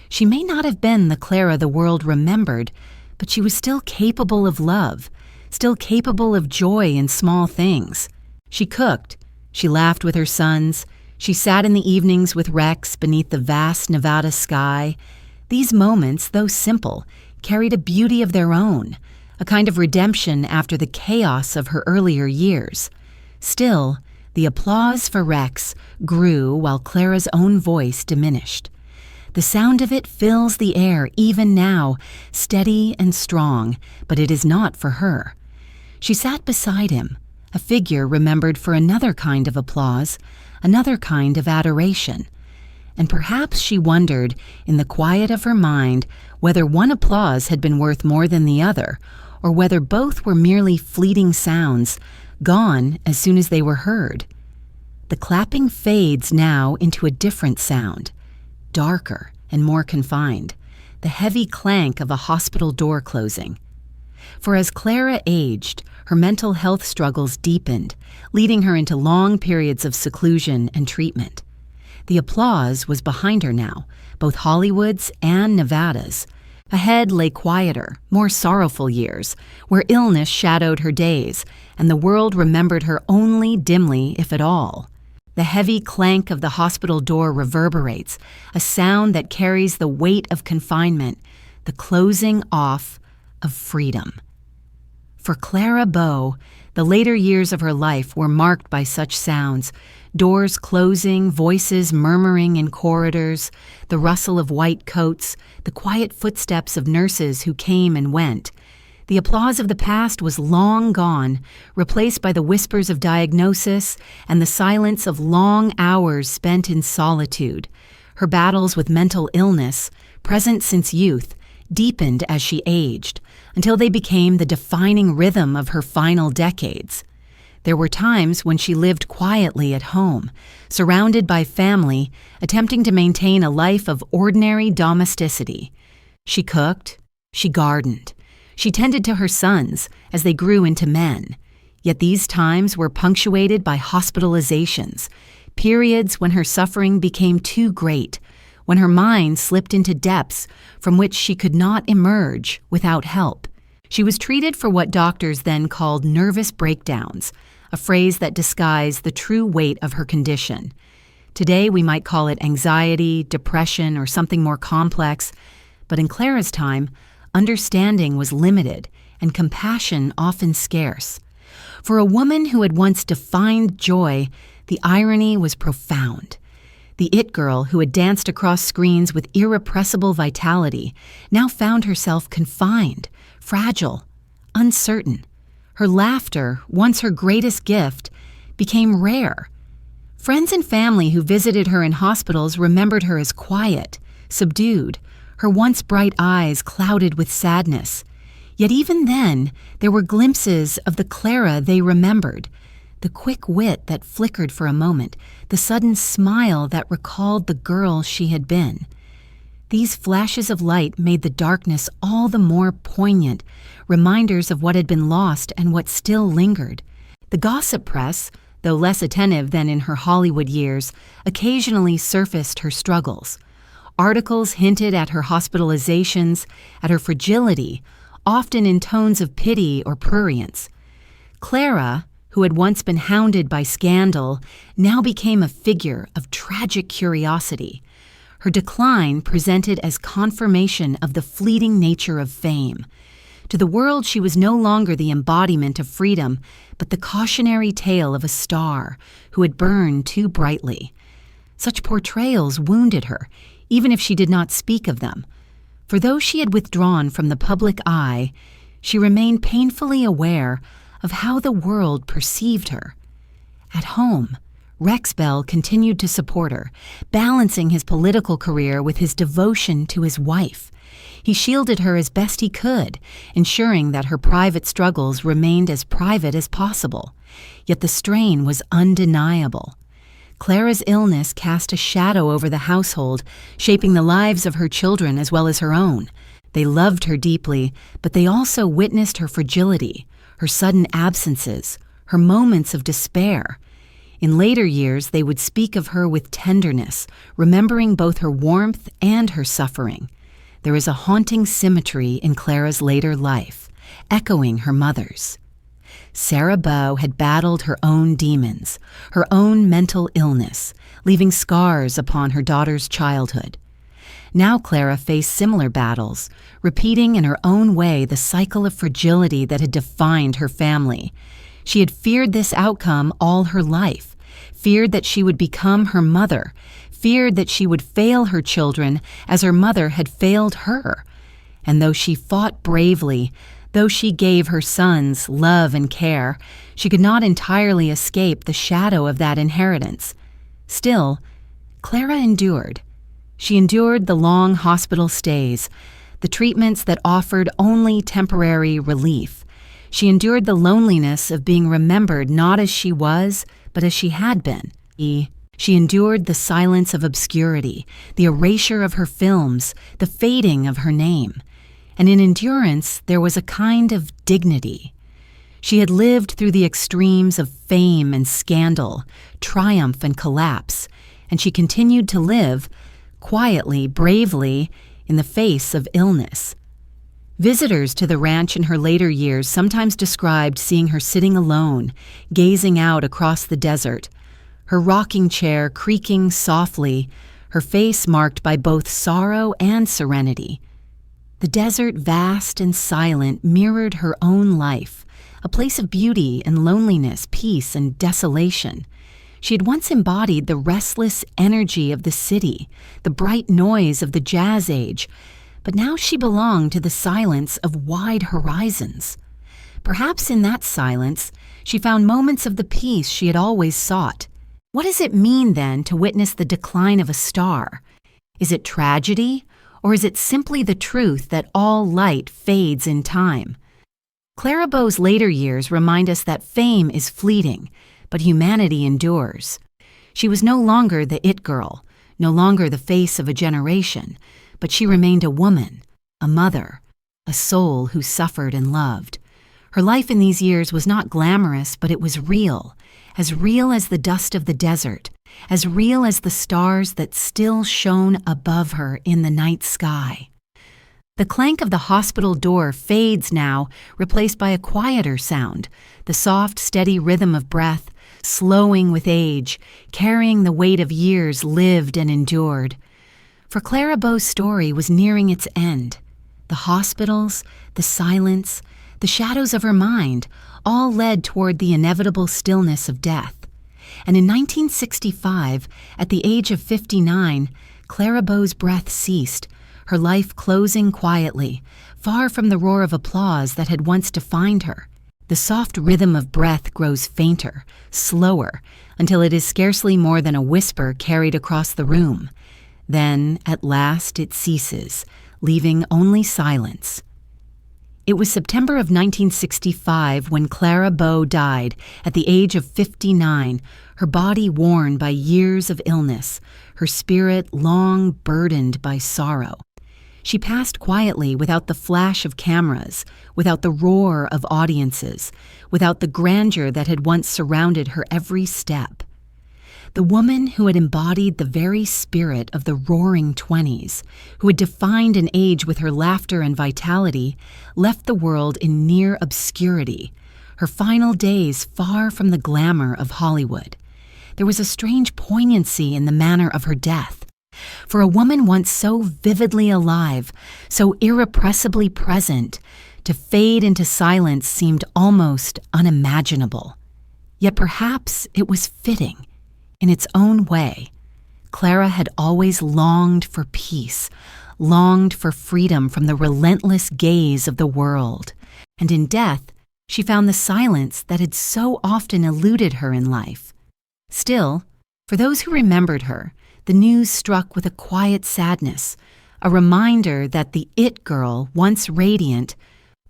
She may not have been the Clara the world remembered, but she was still capable of love, still capable of joy in small things. She cooked, she laughed with her sons, she sat in the evenings with Rex beneath the vast Nevada sky. These moments, though simple, carried a beauty of their own, a kind of redemption after the chaos of her earlier years. Still, the applause for Rex grew while Clara's own voice diminished. The sound of it fills the air even now, steady and strong, but it is not for her. She sat beside him, a figure remembered for another kind of applause, another kind of adoration. And perhaps she wondered, in the quiet of her mind, whether one applause had been worth more than the other, or whether both were merely fleeting sounds, gone as soon as they were heard. The clapping fades now into a different sound, darker and more confined, the heavy clank of a hospital door closing. For as Clara aged, her mental health struggles deepened, leading her into long periods of seclusion and treatment. The applause was behind her now, both Hollywood's and Nevada's. Ahead lay quieter, more sorrowful years, where illness shadowed her days, and the world remembered her only dimly, if at all. The heavy clank of the hospital door reverberates, a sound that carries the weight of confinement, the closing off of freedom. For Clara Bow, the later years of her life were marked by such sounds, doors closing, voices murmuring in corridors, the rustle of white coats, the quiet footsteps of nurses who came and went. The applause of the past was long gone, replaced by the whispers of diagnosis and the silence of long hours spent in solitude. Her battles with mental illness, present since youth, deepened as she aged, until they became the defining rhythm of her final decades. There were times when she lived quietly at home, surrounded by family, attempting to maintain a life of ordinary domesticity. She cooked, she gardened, she tended to her sons as they grew into men. Yet these times were punctuated by hospitalizations, periods when her suffering became too great, when her mind slipped into depths from which she could not emerge without help. She was treated for what doctors then called nervous breakdowns, a phrase that disguised the true weight of her condition. Today we might call it anxiety, depression, or something more complex, but in Clara's time, understanding was limited and compassion often scarce. For a woman who had once defined joy, the irony was profound. The it girl who had danced across screens with irrepressible vitality now found herself confined, fragile, uncertain. Her laughter, once her greatest gift, became rare. Friends and family who visited her in hospitals remembered her as quiet, subdued, her once bright eyes clouded with sadness. Yet even then, there were glimpses of the Clara they remembered, the quick wit that flickered for a moment, the sudden smile that recalled the girl she had been. These flashes of light made the darkness all the more poignant, reminders of what had been lost and what still lingered. The gossip press, though less attentive than in her Hollywood years, occasionally surfaced her struggles. Articles hinted at her hospitalizations, at her fragility, often in tones of pity or prurience. Clara, who had once been hounded by scandal, now became a figure of tragic curiosity. Her decline presented as confirmation of the fleeting nature of fame. To the world, she was no longer the embodiment of freedom, but the cautionary tale of a star who had burned too brightly. Such portrayals wounded her, even if she did not speak of them. For though she had withdrawn from the public eye, she remained painfully aware of how the world perceived her. At home, Rex Bell continued to support her, balancing his political career with his devotion to his wife. He shielded her as best he could, ensuring that her private struggles remained as private as possible. Yet the strain was undeniable. Clara's illness cast a shadow over the household, shaping the lives of her children as well as her own. They loved her deeply, but they also witnessed her fragility, her sudden absences, her moments of despair. In later years, they would speak of her with tenderness, remembering both her warmth and her suffering. There is a haunting symmetry in Clara's later life, echoing her mother's. Clara Bow had battled her own demons, her own mental illness, leaving scars upon her daughter's childhood. Now Clara faced similar battles, repeating in her own way the cycle of fragility that had defined her family. She had feared this outcome all her life, feared that she would become her mother, feared that she would fail her children as her mother had failed her. And though she fought bravely, though she gave her sons love and care, she could not entirely escape the shadow of that inheritance. Still, Clara endured. She endured the long hospital stays, the treatments that offered only temporary relief. She endured the loneliness of being remembered not as she was, but as she had been. She endured the silence of obscurity, the erasure of her films, the fading of her name. And in endurance, there was a kind of dignity. She had lived through the extremes of fame and scandal, triumph and collapse, and she continued to live, quietly, bravely, in the face of illness. Visitors to the ranch in her later years sometimes described seeing her sitting alone, gazing out across the desert, her rocking chair creaking softly, her face marked by both sorrow and serenity. The desert, vast and silent, mirrored her own life, a place of beauty and loneliness, peace and desolation. She had once embodied the restless energy of the city, the bright noise of the jazz age, but now she belonged to the silence of wide horizons. Perhaps in that silence, she found moments of the peace she had always sought. What does it mean, then, to witness the decline of a star? Is it tragedy, or is it simply the truth that all light fades in time? Clara Bow's later years remind us that fame is fleeting, but humanity endures. She was no longer the it girl, no longer the face of a generation, but she remained a woman, a mother, a soul who suffered and loved. Her life in these years was not glamorous, but it was real as the dust of the desert, as real as the stars that still shone above her in the night sky. The clank of the hospital door fades now, replaced by a quieter sound, the soft, steady rhythm of breath, slowing with age, carrying the weight of years lived and endured. For Clara Bow's story was nearing its end. The hospitals, the silence, the shadows of her mind all led toward the inevitable stillness of death. And in 1965, at the age of 59, Clara Bow's breath ceased, her life closing quietly, far from the roar of applause that had once defined her. The soft rhythm of breath grows fainter, slower, until it is scarcely more than a whisper carried across the room. Then, at last, it ceases, leaving only silence. It was September of 1965 when Clara Bow died at the age of 59, her body worn by years of illness, her spirit long burdened by sorrow. She passed quietly without the flash of cameras, without the roar of audiences, without the grandeur that had once surrounded her every step. The woman who had embodied the very spirit of the roaring 20s, who had defined an age with her laughter and vitality, left the world in near obscurity, her final days far from the glamour of Hollywood. There was a strange poignancy in the manner of her death. For a woman once so vividly alive, so irrepressibly present, to fade into silence seemed almost unimaginable. Yet perhaps it was fitting. In its own way, Clara had always longed for peace, longed for freedom from the relentless gaze of the world. And in death, she found the silence that had so often eluded her in life. Still, for those who remembered her, the news struck with a quiet sadness, a reminder that the it girl, once radiant,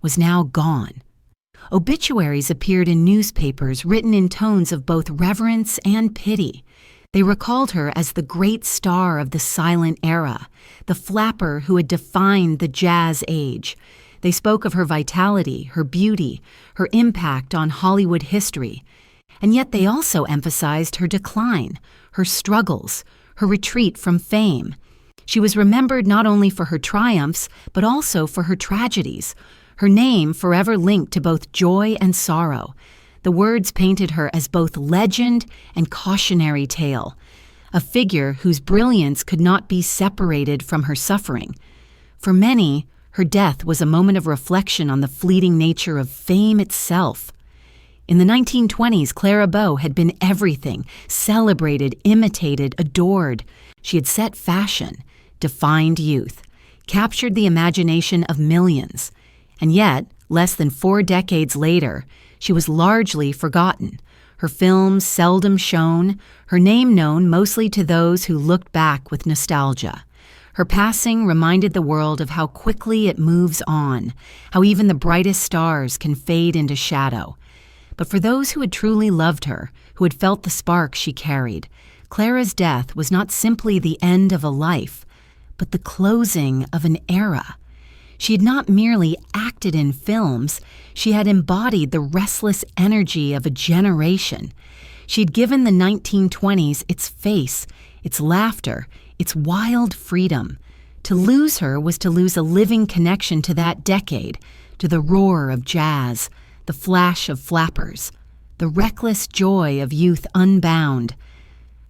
was now gone. Obituaries appeared in newspapers written in tones of both reverence and pity. They recalled her as the great star of the silent era, the flapper who had defined the jazz age. They spoke of her vitality, her beauty, her impact on Hollywood history. And yet they also emphasized her decline, her struggles, her retreat from fame. She was remembered not only for her triumphs, but also for her tragedies, her name forever linked to both joy and sorrow. The words painted her as both legend and cautionary tale, a figure whose brilliance could not be separated from her suffering. For many, her death was a moment of reflection on the fleeting nature of fame itself. In the 1920s, Clara Bow had been everything, celebrated, imitated, adored. She had set fashion, defined youth, captured the imagination of millions. And yet, less than 4 decades later, she was largely forgotten, her films seldom shown, her name known mostly to those who looked back with nostalgia. Her passing reminded the world of how quickly it moves on, how even the brightest stars can fade into shadow. But for those who had truly loved her, who had felt the spark she carried, Clara's death was not simply the end of a life, but the closing of an era. She had not merely acted in films, she had embodied the restless energy of a generation. She had given the 1920s its face, its laughter, its wild freedom. To lose her was to lose a living connection to that decade, to the roar of jazz, the flash of flappers, the reckless joy of youth unbound.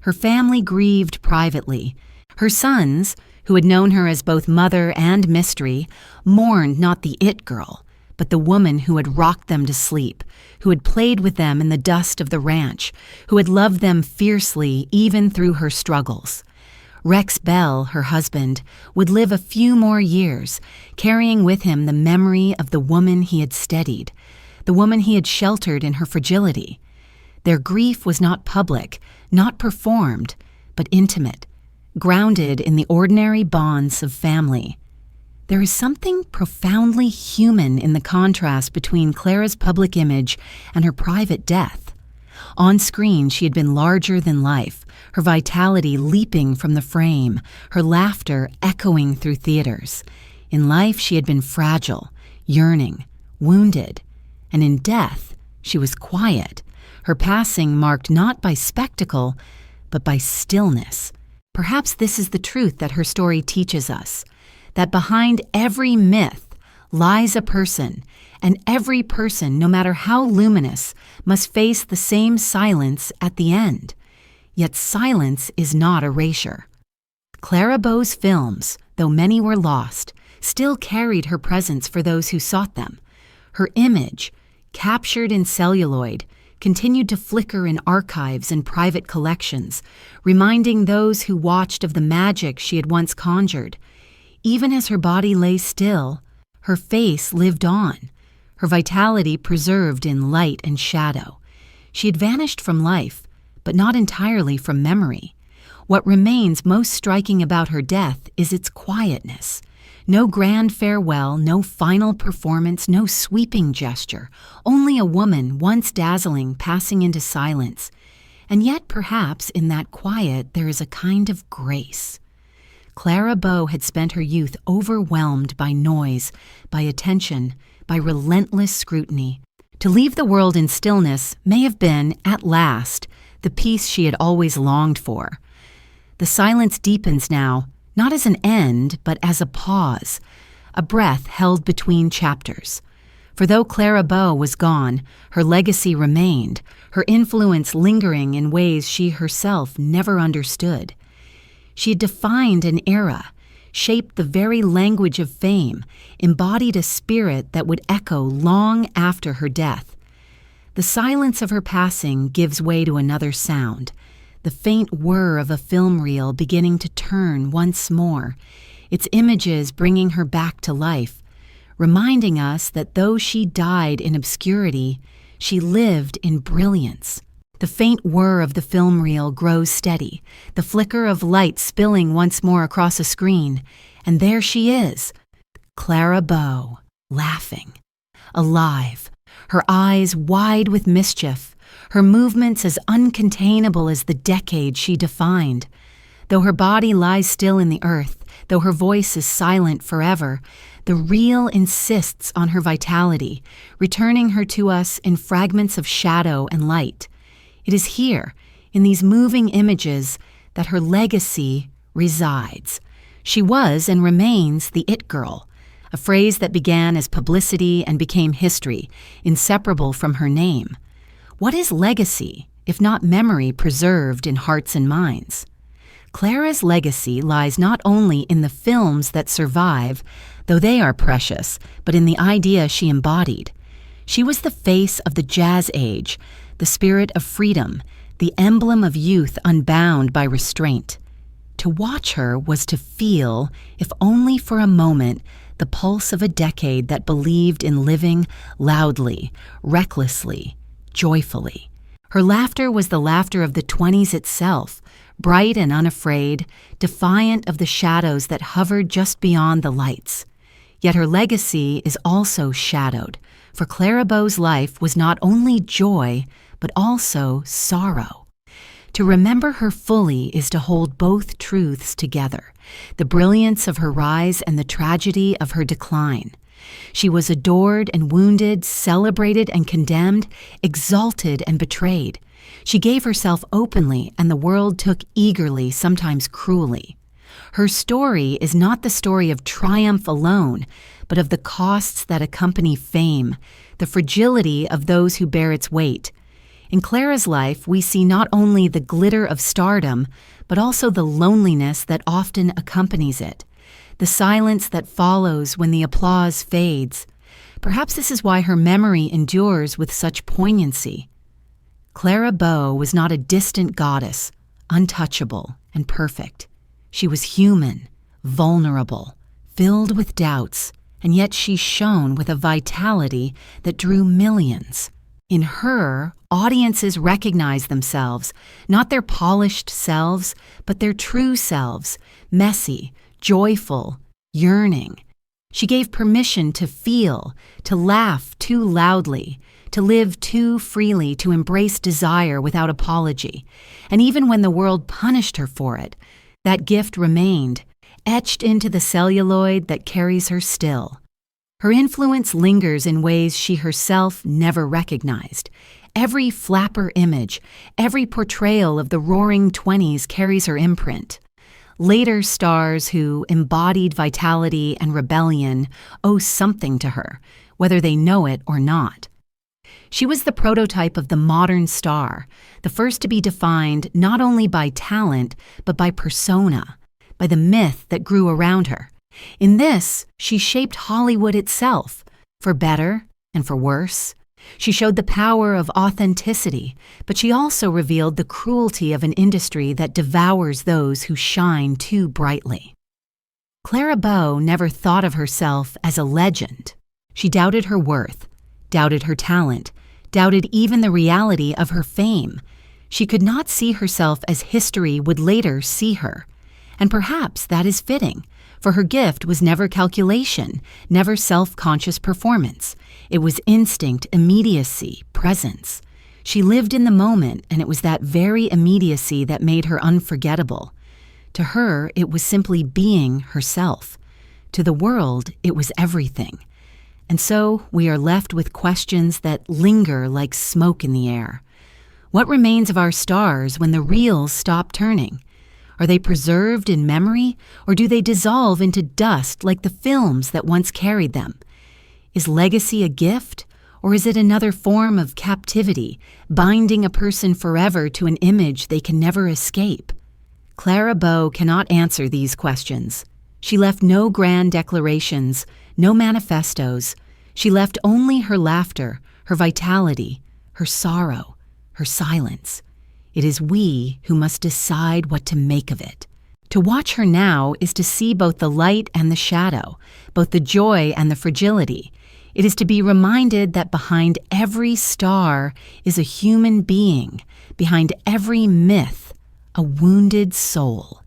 Her family grieved privately. Her sons, who had known her as both mother and mystery, mourned not the it girl, but the woman who had rocked them to sleep, who had played with them in the dust of the ranch, who had loved them fiercely even through her struggles. Rex Bell, her husband, would live a few more years, carrying with him the memory of the woman he had steadied, the woman he had sheltered in her fragility. Their grief was not public, not performed, but intimate, grounded in the ordinary bonds of family. There is something profoundly human in the contrast between Clara's public image and her private death. On screen, she had been larger than life, her vitality leaping from the frame, her laughter echoing through theaters. In life, she had been fragile, yearning, wounded, and in death, she was quiet, her passing marked not by spectacle, but by stillness. Perhaps this is the truth that her story teaches us, that behind every myth lies a person, and every person, no matter how luminous, must face the same silence at the end. Yet silence is not erasure. Clara Bow's films, though many were lost, still carried her presence for those who sought them. Her image, captured in celluloid, continued to flicker in archives and private collections, reminding those who watched of the magic she had once conjured. Even as her body lay still, her face lived on, her vitality preserved in light and shadow. She had vanished from life, but not entirely from memory. What remains most striking about her death is its quietness. No grand farewell, no final performance, no sweeping gesture, only a woman once dazzling passing into silence. And yet perhaps in that quiet there is a kind of grace. Clara Bow had spent her youth overwhelmed by noise, by attention, by relentless scrutiny. To leave the world in stillness may have been, at last, the peace she had always longed for. The silence deepens now, not as an end, but as a pause, a breath held between chapters. For though Clara Bow was gone, her legacy remained, her influence lingering in ways she herself never understood. She had defined an era, shaped the very language of fame, embodied a spirit that would echo long after her death. The silence of her passing gives way to another sound, the faint whir of a film reel beginning to turn once more, its images bringing her back to life, reminding us that though she died in obscurity, she lived in brilliance. The faint whir of the film reel grows steady, the flicker of light spilling once more across a screen, and there she is, Clara Bow, laughing, alive, her eyes wide with mischief, her movements as uncontainable as the decade she defined. Though her body lies still in the earth, though her voice is silent forever, the reel insists on her vitality, returning her to us in fragments of shadow and light. It is here, in these moving images, that her legacy resides. She was and remains the It Girl, a phrase that began as publicity and became history, inseparable from her name. What is legacy, if not memory preserved in hearts and minds? Clara's legacy lies not only in the films that survive, though they are precious, but in the idea she embodied. She was the face of the jazz age, the spirit of freedom, the emblem of youth unbound by restraint. To watch her was to feel, if only for a moment, the pulse of a decade that believed in living loudly, recklessly, joyfully. Her laughter was the laughter of the 20s itself, bright and unafraid, defiant of the shadows that hovered just beyond the lights. Yet her legacy is also shadowed, for Clara Bow's life was not only joy, but also sorrow. To remember her fully is to hold both truths together, the brilliance of her rise and the tragedy of her decline. She was adored and wounded, celebrated and condemned, exalted and betrayed. She gave herself openly, and the world took eagerly, sometimes cruelly. Her story is not the story of triumph alone, but of the costs that accompany fame, the fragility of those who bear its weight. In Clara's life, we see not only the glitter of stardom, but also the loneliness that often accompanies it, the silence that follows when the applause fades. Perhaps this is why her memory endures with such poignancy. Clara Bow was not a distant goddess, untouchable and perfect. She was human, vulnerable, filled with doubts, and yet she shone with a vitality that drew millions. In her, audiences recognized themselves, not their polished selves, but their true selves, messy, joyful, yearning. She gave permission to feel, to laugh too loudly, to live too freely, to embrace desire without apology. And even when the world punished her for it, that gift remained, etched into the celluloid that carries her still. Her influence lingers in ways she herself never recognized. Every flapper image, every portrayal of the roaring 20s carries her imprint. Later stars who embodied vitality and rebellion owe something to her, whether they know it or not. She was the prototype of the modern star, the first to be defined not only by talent, but by persona, by the myth that grew around her. In this, she shaped Hollywood itself, for better and for worse. She showed the power of authenticity, but she also revealed the cruelty of an industry that devours those who shine too brightly. Clara Bow never thought of herself as a legend. She doubted her worth, doubted her talent, doubted even the reality of her fame. She could not see herself as history would later see her. And perhaps that is fitting, for her gift was never calculation, never self-conscious performance. It was instinct, immediacy, presence. She lived in the moment, and it was that very immediacy that made her unforgettable. To her, it was simply being herself. To the world, it was everything. And so we are left with questions that linger like smoke in the air. What remains of our stars when the reels stop turning? Are they preserved in memory, or do they dissolve into dust like the films that once carried them? Is legacy a gift, or is it another form of captivity, binding a person forever to an image they can never escape? Clara Bow cannot answer these questions. She left no grand declarations, no manifestos. She left only her laughter, her vitality, her sorrow, her silence. It is we who must decide what to make of it. To watch her now is to see both the light and the shadow, both the joy and the fragility. It is to be reminded that behind every star is a human being, behind every myth, a wounded soul.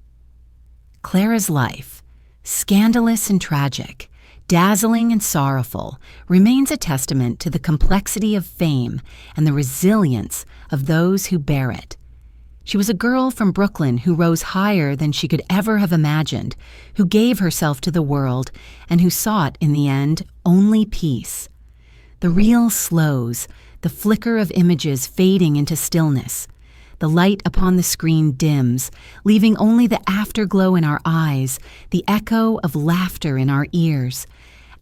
Clara's life, scandalous and tragic, dazzling and sorrowful, remains a testament to the complexity of fame and the resilience of those who bear it. She was a girl from Brooklyn who rose higher than she could ever have imagined, who gave herself to the world, and who sought, in the end, only peace. The reel slows, the flicker of images fading into stillness. The light upon the screen dims, leaving only the afterglow in our eyes, the echo of laughter in our ears.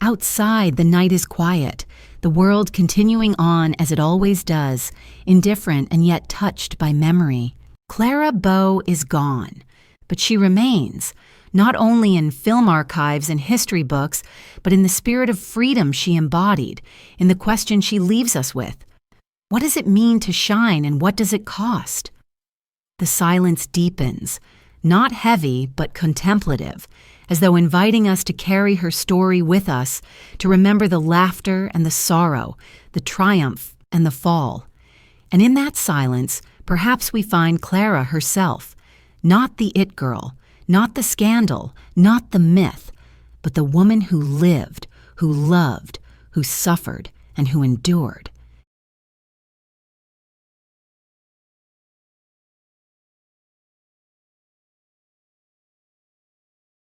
Outside, the night is quiet, the world continuing on as it always does, indifferent and yet touched by memory. Clara Bow is gone, but she remains, not only in film archives and history books, but in the spirit of freedom she embodied, in the question she leaves us with. What does it mean to shine, and what does it cost? The silence deepens, not heavy but contemplative, as though inviting us to carry her story with us, to remember the laughter and the sorrow, the triumph and the fall. And in that silence, perhaps we find Clara herself, not the it girl, not the scandal, not the myth, but the woman who lived, who loved, who suffered, and who endured.